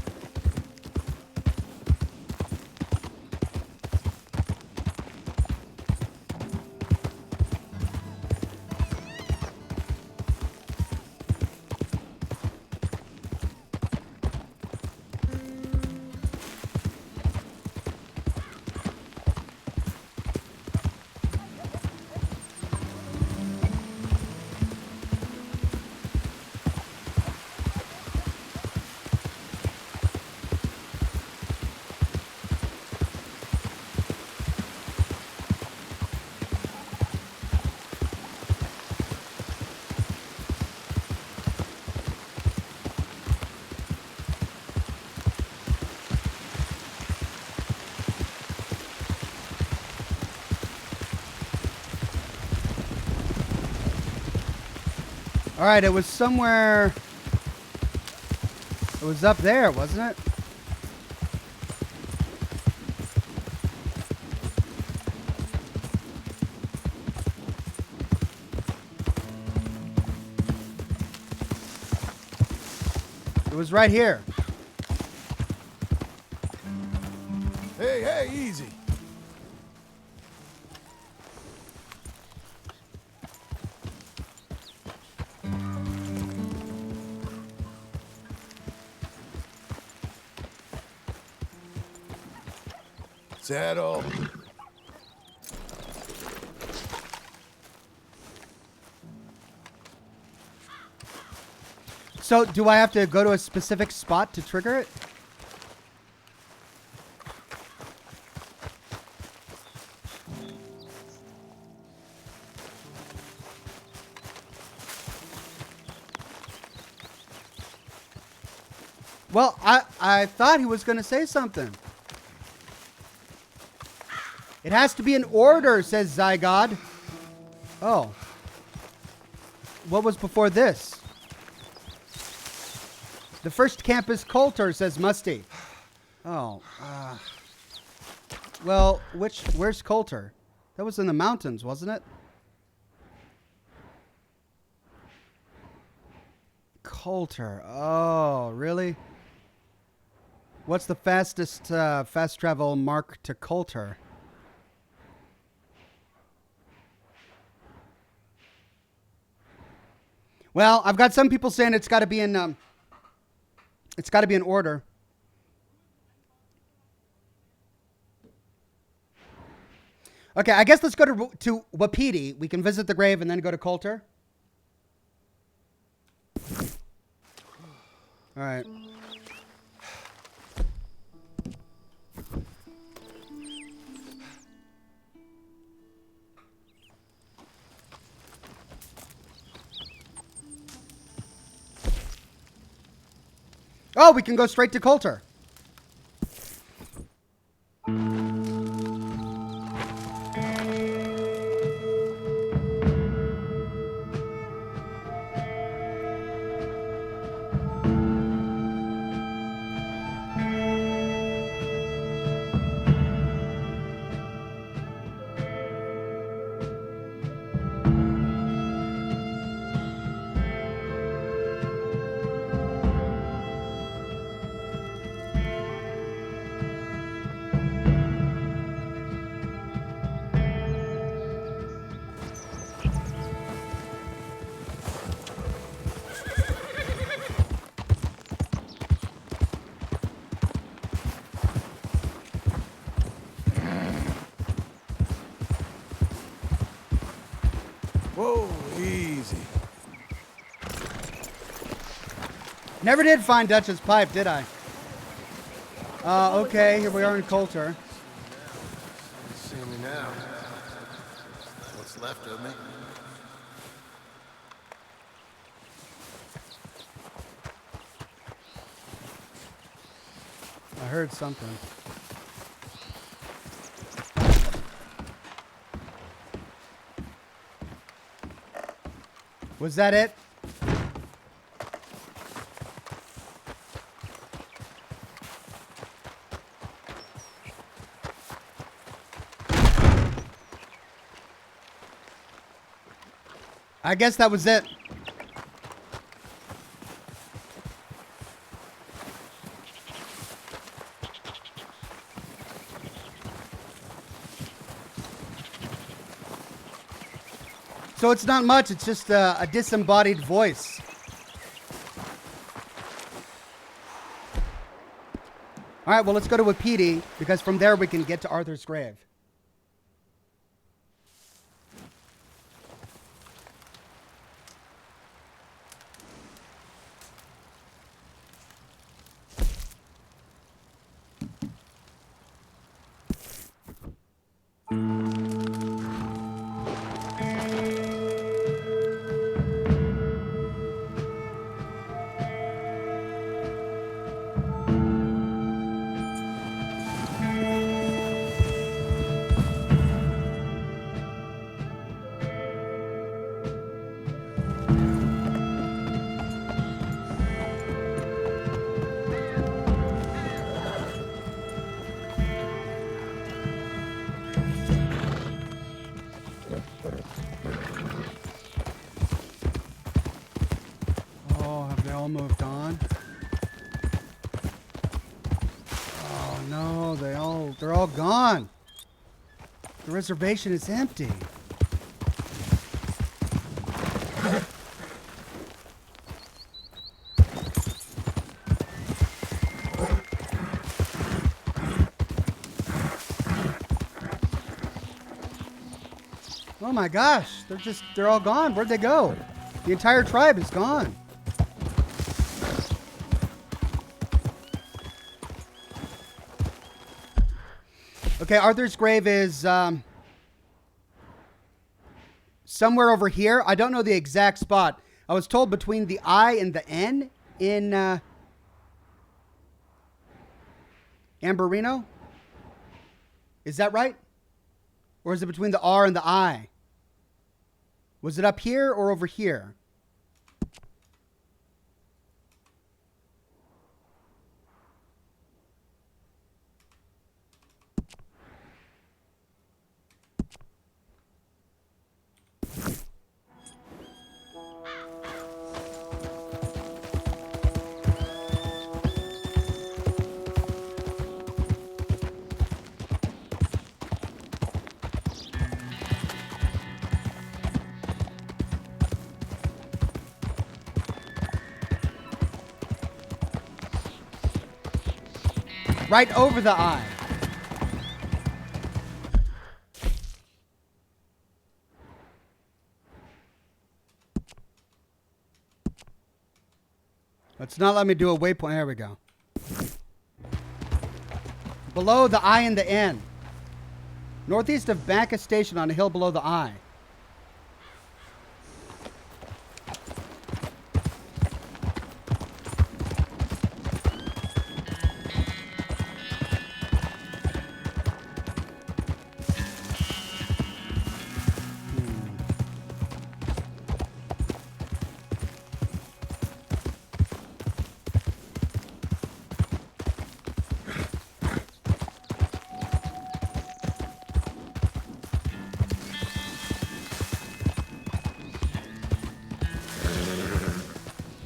All right, it was somewhere. It was up there, wasn't it? It was right here. Hey, easy. Saddle. So, do I have to go to a specific spot to trigger it? Well, I thought he was going to say something. It has to be in order, says Zygod. Oh. What was before this? The first camp is Coulter, says Musty. Oh. Well, where's Coulter? That was in the mountains, wasn't it? Coulter. Oh, really? What's the fastest fast travel mark to Coulter? Well, I've got some people saying it's got to be in order. Okay, I guess let's go to Wapiti. We can visit the grave and then go to Coulter. All right. Oh, we can go straight to Coulter. Whoa, easy. Never did find Dutch's pipe, did I? Okay, here we are in Coulter. See me now. What's left of me? I heard something. Was that it? I guess that was it. So it's not much, it's just a disembodied voice. All right, well, let's go to Wapiti, because from there we can get to Arthur's grave. Moved on. Oh no, they're all gone. The reservation is empty. Oh my gosh, they're all gone. Where'd they go? The entire tribe is gone. Okay, Arthur's grave is somewhere over here. I don't know the exact spot. I was told between the I and the N in Amberino. Is that right? Or is it between the R and the I? Was it up here or over here? Right over the eye. Let's not let me do a waypoint. There we go. Below the I and the N. Northeast of Bacchus Station on a hill below the I.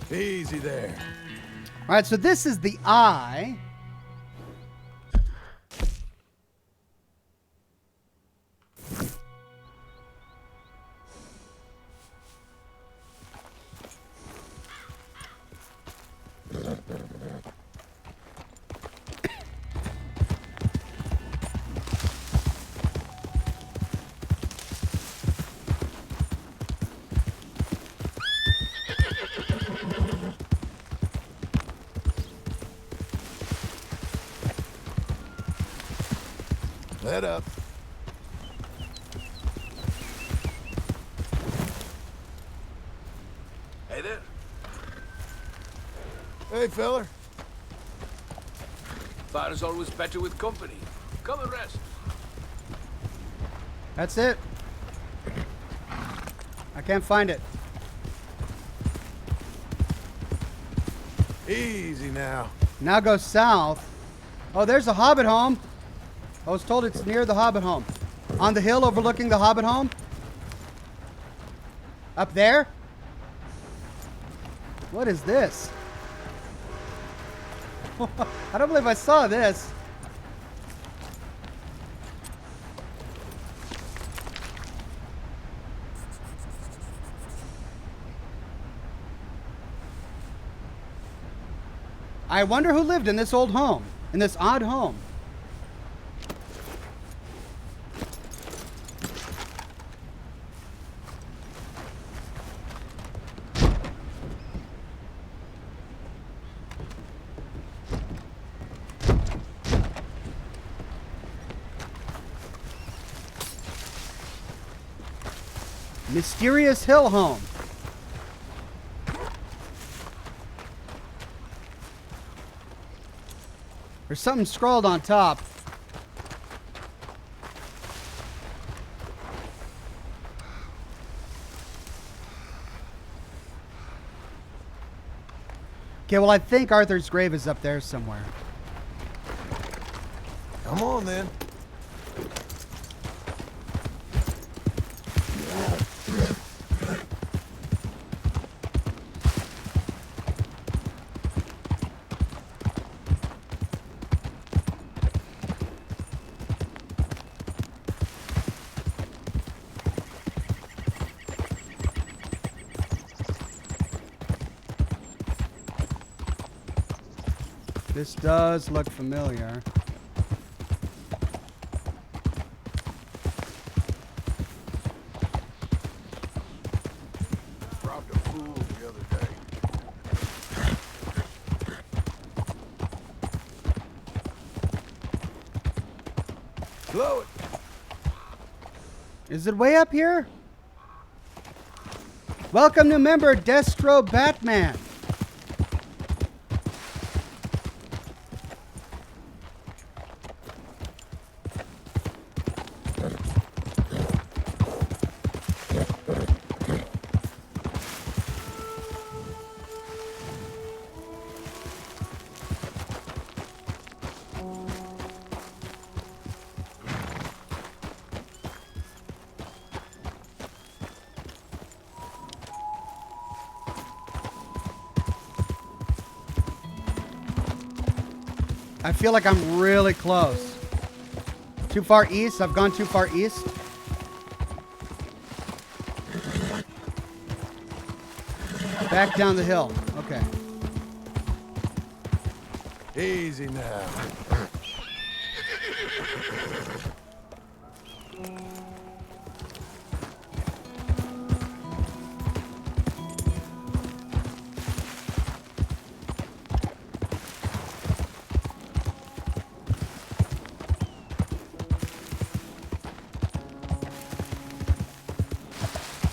Easy there. All right, so this is the I. Head up. Hey there. Hey, feller. Fire's always better with company. Come and rest. That's it. I can't find it. Easy now. Now go south. Oh, there's a Hobbit home. I was told it's near the Hobbit home. On the hill overlooking the Hobbit home. Up there? What is this? I don't believe I saw this. I wonder who lived in this old home, in this odd home. Mysterious Hill Home. There's something scrawled on top. Okay, well, I think Arthur's grave is up there somewhere. Come on, then. This does look familiar. Robbed a fool the other day. Blow it. Is it way up here? Welcome new member Destro Batman. I feel like I'm really close. Too far east? I've gone too far east? Back down the hill. Okay. Easy now.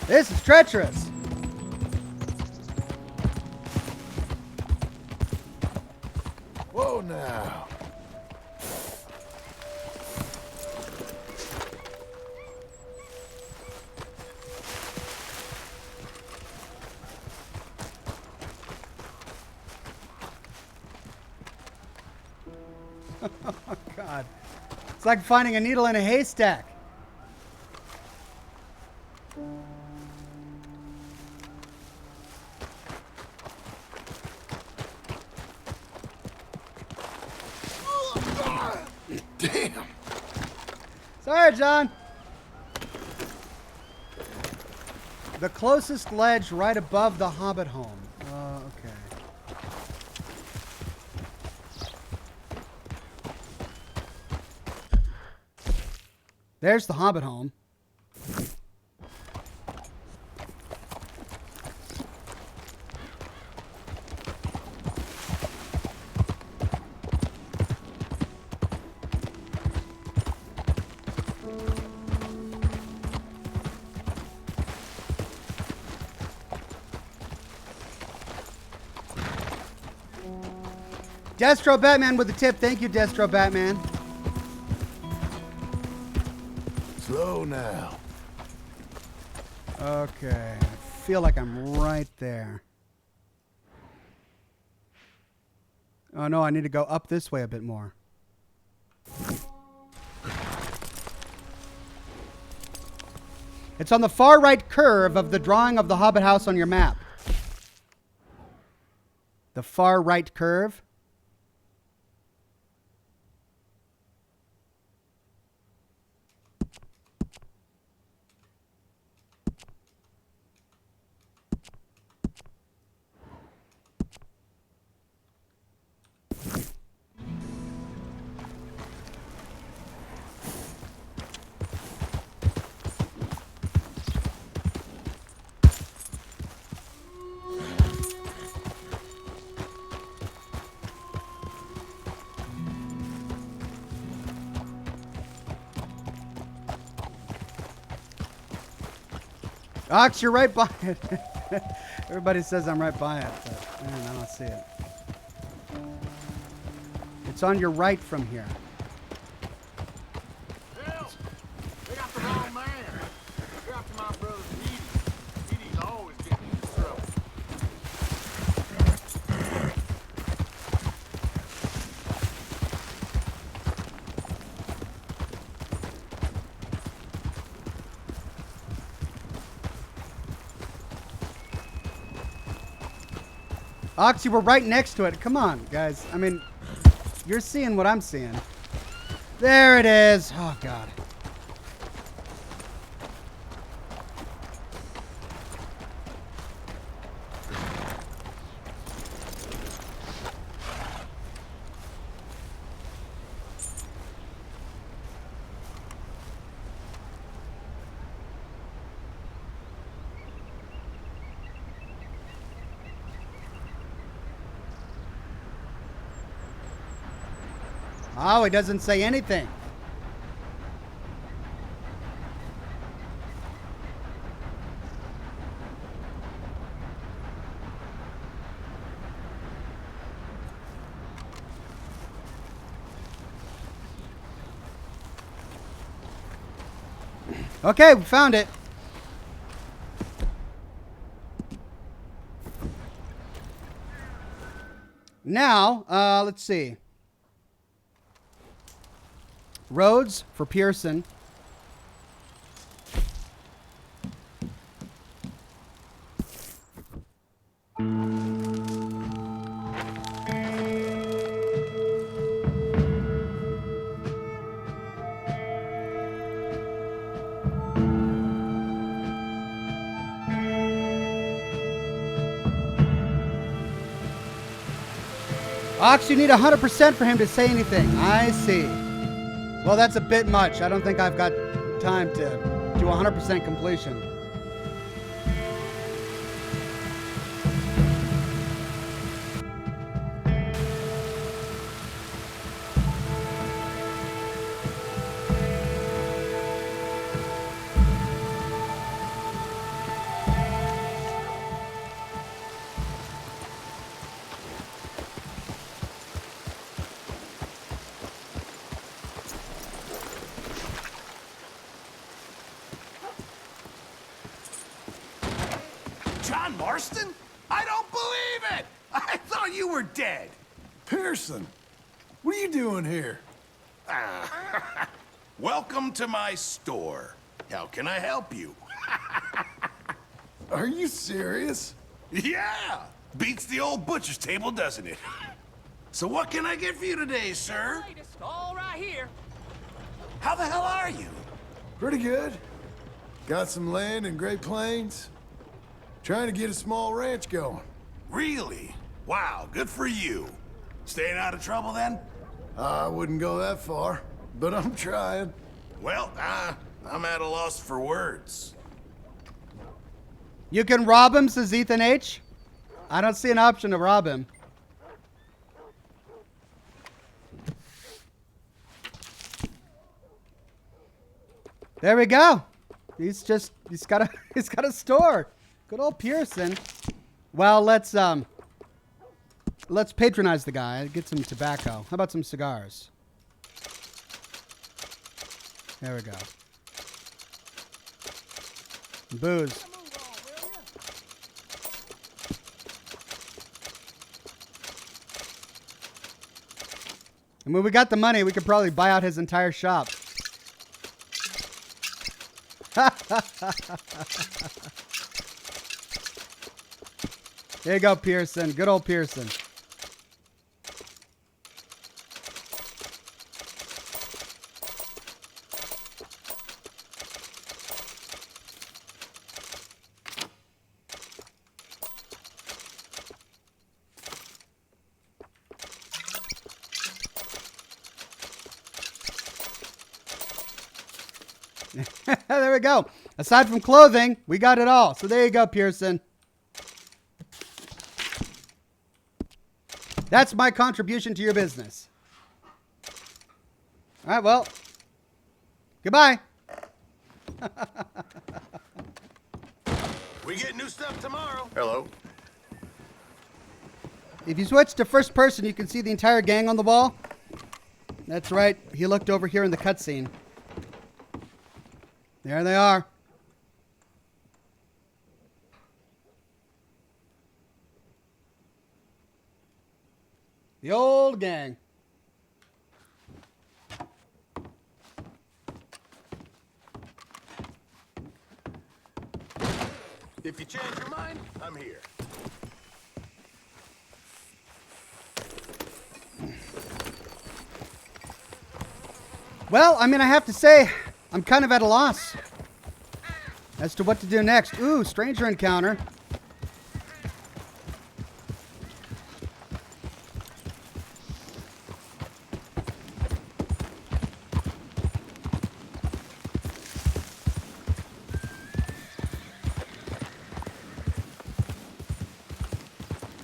This is treacherous. Whoa now. Oh, God. It's like finding a needle in a haystack. Damn. Sorry, John. The closest ledge right above the Hobbit home. Okay. There's the Hobbit home. Destro Batman with the tip. Thank you, Destro Batman. Slow now. Okay. I feel like I'm right there. Oh, no. I need to go up this way a bit more. It's on the far right curve of the drawing of the Hobbit house on your map. The far right curve. Ox, you're right by it. Everybody says I'm right by it, but man, I don't see it. It's on your right from here. Help! They got the wrong man. Go after my brother Edie. Edie's always getting into trouble. Ox, you were right next to it. Come on, guys. I mean, you're seeing what I'm seeing. There it is. Oh, God. Oh, he doesn't say anything. Okay, we found it. Now, let's see. Roads for Pearson. Ox, you need 100% for him to say anything. I see. Well, that's a bit much. I don't think I've got time to do 100% completion. John Marston? I don't believe it! I thought you were dead. Pearson, what are you doing here? Welcome to my store. How can I help you? Are you serious? Yeah! Beats the old butcher's table, doesn't it? So what can I get for you today, sir? All right here. How the hell are you? Pretty good. Got some land in Great Plains. Trying to get a small ranch going. Really? Wow, good for you. Staying out of trouble then? I wouldn't go that far, but I'm trying. Well, I'm at a loss for words. You can rob him, says Ethan H. I don't see an option to rob him. There we go. He's got a store. Good old Pearson. Well, let's let's patronize the guy. Get some tobacco. How about some cigars? There we go. Booze. And when we got the money, we could probably buy out his entire shop. There you go, Pearson. Good old Pearson. There we go. Aside from clothing, we got it all. So there you go, Pearson. That's my contribution to your business. All right, well, goodbye. We get new stuff tomorrow. Hello. If you switch to first person, you can see the entire gang on the wall. That's right. He looked over here in the cutscene. There they are. The old gang. If you change your mind, I'm here. Well, I mean, I have to say, I'm kind of at a loss as to what to do next. Ooh, stranger encounter.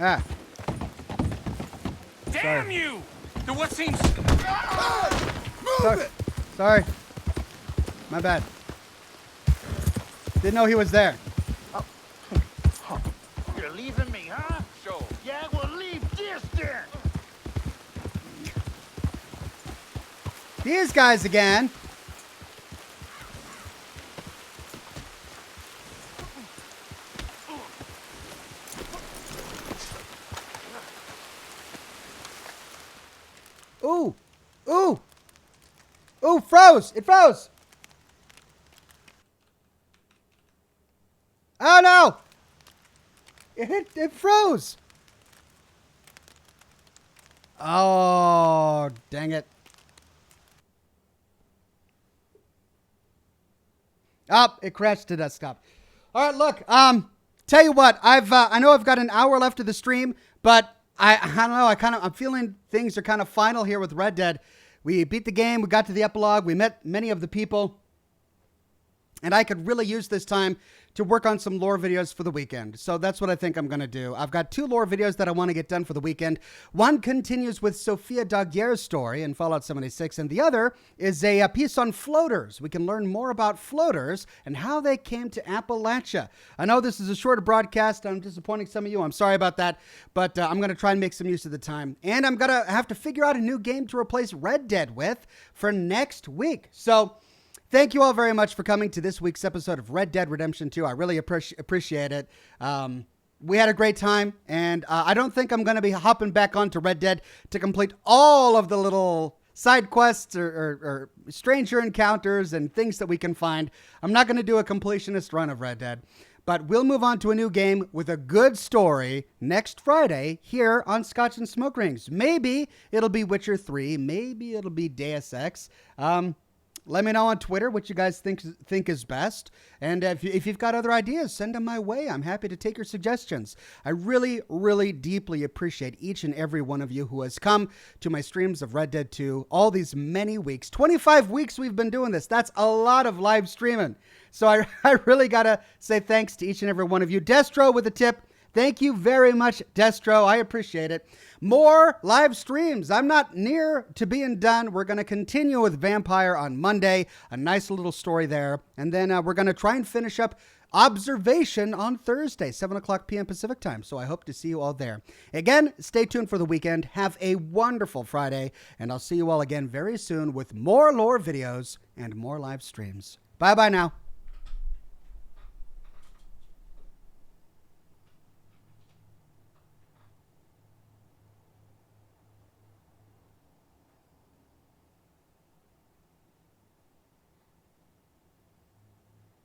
Ah. Damn Sorry. you! The what seems... Sorry. Sorry. My bad. Didn't know he was there. You're leaving me, huh? Sure. Yeah, well, leave this then. These guys again. Ooh. Ooh. Ooh, froze. It froze. Oh, no. It froze. Oh, dang it. Oh, it crashed to desktop. All right, look. Tell you what, I know I've got an hour left of the stream, but I don't know. I'm feeling things are kind of final here with Red Dead. We beat the game. We got to the epilogue. We met many of the people. And I could really use this time to work on some lore videos for the weekend. So that's what I think I'm going to do. I've got 2 lore videos that I want to get done for the weekend. One continues with Sofia Daguerre's story in Fallout 76, and the other is a piece on floaters. We can learn more about floaters and how they came to Appalachia. I know this is a shorter broadcast. I'm disappointing some of you. I'm sorry about that, but I'm going to try and make some use of the time. And I'm going to have to figure out a new game to replace Red Dead with for next week. So thank you all very much for coming to this week's episode of Red Dead Redemption 2. I really appreciate it. We had a great time, and I don't think I'm going to be hopping back onto Red Dead to complete all of the little side quests or stranger encounters and things that we can find. I'm not going to do a completionist run of Red Dead, but we'll move on to a new game with a good story next Friday here on Scotch and Smoke Rings. Maybe it'll be Witcher 3. Maybe it'll be Deus Ex. Let me know on Twitter what you guys think is best. And if you've got other ideas, send them my way. I'm happy to take your suggestions. I really, really deeply appreciate each and every one of you who has come to my streams of Red Dead 2 all these many weeks. 25 weeks we've been doing this. That's a lot of live streaming. So I really got to say thanks to each and every one of you. Destro with a tip. Thank you very much, Destro. I appreciate it. More live streams. I'm not near to being done. We're going to continue with Vampire on Monday. A nice little story there. And then we're going to try and finish up Observation on Thursday, 7 o'clock p.m. Pacific time. So I hope to see you all there. Again, stay tuned for the weekend. Have a wonderful Friday. And I'll see you all again very soon with more lore videos and more live streams. Bye-bye now.